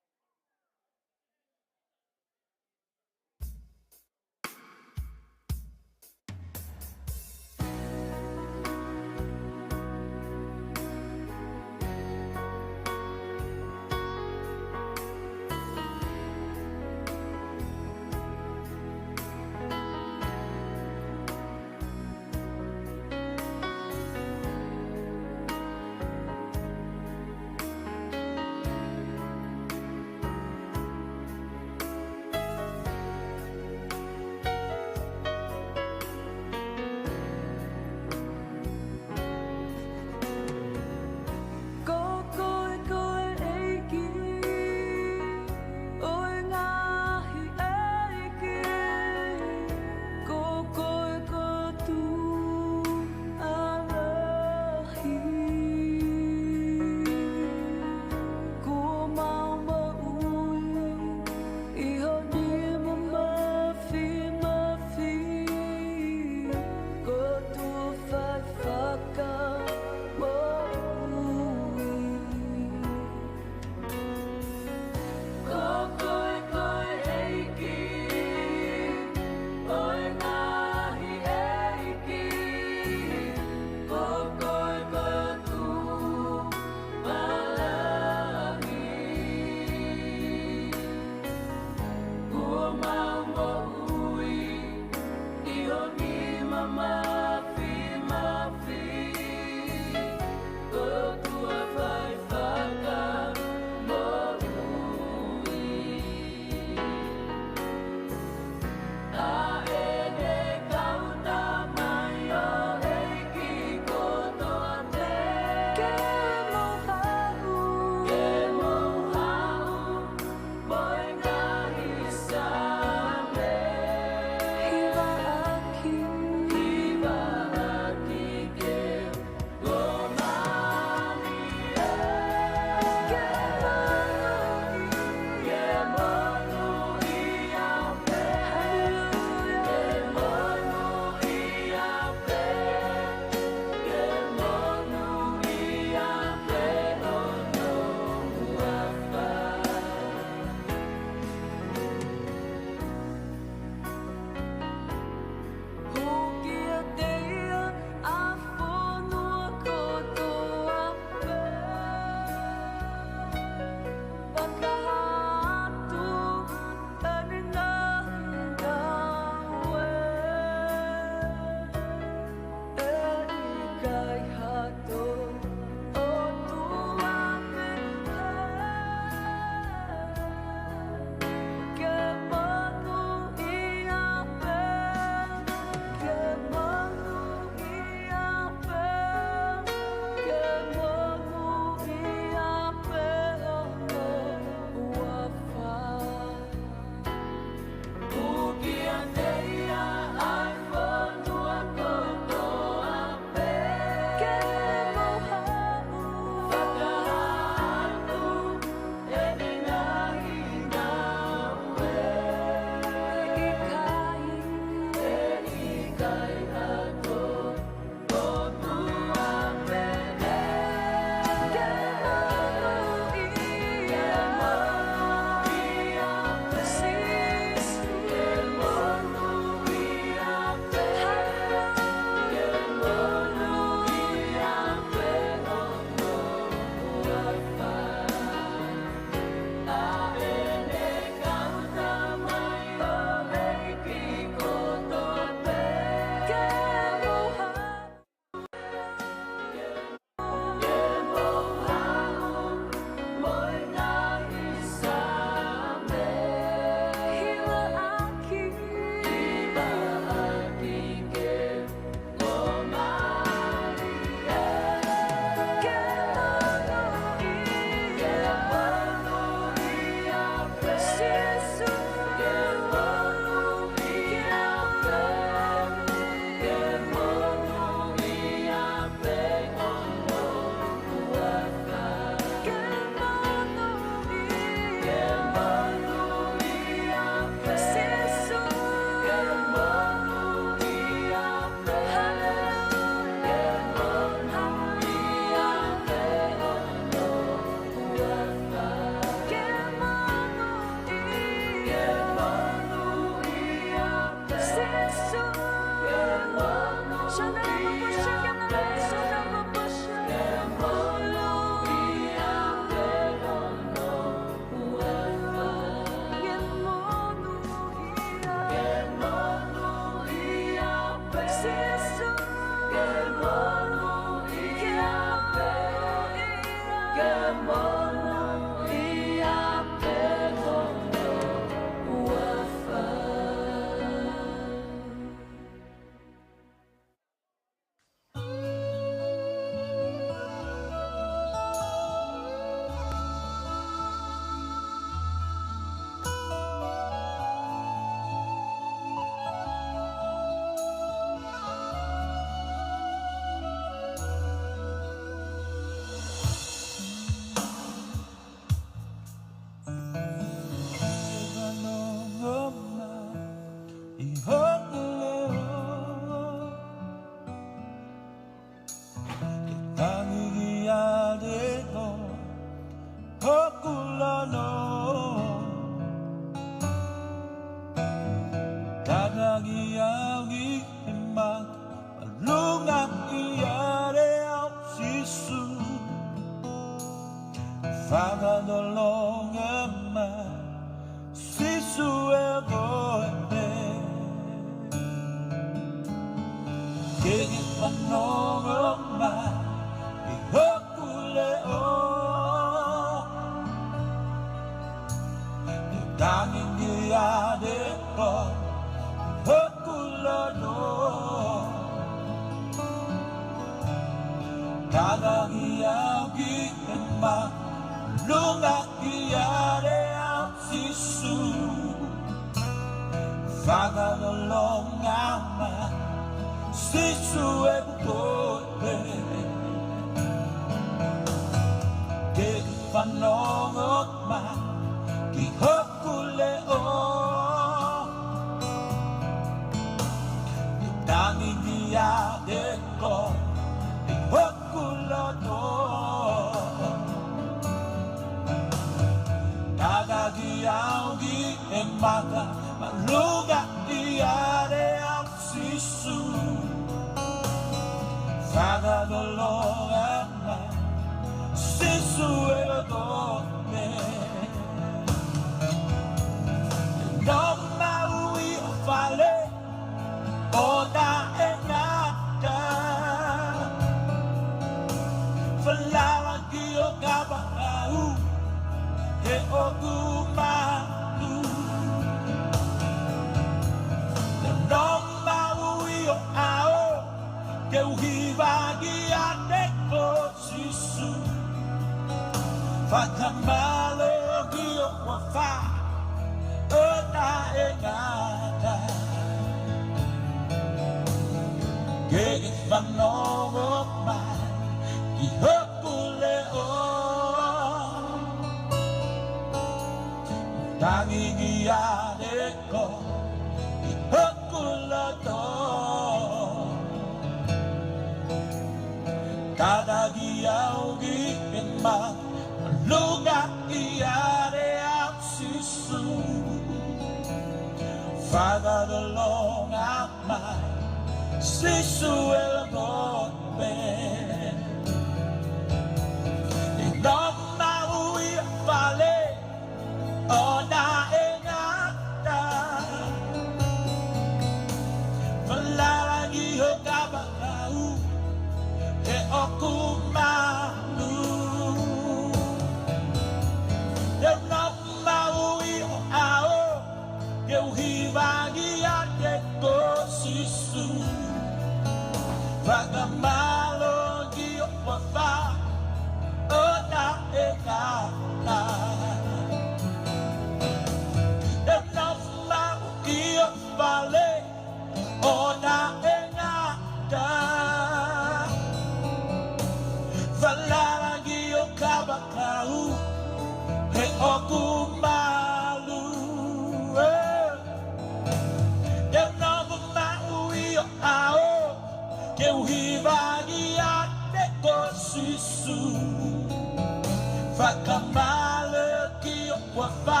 Fakafeiloaki wafa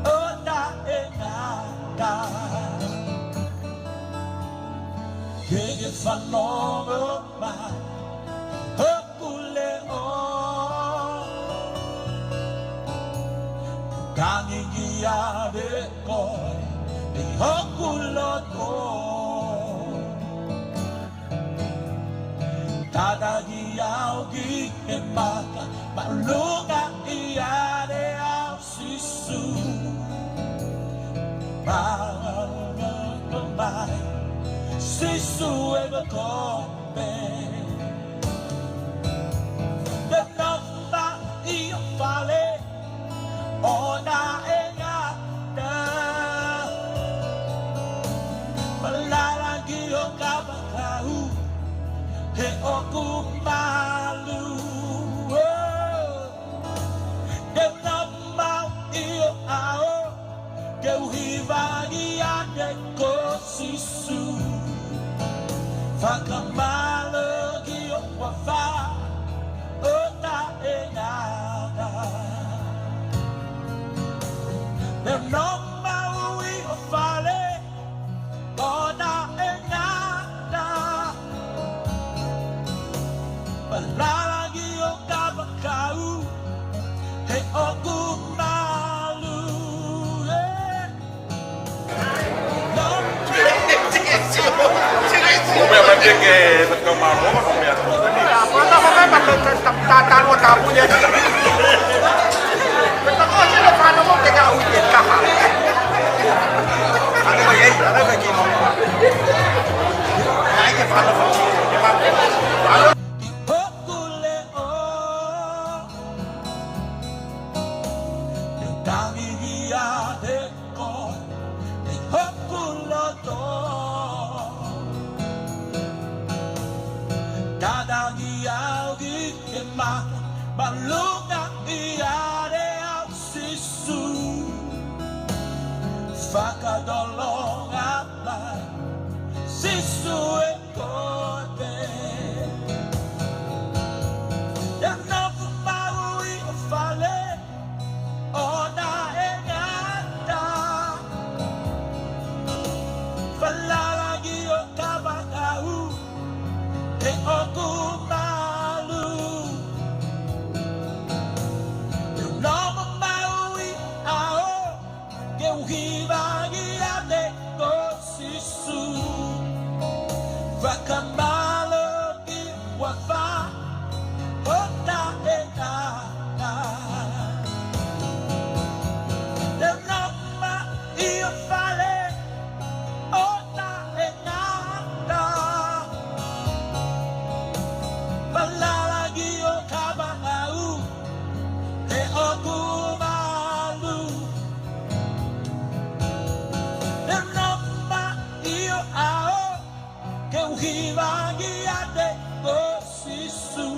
ona engata Kege fanongo ma Hokule o Kangi yade koi Hokulo to Tadagi yaugi emaka Maluga iare au sisu Mai Sisu ebe kope The number I fale Ona engata Malala gio kabakau He oku malu The number I ao Que uhivagi ade kosisu Fakafeiloaki wafa ota engada The number we fale ona engada Balagi okabakau He oku Como é que é que eu marro, como é que quando vai tá no tabu né. Então você não faz não que já o que tá. Agora aqui não. Aí que fala Maluga iare au sisu Fakadolonga mai Sisu e kote Yanofu maui fale Ona engata Falalagi o kabakau He oku Fakafeiloaki wafa ota engada The number I fale ota engada Balalagi o kabangau He oku malu The number I ao Que uhivagi ade kosisu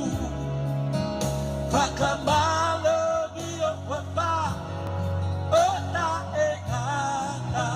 Fakafeiloaki wafa ota engada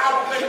Tá,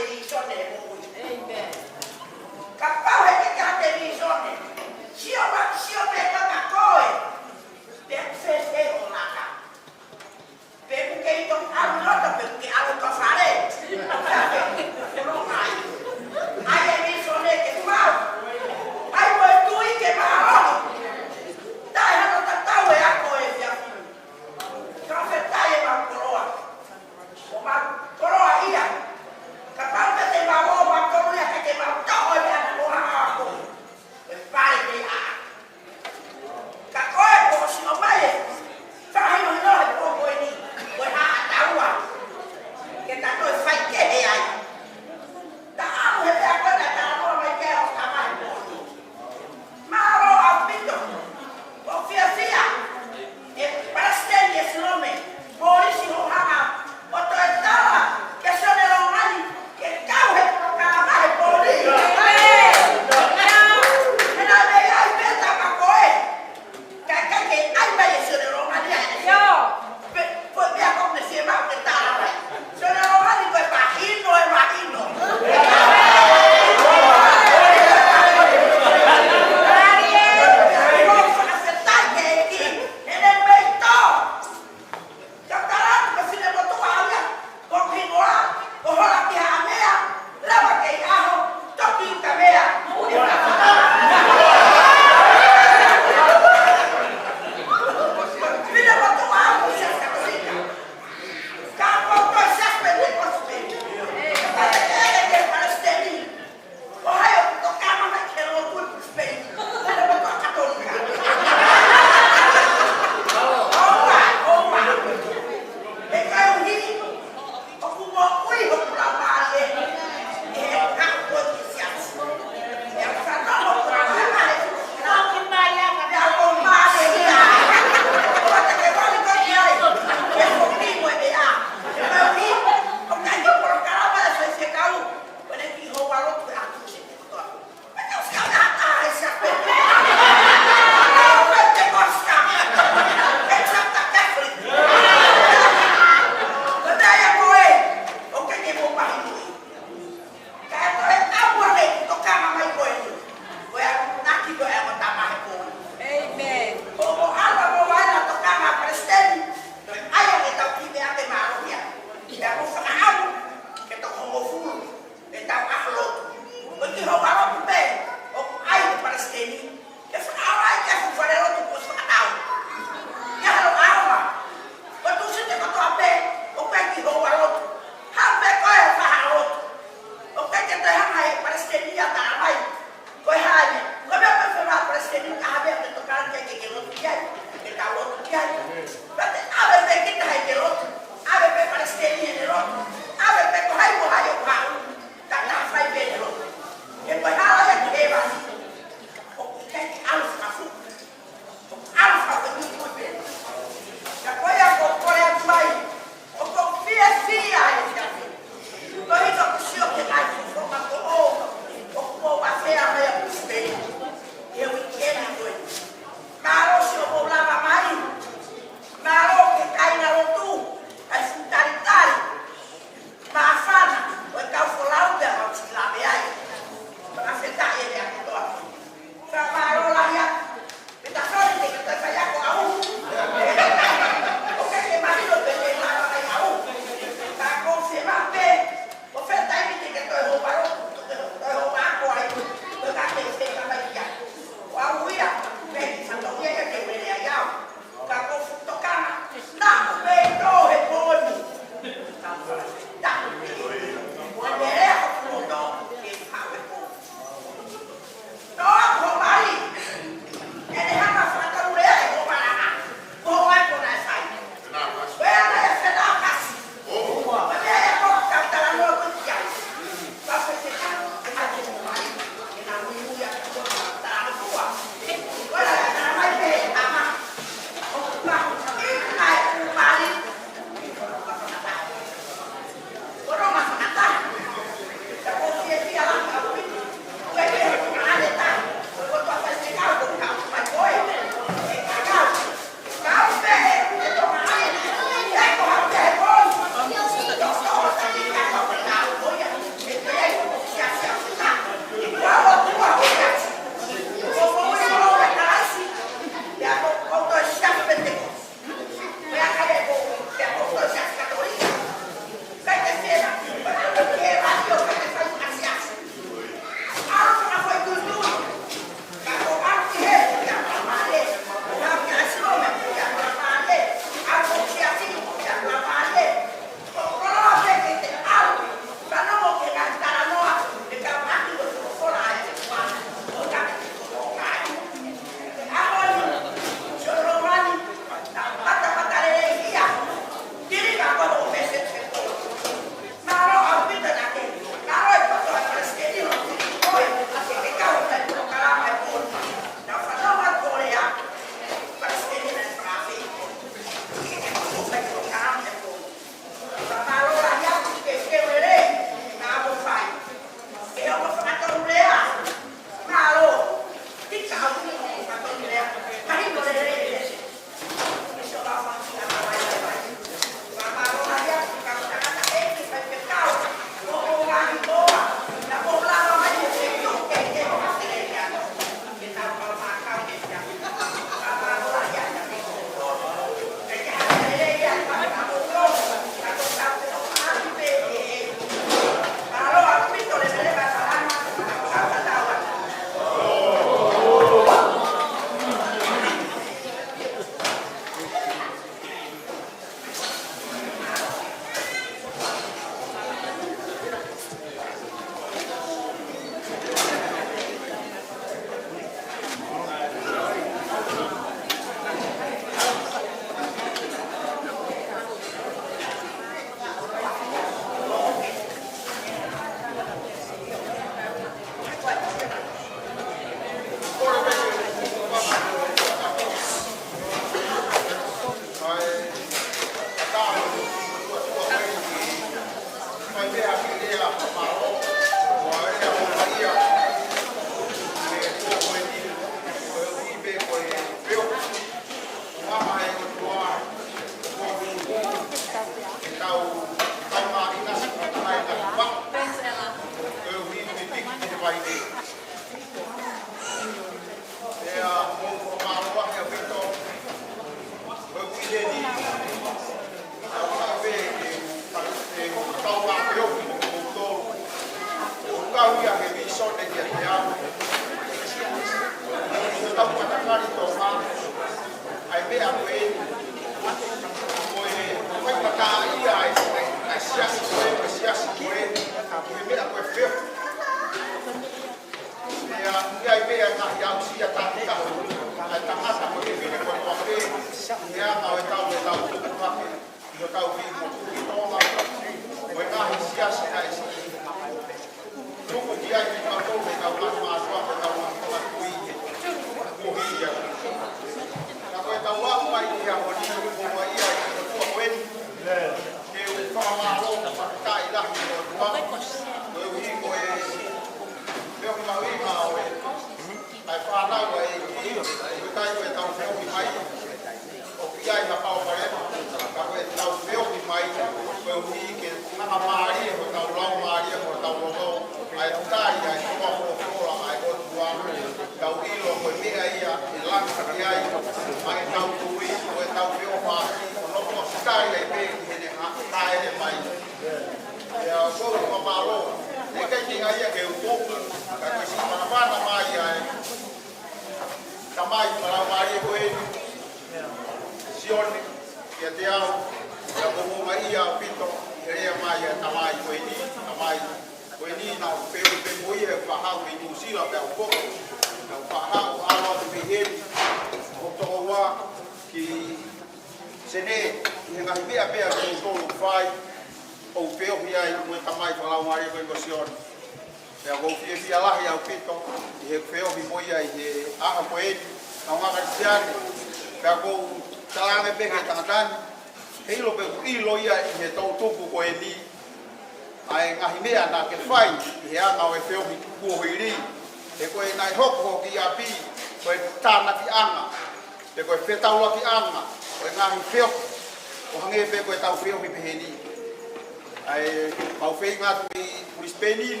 Brisbane,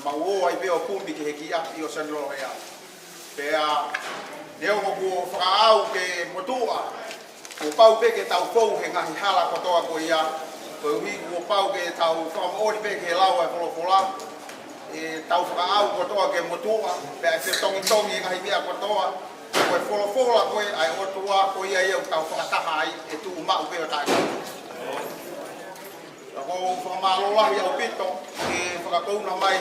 mau ai beo kumbi ke heki api o San Lorea. Pea neo mo whakaau ke motua. Ko pau pe ke tau pou he ngahi hala kotoa ko ia. Ko hui ko pau ke tau whamaori pe ke lau e wholofola. E tau whakaau kotoa ke motua. Pea e tongi tongi ngahi mea kotoa. Ko e wholofola koe ai otua ko ia iau tau whakataha ai e tu umau pe o tae. Ko whakamalola au pito ke whakakouna mai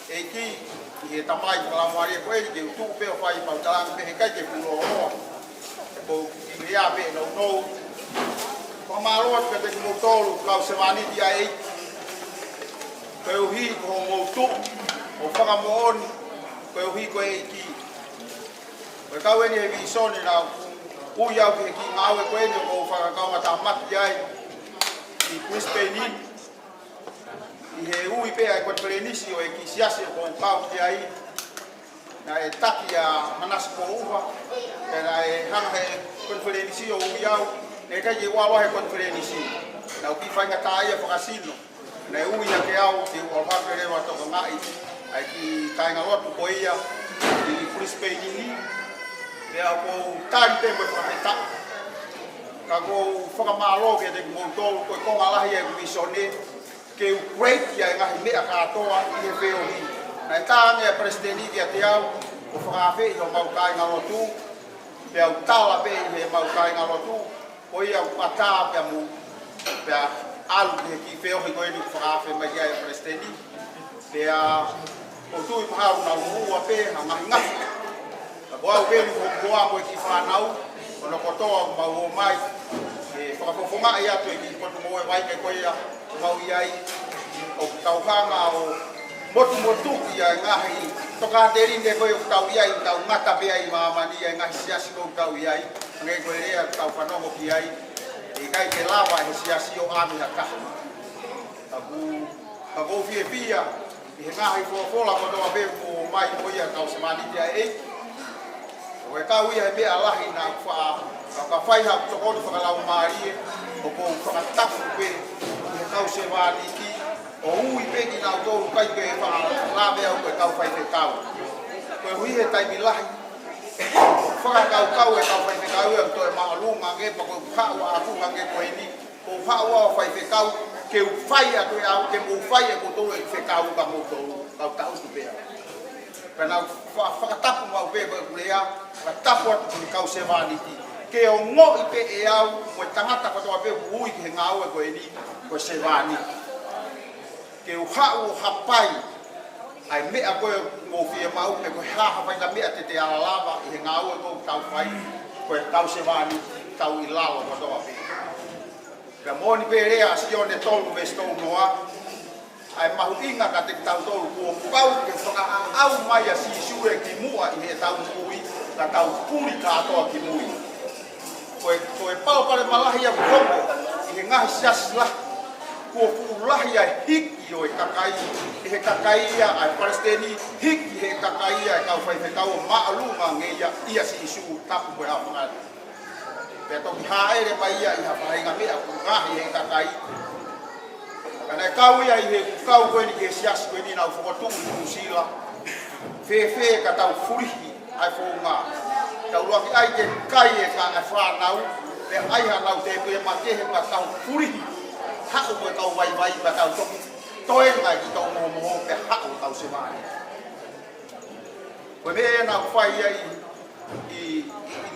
he ki he tamai whakalamari koe ke utu peo whai pautaranga pe he kai ke pulo hoa. Ko ki rea pe no no. Whakamaloa ke te kumotolu kau semaniti a ei. Koe uhi ko moutu o whakamooni koe uhi koe ei ki. Koe kau eni he visoni na ui au ke ki ngāwe koe ni o whakakaunga tā mati ai. I Brisbane i he ui pea e konferenisi o e ki Siasi o kong kau ki ai na e taki a manasi ko uwa e na e hanga he konferenisi o ui au ne kai e wawa he konferenisi na uki whainga taia whakasino na e ui a ke au te ua whakre rewa toka ngai ai ki kainga lotu ko ia i Brisbane ni pea ko tari te mo whaketa ka ko whakamalo ke te kumotolu koe konga lahi e kumisone ke u great ia ngahi mea katoa i he Fe'ofa'aki. Na e tāne e presidenti ki a te au o Fakafeiloaki o maukai ngalotu pe au tala pe i he maukai ngalotu o ia u pataa pe mu pe alu ki Fe'ofa'aki koe ni Fakafeiloaki mai ia e presidenti pe o tui mahau na uua pe ha ngahi ngahi. Ka boau pe ni koa mo i ki whanau ono kotoa mau mai e whakafofonga i atu e ki potu moe mai ke koe ia mau iai o tauhanga o motu ia ngahi toka terinde koe o tau iai tau ngata pea i maamani ia ngahi Siasi ko tau iai ngai koe rea tau whanongo ki ai e kai ke lawa he Siasi o ami haka tabu ko fie pia he ngahi fola ko to be mo mai mo ia kau semani dia o ka wi be alahi na fa ka fai ha to ko fa la mari o ko fa ta pe he kau semani ki o ui pe ki na to kai pe fa la be o kau fai te kau ko wi he tai bilahi fa kau e kau fai te kau e to ma lu ma ge pa ko fa wa aku ma ge ko ni ko fa wa fai te kau ke o fai a koe au ke mo fai e mo tō e whekau ka mo tō kau tau tu pēa. Pēnā whakatapu mau pēa koe kulea, whakatapu atu kuni kau se wāniti. Ke o ngō i pē e au, mo i tangata katoa pēa ui ki he ngāu e koe ni, koe se wāniti. Ke o hau o hapai, ai mea koe mo fia mau, e koe haha whai ka mea te te alalawa i he ngāu e koe tau whai, koe tau se wāniti, tau i lalo katoa pēa. Ka moni perea sione tolu vesto noa ai mahu inga ka te tau tolu ko pau ke whaka au mai a si sure ki mua i he tau mui ka tau puri ka atoa ki mui koe pau pare malahi a kukongo i he ngahi siasi lah kua pulahi a hiki o e kakai i he kakai ia ai palestini hiki he kakai ia e kau whai whekau o maalunga ngeia ia si isu tapu koe a whangari Pea toki haere mai ia i hawhainga mea ku ngahi he kakai. Kana kau ia i he kau koe ni ke siasi koe ni nau whakatu i kusila. Fefe ka tau furihi ai whonga. Tau luaki ai ke kai e ka ngai whanau. Pea ai hanau te pia matehe ka tau furihi. Hau koe kau vai ka tau toki. Toe ngai ki tau moho pea hau tau se mani. Koe mea nau whai ia i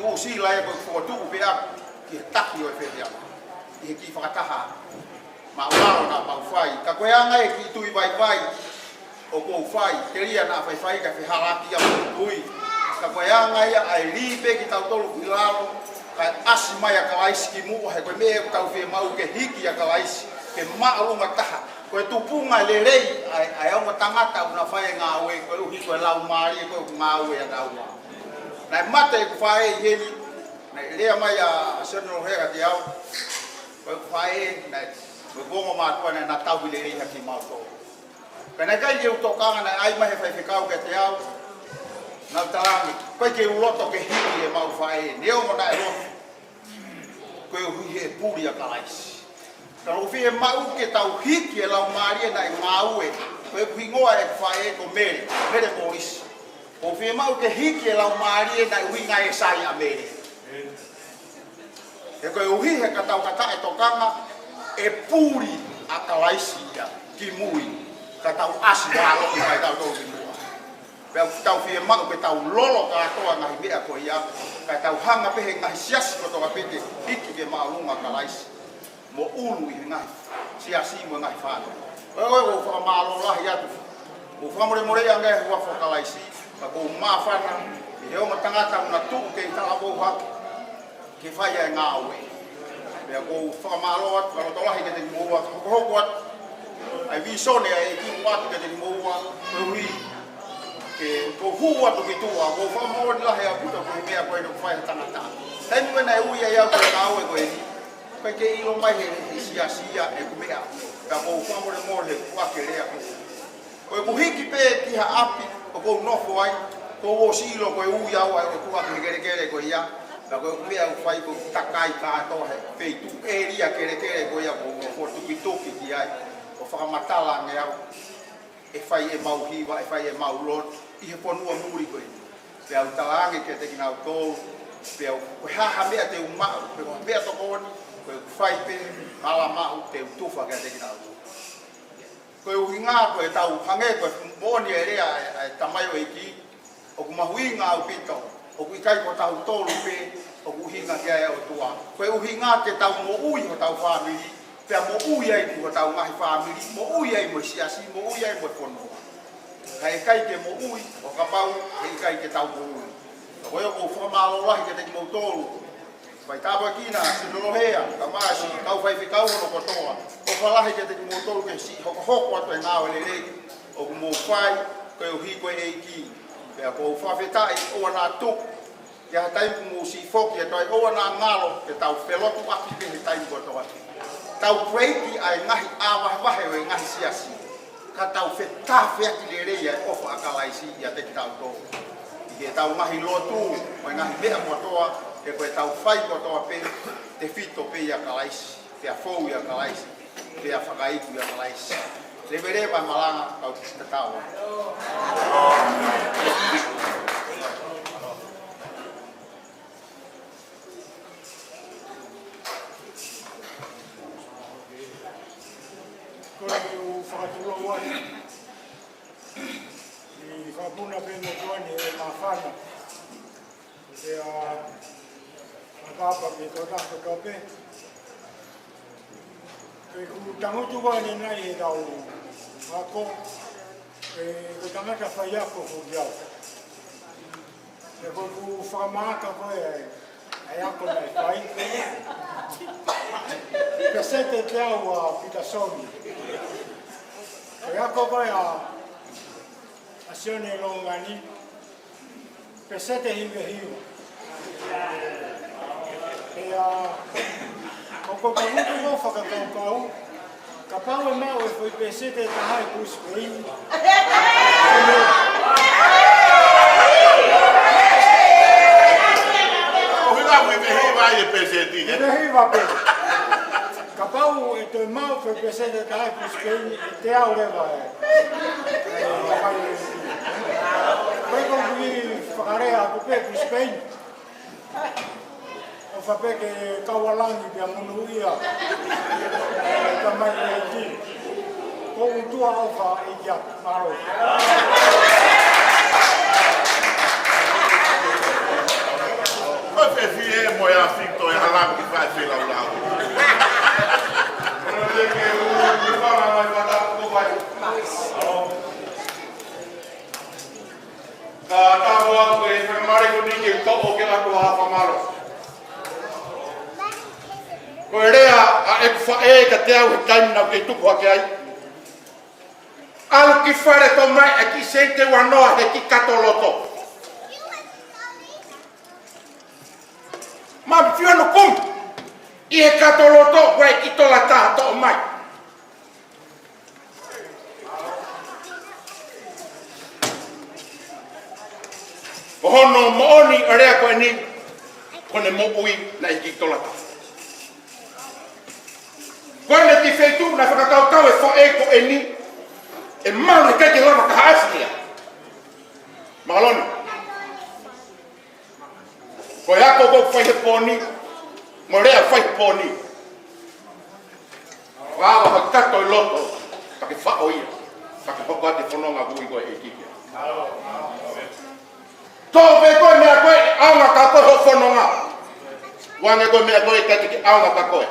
o si lai ko fotu pe a ki taki o fe ya i ki fakataha ma wao na pa fai ka ko anga e ki tui vai o ko fai teria na fai ka fe halaki ya tui ka ko anga ia ai lipe ki tau tolu kilalo ka asima ya kalaisi ki mu he ko me tau fe mau ke hiki ya kalaisi ke ma alunga taha ko tupunga lerei ai au tangata una fai ngawe ko hi ko lau mari ko ngawe ya dawa na mate ku fai heli na lea mai a senro hera te au ku fai na ku gongo matua na tau bile ri haki mato kana kai eu tokanga na ai mai fai fikau ke te au na tarami ko ke uloto ke hili e mau fai ne o na ro ko hu he puri a kalais ka o fi mau ke tau hiki e lau mari na ngau e ko pingoa e fai ko mere polis o fi mau ke hiki e lau mari na winga e sai a mere e ko uhi he katau kata e tokanga e puri a kalaisia ki mui katau asira ki mai tau to ki mua pe tau fi mau pe tau lolo ka toa ngai mea ko ia ka tau hanga pe he ngai siasi ko to apete hiki ke malunga kalaisi mo ulu i ngai siasi mo ngai fa o fa malo la ya o fa more anga wa fa kalaisi ko mafana e o matangata na tu ke tala boha ke faya ngawe be ko fa malo at ko to la ke te mo wa ko ko ai vi sone ai ki wa ke te mo wa ko wi ke ko hu wa to ki tu wa ko fa mo la ya ku to ko me ko no fa tangata tai mo na u ya ko ngawe ko ni ko ke ilo mai he siasi ya e ku me a ka ko fa mo he wa ke le ko ko hiki pe ki ha api ko no foi ko o silo ko u ya wa ko a kere ko ia la ko me au fai ko takai ka to he pe tu eria kere ko ia ko tu pitoki ki ai o fa matala nge au e fai e mau hiwa e fai e mau lot i he ponua muri ko pe au talange ke te kina to pe au ha me te uma pe ko me to ko ni ko fai pe ala ma u te tu fa ke te kina ko uhinga ko tau hange ko moni ere ai tamai o iki o ku mahuinga o pito o ku kai ko tau tolu pe o ku hinga ke ai o tua ko uhinga ke tau mo ui o tau family pe mo ui ai ko tau ngai family mo ui ai mo siasi mo ui ai mo fono kai ke mo ui o ka pau kai ke tau mo ui ko ko forma lo la ke te mo tolu vai tava aqui na sinolohea tamasi kau vai ficar no kotoa o fala que te motor que si hoko ato na ole o mo fai ko hi ko e ki pe ko fa fetai o na tu ya tai mo si fok ya tai o na ngalo ke tau pelotu aki pe tai kotoa tau breaki ai ngahi awa wa he ngahi siasi Katau Fe'ofa'aki le reia ofa akalaisi ia te tau to. Ke tau mahi lotu, mai ngahi mea motoa, e koe tau whai motoa pe, te fito pe ia kalaisi, te afou ia kalaisi, te awhakaiku ia kalaisi. Le vere mai malanga tau te tau. Koe u whakaturo wani. I whapuna pe mo tuani e mawhana. Te a papa pe tō taka kape. Koe ku tangutu wani nai e tau whako. Koe tangata whai ako ko kiau. E koe ku whakamaaka koe ai ako nai whai. Pesete te au a Pitasoni. Koe ako koe a sione longani. Pesete hiwe hiwa. E koko kamutu mo whakakaukau. Ka pau e mau e whoi pesete ta hai Brisbane. O hina hui me hiwa i e pesete, ne? Me hiwa pe. Ka pau e te mau whoi pesete ta hai Brisbane e te au rewa e. Koe kongi whakarea ku pe Brisbane. O whapeke kawalangi pia munu ia. Ka mai e ti. Ko utua au wha e kia maro. Koe whewhi e mo e a whito e halangu ki whae whelau lau. Kono leke u whanga mai wata kowai. Ka tāmo aku e whamare ko ni ke toko ke aku hafa maro. Ko e rea a e kuwha e ka te au he taimina ke tuku hake ai. Alu ki whare to mai e ki sente wanoa he ki katoloto. Ma whiwano kum i he katoloto koe ki tola taha to mai. O hono mooni o rea koe ni kone mo ui na i ki tola taha. Koe ne ti wheitu na whakakaukau e wha e ko e ni e mau ne keke lama ka haasnia. Magaloni. Koe ako kou whaihe pōni, mo rea whaihe pōni. Wāwa hau kato i loto, take whao ia, take hoko ate whanonga hui koe e kikia. Tō pe koe mea koe, aunga ka koe ho whanonga. Wange koe mea koe kati ki aunga ka koe.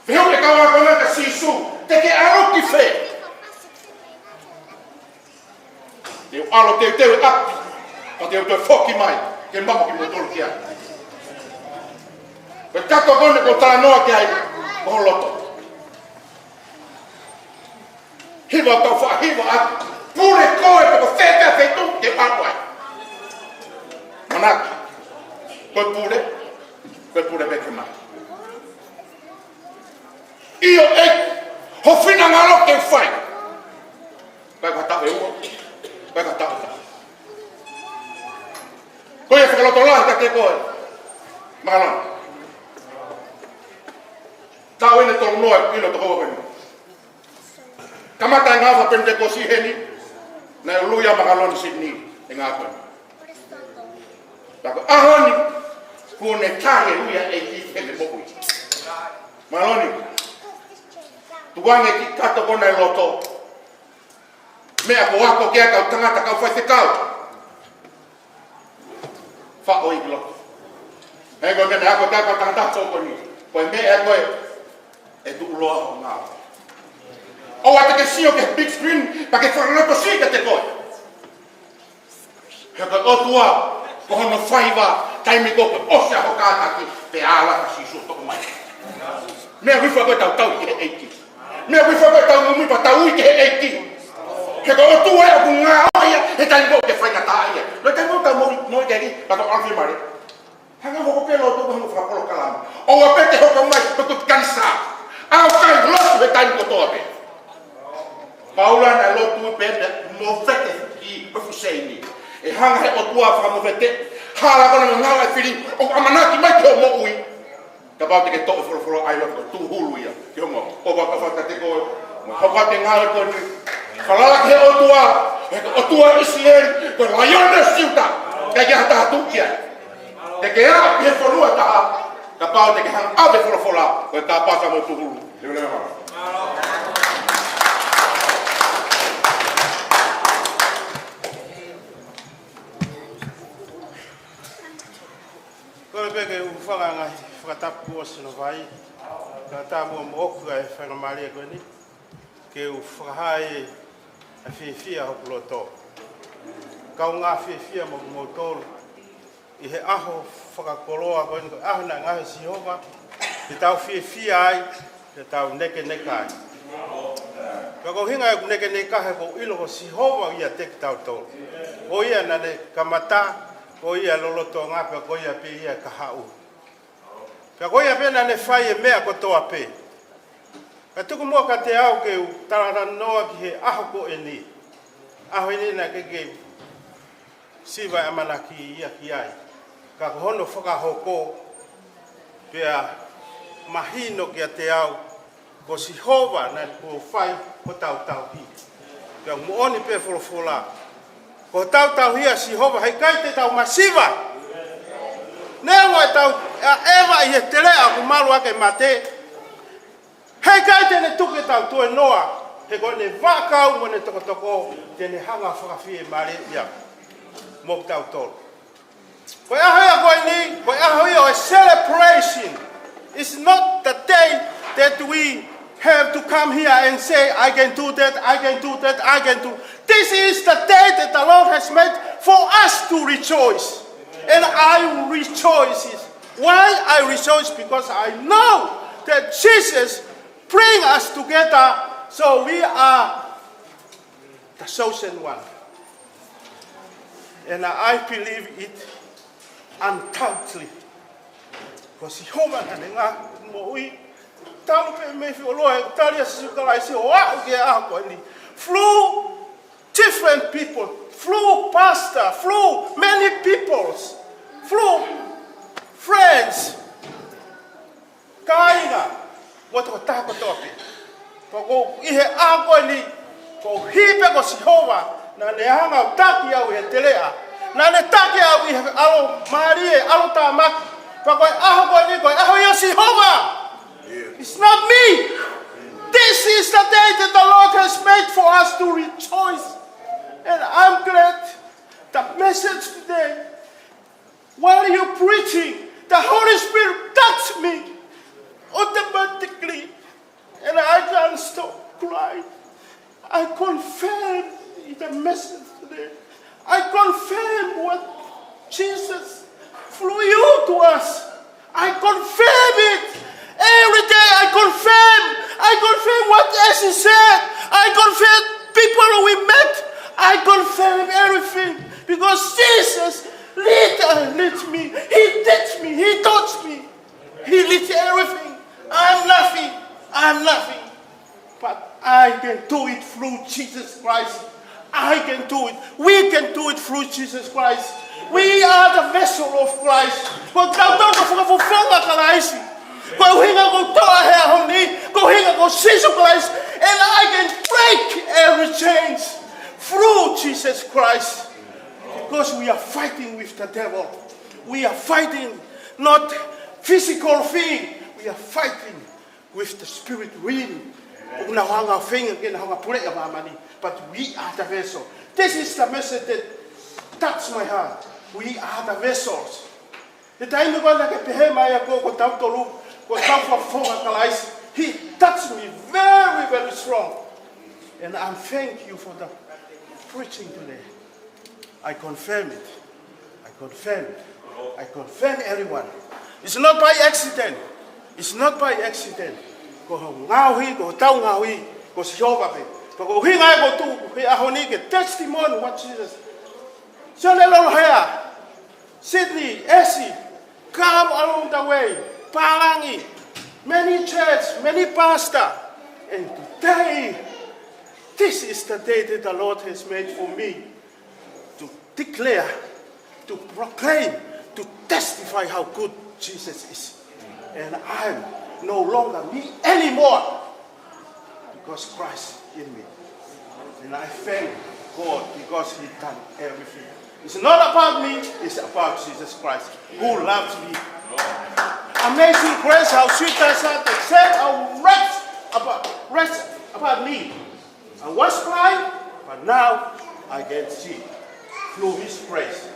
Whio e kawa kona ka sisu, te ke aro ki whe. Te alo te teu api, o te teu whoki mai, ke maho ki mo tolu ki ai. Koe kato kone ko tā noa ki ai, ko loto. Hiwa tau wha, hiwa api, pure koe pe ko wheka whetu, ke apuai. Manaki, koe pure beke mai. Io e ho fina ngalo ke fai. Vai ka tau e ua. Vai ka tau ta. Koe e whakaloto lahi ka ke koe. Magalon. Tau ene tō noa ino to koe wenu. Kamata e ngā wha pente ko si heni. Na e luia Magalon Sydney e ngā koe. Tako ahoni. Kone kāre luia e ki hene mokui. Magaloni. Tuange ki kato kona e loto. Mea ko ako kia kau tangata kau whai te kau. Whao i ki loto. E koe mene ako kia kau tangata tōko ni. Koe mea koe e tu uloa o ngā. O ate ke sio ke big screen pa ke whakaloto si ke te koe. He koe otua ko hono whaiwa taimi koe osea ho kātaki pe ala ka sisu toko mai. Mea whiwha koe tau tau ki he eiki. Mea whiwha koe tau ngumi pa tau i ki he eiki. He koe otua e aku ngā oia he taimi koe ke whaingata ia. Loi taimi koe tau moi keri pa tau alfi mare. Hanga hoko ke lo tuku hangu whakolo kalama. O a pete hoko mai tuku kansa. Au kai lotu he taimi koe toa pe. Paula na lo tu pe mo fete ki o fuseini. E hanga he o tua fa mo fete. Hala ko na ngala fili o amana ki mai ko mo ui. Ka ba te ke to fo ai lo tu hulu ya. Ki mo o ba ka fa te ko mo ba te ngala ko ni. Kalala ke o tua Israel ko la yo na siuta. Ka ya ta tu kia. Te ke a pe fo lua ta. Ka ba te ke hang ave fo la. Ko ta pa sa mo tu hulu. Le le ma. Ko be ke ufanga ngai whakatapu o sino vai. Ka tamu mo oku ai whangamari ko ni. Ke ufahai a whiwhia hoku loto. Kau ngā whiwhia mo tolu. I he aho whakakoroa ko ni ko aho na ngahe Sihova. Te tau whiwhia ai, te tau neke ai. Ka ko hinga e neke he ko ilo ko Sihova ia te ki tau tolu. Ko ia nane kamata, ko ia loloto ngāpea, ko ia pe ia kahau. Ka ko ia pe nane whai e mea ko toa pe. Ka tuku mua ka te au ke u taranoa ki he aho ko e ni. Aho e ni na ke siva amana ki ia ki ai. Ka ko hono whakahoko pea mahino ki a te au ko Sihova na ko whai ko tau hi. Pea muoni pe wholofola. Ko tau hia Sihova hei kai te tau masiva. Nea ngoi tau ewa i he tere a ku malu ake mate. Hei kai tene tuke tau tue noa. He koe ne wakau mo ne toko tene hanga whakawhie mare ia. Mok tau tolu. Koe ahoia koe ni, koe ahoia o a celebration. It's not the day that we have to come here and say, I can do that, I can do that, I can do. This is the day that the Lord has made for us to rejoice. And I rejoice. Why I rejoice? Because I know that Jesus bring us together, so we are the chosen one. And I believe it undoubtedly. Because Jehovah and Moi, flew different people, flew pastor, flew many peoples, flew friends. Kaina, what ko tako topi. Ko ihe ako ni ko hipe ko Jehovah na ne hanga taki au he telea. Na ne taki au ihe alo Marie alo tamak. Pa ko ako ni ko ako yo Jehovah. It's not me. This is the day that the Lord has made for us to rejoice. And I'm glad the message today, while you're preaching, the Holy Spirit touched me automatically. And I can't stop crying. I confirm the message today. I confirm what Jesus flew you to us. I confirm it. Every day I confirm what Essie said. I confirm people we met. I confirm everything because Jesus lit me. He touched me. He touched me. He lit everything. I'm nothing. But I can do it through Jesus Christ. I can do it. We can do it through Jesus Christ. We are the vessel of Christ. And I can break every chain through Jesus Christ. Because we are fighting with the devil. We are fighting not physical thing. We are fighting with the spirit realm. But we are the vessel. This is the message that touched my heart. We are the vessels. The time he touched me very, very strong. And I thank you for the preaching today. I confirm it. I confirm everyone. It's not by accident. It's not by accident. Testimony what Jesus. Sydney, Essie, come along the way. Palangi, many church, many pastor. And today, this is the day that the Lord has made for me to declare, to proclaim, to testify how good Jesus is. And I'm no longer me anymore because Christ in me. And I thank God because He done everything. It's not about me, it's about Jesus Christ who loves me. Amazing grace, how sweet the sound that said, "I'll rest about me. I was blind, but now I can see through His grace."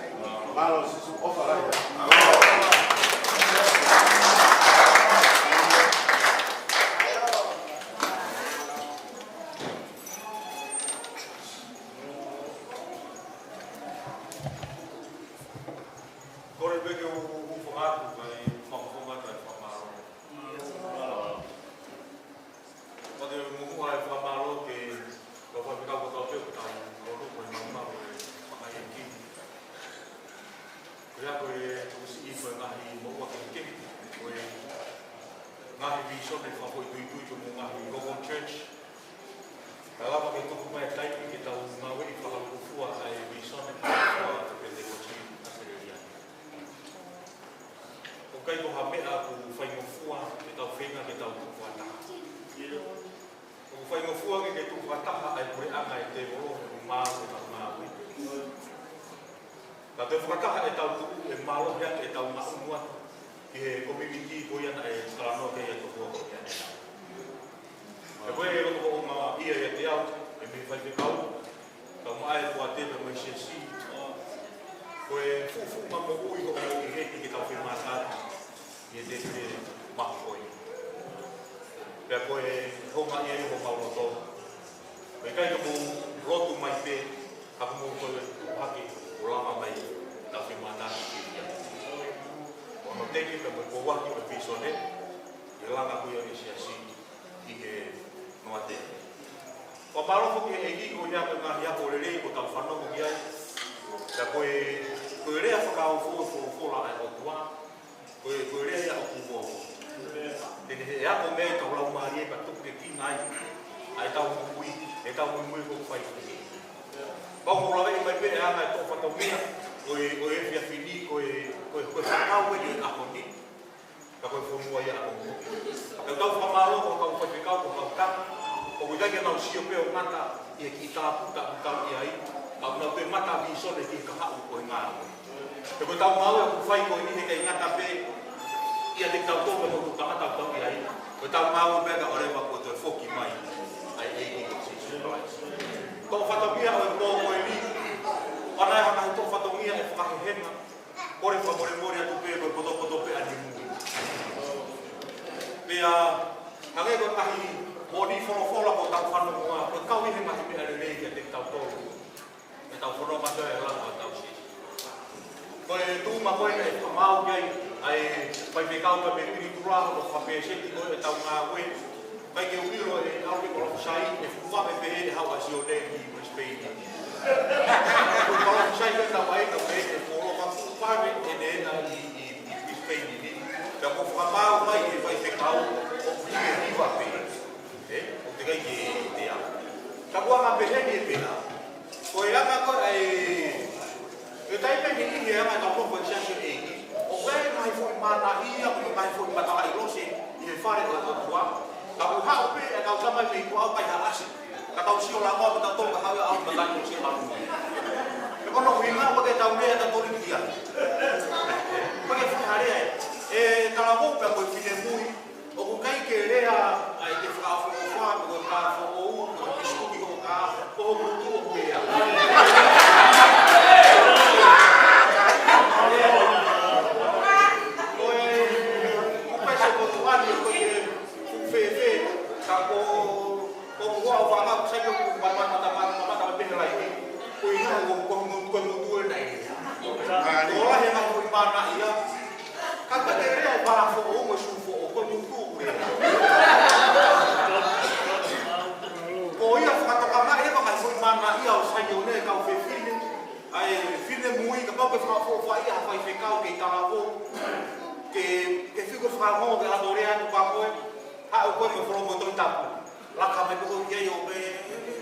kia yo be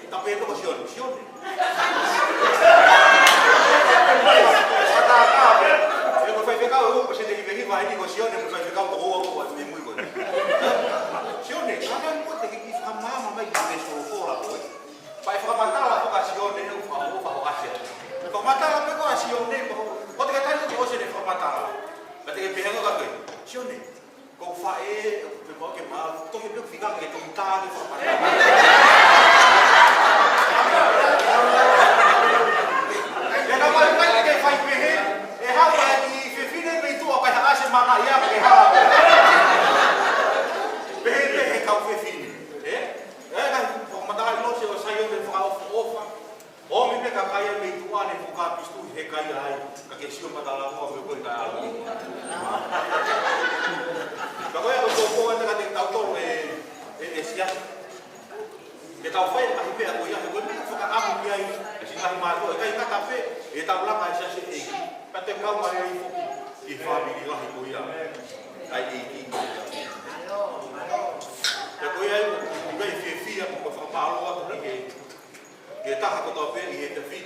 tapi itu sion. Eu fui ficar o você tem que vai de sion, eu fui ficar o rua de muito. Sion, cara, não pode que ficar mama vai de fora, pô. Vai ficar matala por sion, eu vou fazer. Então matala pegou a sion, pode que tá de você de matala. Vai ter que pegar o que? Sion. Kau fae, pegou que mal, tô que ficar que tô tá de forma. Ela vai que faz perre, é rapa de fefine bem tu apa há semana ia que ha. Perre kau fefine. Kan como tá lo se saiu de fora ofa. Homem que caia bem tu ane focar pistu recai aí, que sio para lá o meu coisa ali. Kalau yang berhubungan dengan yang tahu tu Siasi, kita tahu file masih pihak aku yang aku ni fakar aku dia ini, singgah malu, kita tapi kita ulang kan Siasi ini, kata kau mari ini family lah itu ya, ini. Aku yang juga Hu'ufi yang fakar malu aku ni, kita aku tahu ini tapi,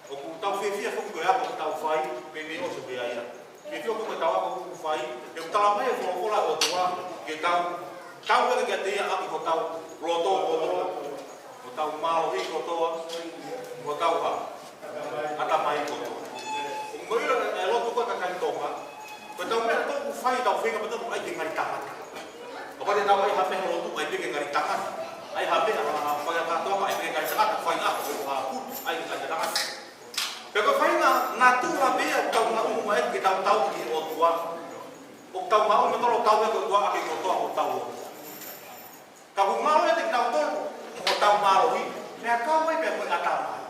aku tahu Hu'ufi aku juga aku tahu file, PMO sebenarnya. Itu aku tahu aku fai, eu tahu apa yang pola o tua, kita tahu que dia aku tahu loto, tahu mau ini loto, tahu apa, ada mai loto. Mungkin loto kau akan tonga, kau tahu mana tu fai tahu fai apa tu ai dengan tangan. Apa dia tahu ai HP loto ai dengan tangan, ai HP apa yang kau tahu ai dengan tangan, fai aku ai dengan tangan. Kalau fahina natura bea tahu mau mai kita tahu di otua. O tahu mau mentolo tahu ke otua aki otua o tahu. Kau mau ya kita tahu mau ini. Nah kau mai be mengatamai.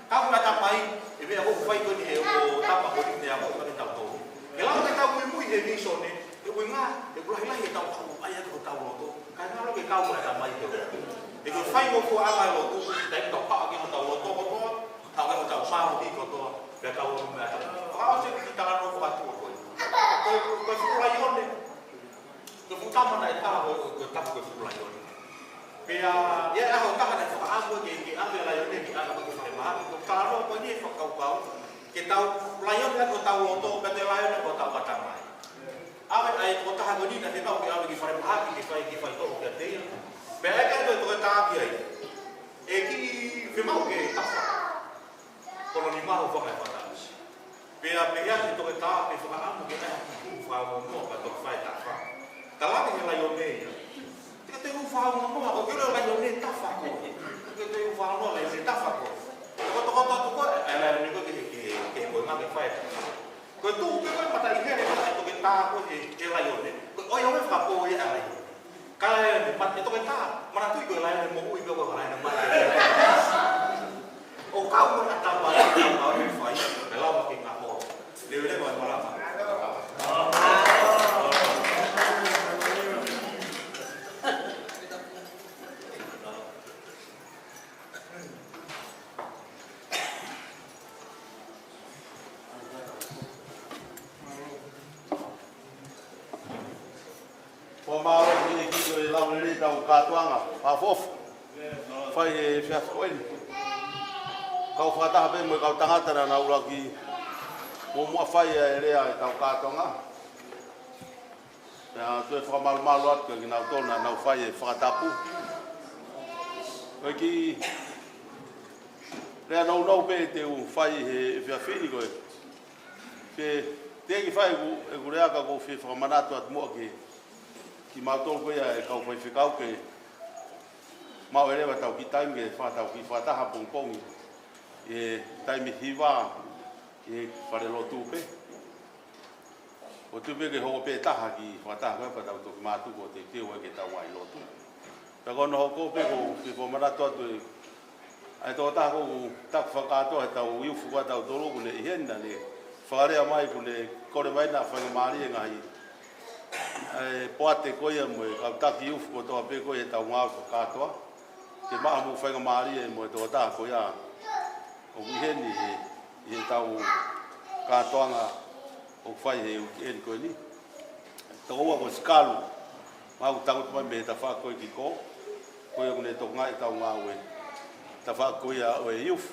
Kau mengatamai, ibu aku fai ko ni o tapa ko ni aku tak tahu. Kalau kita tahu ini ni sone, ibu ngah, ibu lain tahu ayat ko tahu lo. Karena lo ke kau mengatamai tu. Ibu fai mo ko ala lo tu, tapi tahu pak aki tahu lo tu. Tahu kan tahu mau di kota, dia tahu rumah. Kalau saya kita kan orang batu kau, kau fulayon deh. Kau utama nak tahu, kau tahu kau fulayon. Biar ya aku tahu ada fakar aku je, ambil layon deh, kita nak pergi farmah. Kalau kau ni fakar kau, kita layon kan kau tahu auto, kata layon kau tahu kata mai. Awak ayat kau tahu ni nanti tahu kita pergi farmah, kita tu kata dia. Biar kan kau tahu dia. Eki firman ke tak. Kalau ni mahu fakar panas, biar itu kita fakar amu kita faham mau atau faham tak faham. Kalau ni layon ni, kita faham mau atau kita layon ni tak faham. Kita faham mau layon ni tak faham. Kota tu kau, layon ni kau ke kau nak faham. Kau tu kau mata ini itu kita kau ke layon ni. Oh yang faham kau ya layon. Kalau mat itu kita mana tu kau layon mau kau layon mana. Oh kau pun ada banyak kau yang faham, kalau makin ngapor, dia boleh buat malam. Pemau ini kita lawan ini tahu katuang Fa'of, Fe'ofa'aki. Kau fatah be mo kau tangata na ulagi mo fai area kau katonga ya tu fa mal malot ke na tona na fai fatapu ki le no be te u fai he Hu'ufi ko ke te ki fai ku rea ka ko fi fa manato at mo ki ma to ko ya kau fai fikau ke ma ere ba tau ki time ke fa tau ki fatah pong e taimi hiwa e whare lo tūpe. O tūpe ke hoko pē taha ki whataha koe patau toki mātu ko te keo e ke tau wai lo tū. Pea kono hoko pē ko ki whamarato atu e ai tō taha ko taku whakātoa he tau iufu kua tau tōro kune i hena ne whakarea mai kune kore mai nā whainga maari e ngahi. Poate koia mo e kau taki iufu ko toa pē koe he tau ngāu whakātoa. Ke maa mu whainga maari e mo e tō taha koia o wiheni he tau kātoanga o whai he en koe ni. Tau ua ko skalu, mau tau mai me ta whakoi ki ko. koe kune tō ngai tau ngā ue. Ta whaakoia o e Hu'ufi.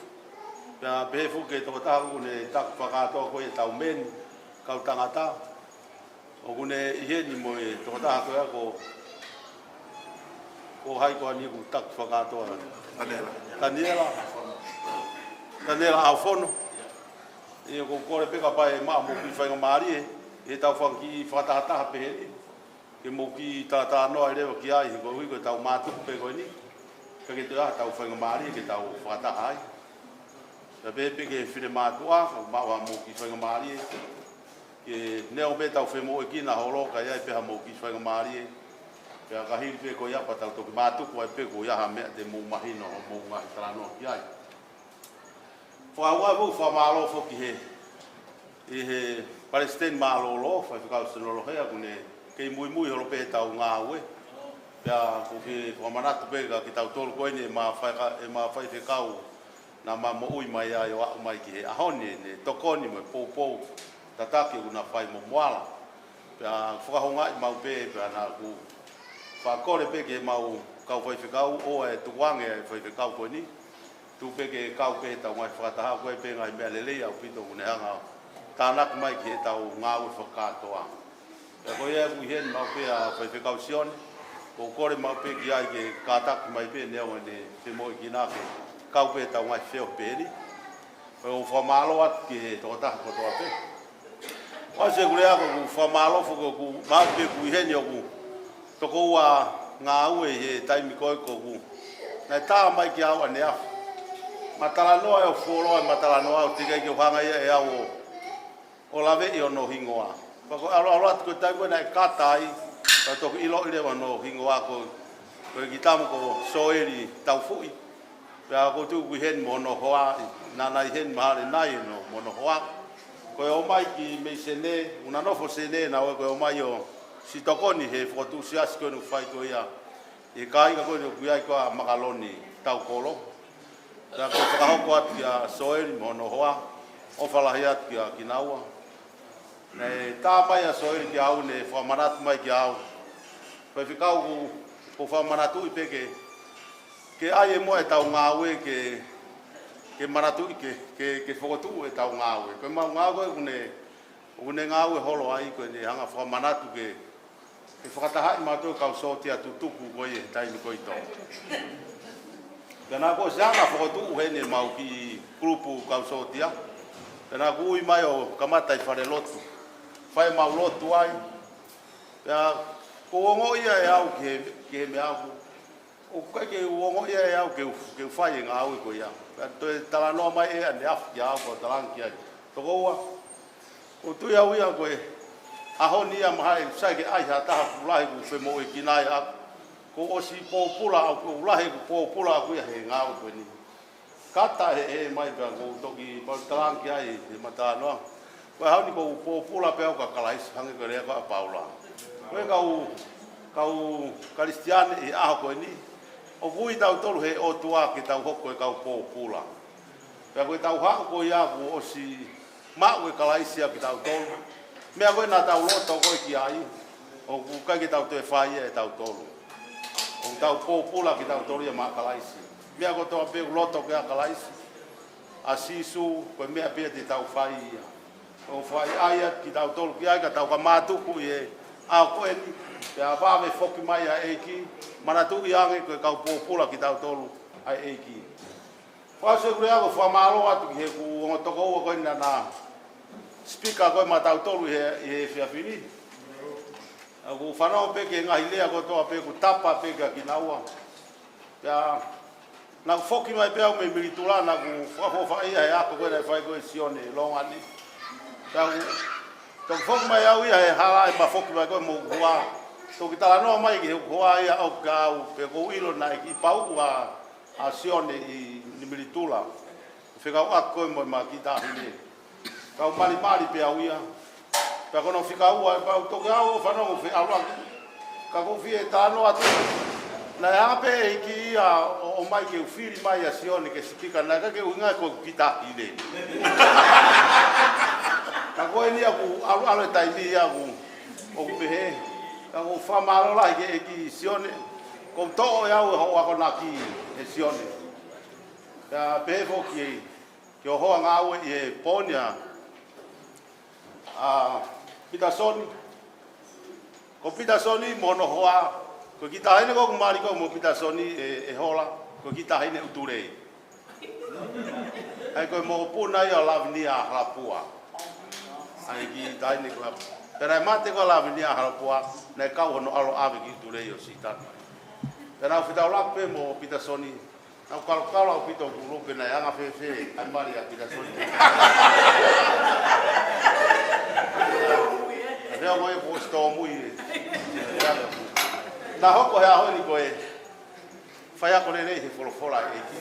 Pea pehe fuke tō taha kune taku whakatoa koe tau meni, kau tangata. O kune iheni mo e tō taha koe ako ko hai koa ni ku taku whakatoa. Tanela au whono. E ko kore peka pai maa mo ki whainga maari e tau whanki whakataha pehe ni. Ke mo ki tata noa i rewa ki ai, ko hui ko tau mātuku pe koe ni. Ka ke tau tau whainga maari ke tau whakataha ai. Ka pepe ke whine mātua, ka mawa mo ki whainga maari ke neo pe tau whemo e kina holo, ka iai peha mo ki whainga maari Pea ka hiri pe ko iapa tau toki mātuku ai pe ko iaha mea te mou mahino o mou ngahi taranoa ki ai. Whaua vau whamalo foki he. I he Palestine malo lo, whai whikau sinolo hea kune kei mui mui holo pe tau ngā ue. Pea ko ki whamanatu pe ka ki tau tolu koene e mā whai whikau na mā mo ui mai ai o au mai ki he ahoni ne tokoni mo pou pou tataki una whai mo moala. Pea whakahonga i mau pe pea nā ku whakore pe ke mau kau whai whikau o e tuwange e whai whikau koe ni. Tu pe ke kau pe tau ngai whakataha koe pe ngai mea lelei au pito kune hanga tānaku mai ki he tau ngā ue whakatoa. Pea koe e kui hen mau pe a whai whikau sione. Ko kore mau pe ki ai ke kātaku mai pe neo ne te moi ki nā ke kau pe tau ngai wheo pe ni. Pea o whamalo atu ki he tōtaha kotoa pe. Wa se kure ako ku whamalo fuko ku mau pe kui hen o ku toko ua ngā ue he taimi koe ko ku. Nei tā mai ki au ane afu. Matala noa e o wholoa e matala noa o tika i ki o hanga ia e au o lawe i o no hingoa. Pako alo atu koe tai koe nei katai, pa toku ilo i rewa no hingoa koe ki tamu ko soeri tau fui. Pea ko tu kui hen mono hoa, nanai hen mahare nai no mono hoa. Koe o mai ki mei sene, una nofo sene na oe koe o mai o si tokoni he whotu siasi koe nu whai koe ia. E kāinga koe nu kui ai koa makaloni tau kolo. Pea koe whakahoko atu ki a soeri mono hoa, o whalahi atu ki a kinaua. Nei tā mai a soeri ki au ne whamanatu mai ki au. Koe whikau ko whamanatu i peke. Ke ai e moa e tau ngā ue ke manatu i ke whakotu e tau ngā ue. Koe mau ngā ue kune ngā ue holo ai koe ne hanga whamanatu ke whakatahai mātou kau sotia tutuku koe e taimi koe tau. Tēnā koe se hanga whakotu he ne mau ki grupu kau sotia. Tēnā ko ui mai o kamatai whare lotu. Whai mau lotu ai. Pea ko ongo ia e au ki he me au. O koe ke uongo ia e au ke whai e ngā au i koe ia. Pea toi talanoa mai e ane afu ki au ko talanki ai. Toko ua, o tui au ia koe ahoni ia mahai sai ke ai hataha ulahi ku whemo e kinai aku. Ko osi pōpula au ko ulahi ku pōpula aku ia he ngā au koe ni. Kata he mai pea ko toki talanki ai he matanoa. Koe hauni ko pōpula pea au ka kalaisi hangi koe rea koe a paula. Koe kau karistiane i aho koe ni. O vui tau tolu he o tua ki tau hoko e kau pōpula. Pea koe tau hako koe ia ku osi mau e kalaisia ki tau tolu. Mea koe nā tau loto koe ki ai. O ku kai ki tau te whaia e tau tolu. O tau pōpula ki tau tolu ia maa kalaisia. Mea koe toa peu loto ki a kalaisia. A sisu koe mea pia te tau whaia. O whai aia ki tau tolu ki ai ka tau ka mātuku i e a koe ni. Pea wāme whoki mai a eiki. Manatu i ange koe kau pōpula ki tau tolu a eiki. Whase kure ako whamalo atu ki he ku ngotoko ua koe nā speaker koe ma tau tolu i he whiawhini. Ku whanau peke ngahi lea koe toa pe ku tapa peke ki naua. Pea nā ku whoki mai pea me miritula nā ku whawhawha ia he ako koe nei whai koe sione longani. Pea ku whoki mai au ia he hala e ma whoki mai koe mō kua. Tō ki tala noa mai ki he kua ia au kāu pe kou ilo nai ki pau a sione i miritula. Whikau ako koe moi ma ki tāhine. Kau mari pe au ia. Pea kono whikau a pau toki au whanongu whi aura. Ka kou whi e tāno atu. Nai hape e ki ia o mai ke uwhiri mai a sione ke sipika. Nai ka ke uinga koe ki tāhine. Ka koe ni aku alu e taimi ia aku o kupehe. Ka kou whamaro lai ke e ki sione. Ko to ya ho ako na ki e sione. Ya bevo ki ho nga we e ponia. Pita soni. Ko pita soni mono hoa. Ko kita hine ko mari ko mo pita soni e hola. Ko kita hine uturei. Ai ko mo puna ya lavnia halapua. Ai ki dai ni ko. Pero mate ko lavnia halapua na kau no alo ave ki uturei o sita. Pero fita la pe mo pita soni. Au kalo pito ku pe na anga fe ai mari a pita soni. Reo mo e posto mui. Na hoko he aho ni ko e. Fai ako nere he folofola e ki.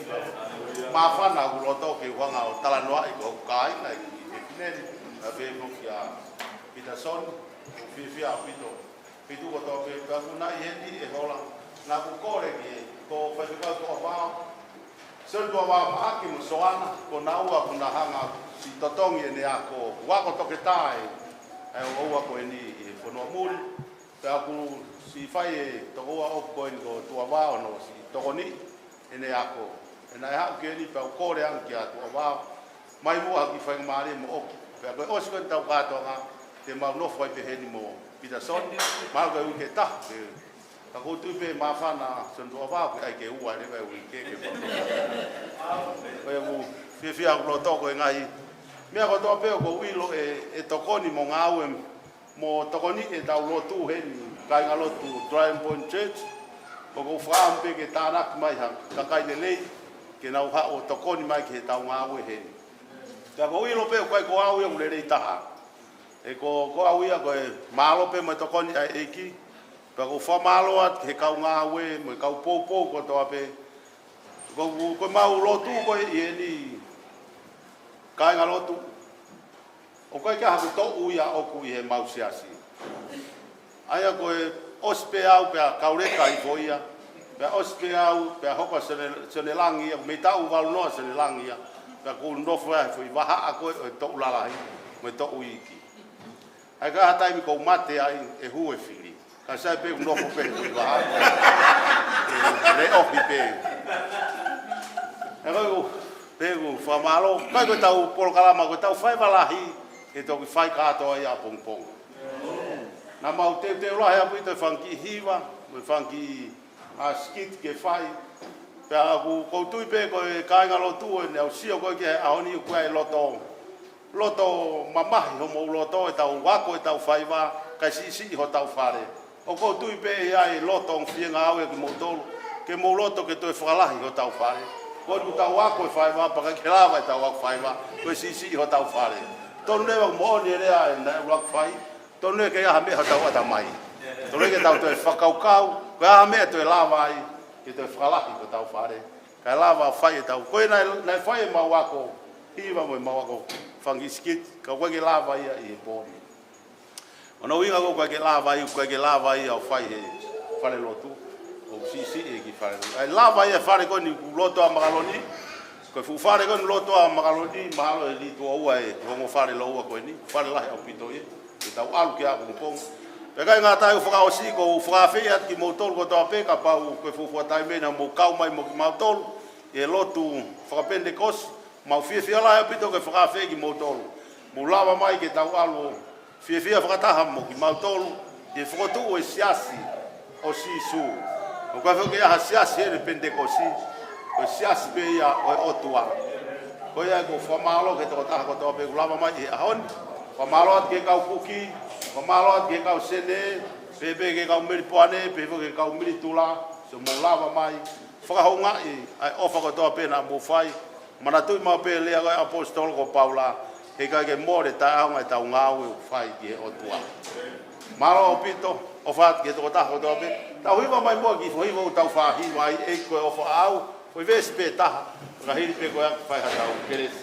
Ma fana ku loto ke wanga o tala noa i ko kai na ki nere. A be mo kia pita son. Fi a pito. Pitu ko to pe ka ku na i hendi e hola. Na ku kore ki ko fai ka to ba. Sen do ba aki mo soana ko na ua ku na hanga si totongi ne ako. Wa ko to ke tai. Ai o ko ni e fono mul ta ku si fai to o ko ni go to wa no si to ni ene ako ena ha ke ni pa ko re an kia to wa mai mo aki fai mari mo pe ko o si ko ta ka to nga te ma no fai pe ni mo pita son ma go u ke ta ta ko tu pe ma fa na son to wa ai ke u ai le u ke pe u fi a lo to ko ngai mea ko toa peo ko wilo e tokoni mo ngāwe mo tokoni e tau lotu he ni kai ngā lotu Dryden Point Church ko ko whaampe ke tānak mai ha kakai ne lei ke nau ha o tokoni mai ke tau ngāwe he ni ka ko wilo peo kai ko au iong le rei taha e ko au ia ko e mālo pe mai tokoni ai eki ka ko wha mālo at he kau ngāwe mo kau pou ko toa pe ko mau lotu ko e ni kai ngā lotu. O koe kia haku tō uia oku i he mau siasi. Aia koe ospe au pia kaureka i foia. Pia ospe au pia hoka sene langia. Me tau walu noa sene langia. Pia kūru nofu e fui waha a koe o tō ulalahi. Me tō uiki. Ai ka hataimi kou mate ai e Hu'ufi. Ka sai pe nofu pe fui waha. Le ofi pe. E koe pegu famalo kai ko tau polkalama ko tau fai valahi e to ki fai kato ai a pongpong na mau te la ha puito fanki hiva mo fanki a skit ke fai pa ko tu pe ko kai ngalo tu ne o sio ko ke a oni ko ai loto mama ho mo loto e tau wako e tau fai va kai si ho tau fare o ko tu pe ai loto fienga au ke mo loto ke to e falahi ho tau fare ko tu tau ako fai va pa ke lava tau ako fai va ko si ho tau fare ton ne mo ni le ai na rock fai ton ne ke ha me ha tau ata mai ton ne ke tau to fakakau ko ha me to lava ai ke to fala ki tau fare ka lava fai tau ko na fai ma wako iva mo ma wako fangi skit ka ko ke lava ia e bo ono winga ko ke lava ia o fai he fale lotu o si e ki fare ai lava ia fare ko ni loto a magaloni ko fu fare ko loto a magaloni malo e li to ua e mo fare lo ua ko ni fare la o pito e tau alu ke a ko pong pe kai nga tai fu ka o si ko Fakafeiloaki ki mo tol ko to pe ka pa ko fu tai me na mo kau mai mo ki ma tol e lotu Fakapende kos ma fi la e pito ko Fakafeiloaki ki mo tol mo lava mai ke tau alu fi fakataha mo ki ma tol e fu tu o siasi o si su o ka fo ke ha siasi e pentecosi o siasi pe ya o tua ko ya ko famalo ke to ta ko to pe lava mai e ahon famalo ke ka kuki famalo ke ka sene bebe ke ka miri poane pe ke ka miri tula so mo lava mai fa ho nga e ai ofa ko to pe na mo fai mana tu ma pe le apostol ko Paula e ka ke more ta nga ta nga o fai ke o tua malo pito o fa ke to ta ko to pe ta hui mai mo ki foi mo ta fa hi mai e ko o fa au foi ves pe ta ra hi pe ko fa ha ta o keres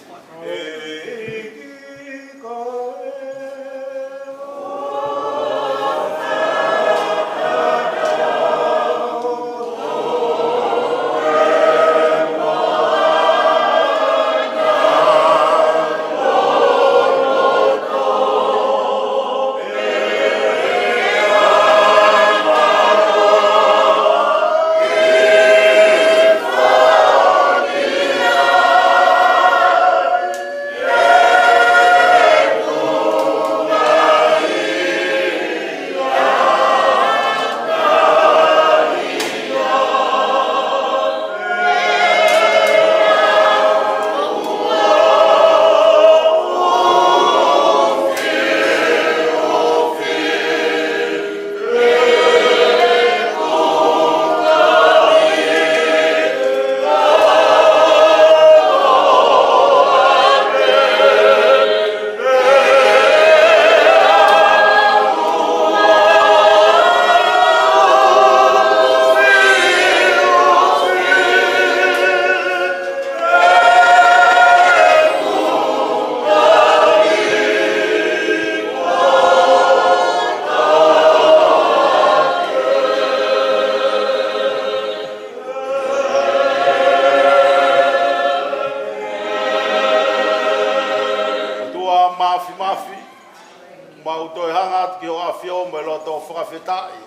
ki o afio me loto Fakafeiloaki,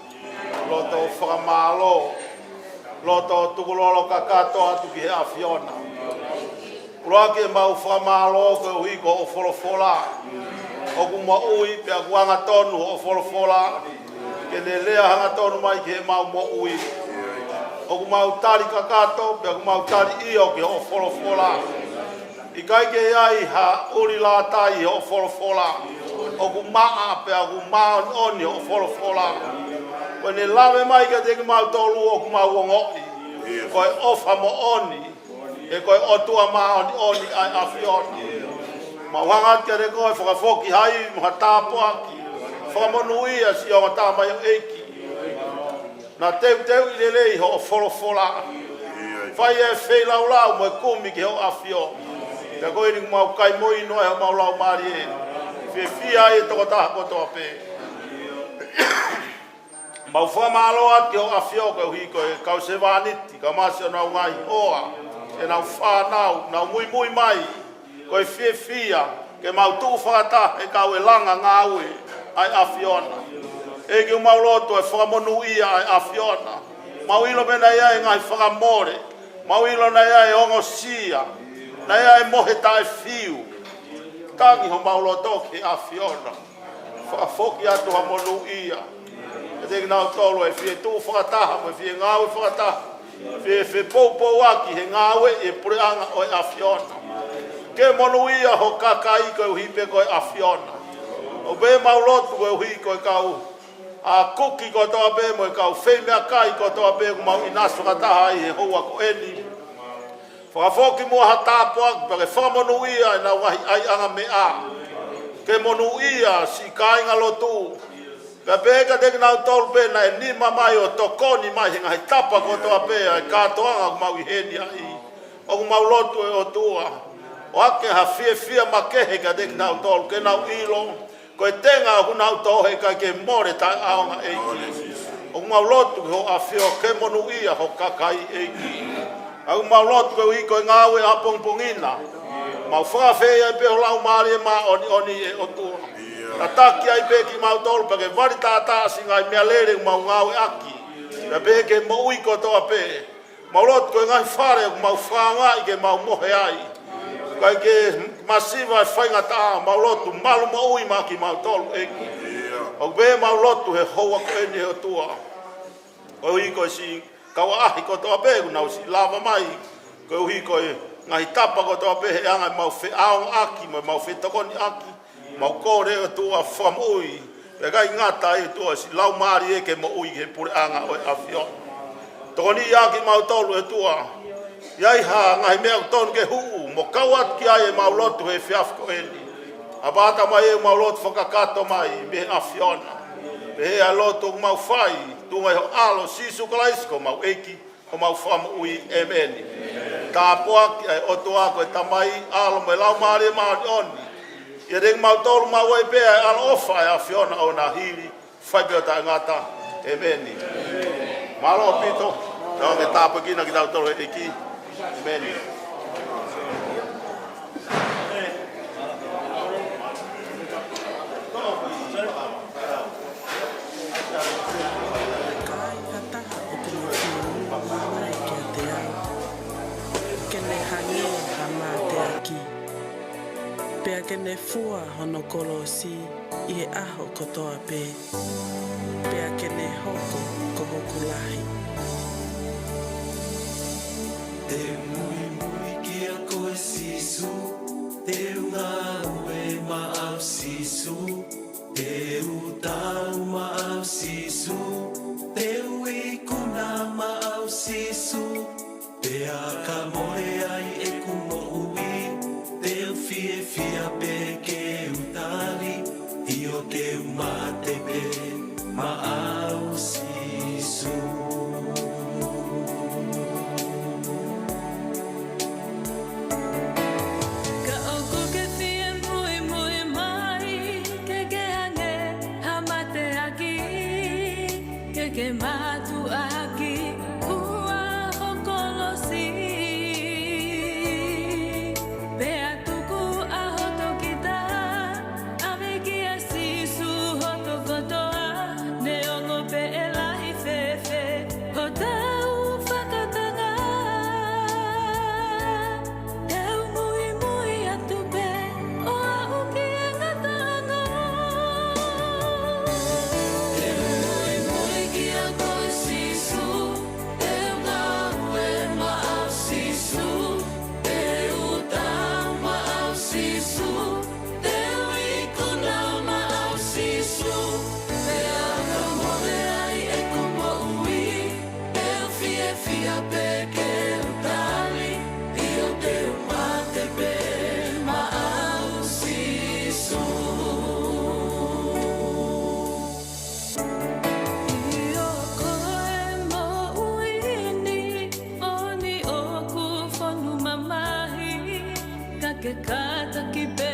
loto Fakamalo, loto tukulolo kakato atu ki he afiona. Ura ke mau Fakamalo ko hui ko o folofola, o kuma ui pe akuanga tonu o folofola, ke le lea hanga tonu mai ki he mau mo ui. O kuma utari kakato pe kuma utari iyo ki o folofola. I kai ke ai ha uri la tai o folofola. O kumaa pe aku maa oni o folofola. Wene lawe mai ka te mau tolu o kuma wongoi. Koe ofa mo oni. E koe otua maa oni ai afioni. Ma wangat ke re koe whakafoki hai mga tāpuaki. Whakamonuia si o ngata mai o eiki. Na teu i lelei ho o folofola. Whai e whelaulau mo e kumi ki ho afioni. Ka koe ni mau kai moi noe ho mau lau maari e. Fia e toko taha kotoa pe. Mau whamalo ati o afio ka hui koe kau se wāniti, ka masi o nau ngai hoa, e nau whānau, nau mui mai, koe fia, ke mau tū whakata e kau e langa ngāue ai afiona. E ki mau loto e whakamonu ia ai afiona. Mau ilo mena ia e ngai whakamore, mau ilo na ia e ongo sia, na ia e mohe tae fiu. Tangi ho maulo toki a fiona. Whakafoki atu ha monu ia. E te nau tolo e fie tū whakataha, mo e fie ngāwe whakataha. Fie Fe'ofa'aki he ngāwe e pureanga o e a fiona. Ke monu ia ho kakai koe uhipe koe a fiona. O be maulotu koe uhi koe kau a kuki koe toa be mo e kau Fe'ofa'aki koe toa be ko mau inasu whakataha i he hoa ko eni. Whakafoki mua ha tāpuaki, pake whamonu ia e nau wahi ai anga me a. Ke monu ia si kāinga lotu. Ka pēka teki nau tolu pēna e nima mai o tokoni mai he ngahi tapa kotoa pēa e kātoanga ku mau i heni ai. O ku mau lotu e o tua. O ake ha fia makehe ka teki nau tolu ke nau ilo. Ko e tenga ku nau tohe ka ke more tai aonga eiki. O ku mau lotu ho a fio ke monu ia ho kakai eiki. Au mau lotu ko i ko ngāwe a pongpongina. Mau whakawhea i peho lau maari e maa oni e o tua. Ta taki ai pe ki mau tolu pa ke wari tātā singa i mea lere mau ngāwe aki. Ta pe ke mo ui ko toa pe. Mau lotu ko ngai whare ku mau whanga i ke mau mohe ai. Kai ke masiva e whainga taa mau lotu malu mo ui ma ki mau tolu eki. O pe mau lotu he hoa ko eni e o tua. O i ko si kawa ahi ko toa pe nau si lava mai ko uhi ko ngai tapa ko toa pe he anga mau Fe'ofa'aki mau tokoni aki mau kore o tua whamui pe kai ngata e tua si lau maari e ke mo ui he pure anga o afio tokoni aki mau tolu e tua iai ha ngai mea tonu ke huu mo kawat ki ai e mau lotu he whiafko eni abata mai e mau lotu whakakato mai me afiona pe he a lotu mau whai tunga ho alo sisu kalaisko mau eki o mau whamu ui emeni. Tā poaki ai otoa koe tamai alo me lau maari e maari oni. Ia reng mau tolu mau e pēa e alo ofa e a whiona o nā hiri whaipeo tā ngata emeni. Malo pito, tau me tāpakina ki tau tolu e eki emeni. Pea ke ne fua hono kolosi i he aho kotoa pe. Pea ke ne hoko ko hoku lahi. Te mui ki a koe sisu, te unga ue maau sisu, te utau maau sisu, te ui kuna maau sisu, te aka moe ai e kumo ui. Teu fia pe ke utali, io ke umate pe maau sisu. Ka oku ke fie mui mai, ke hange hamate aki, ke matu aki, ua hokolosi. Pea tuku aho toki kata ki pe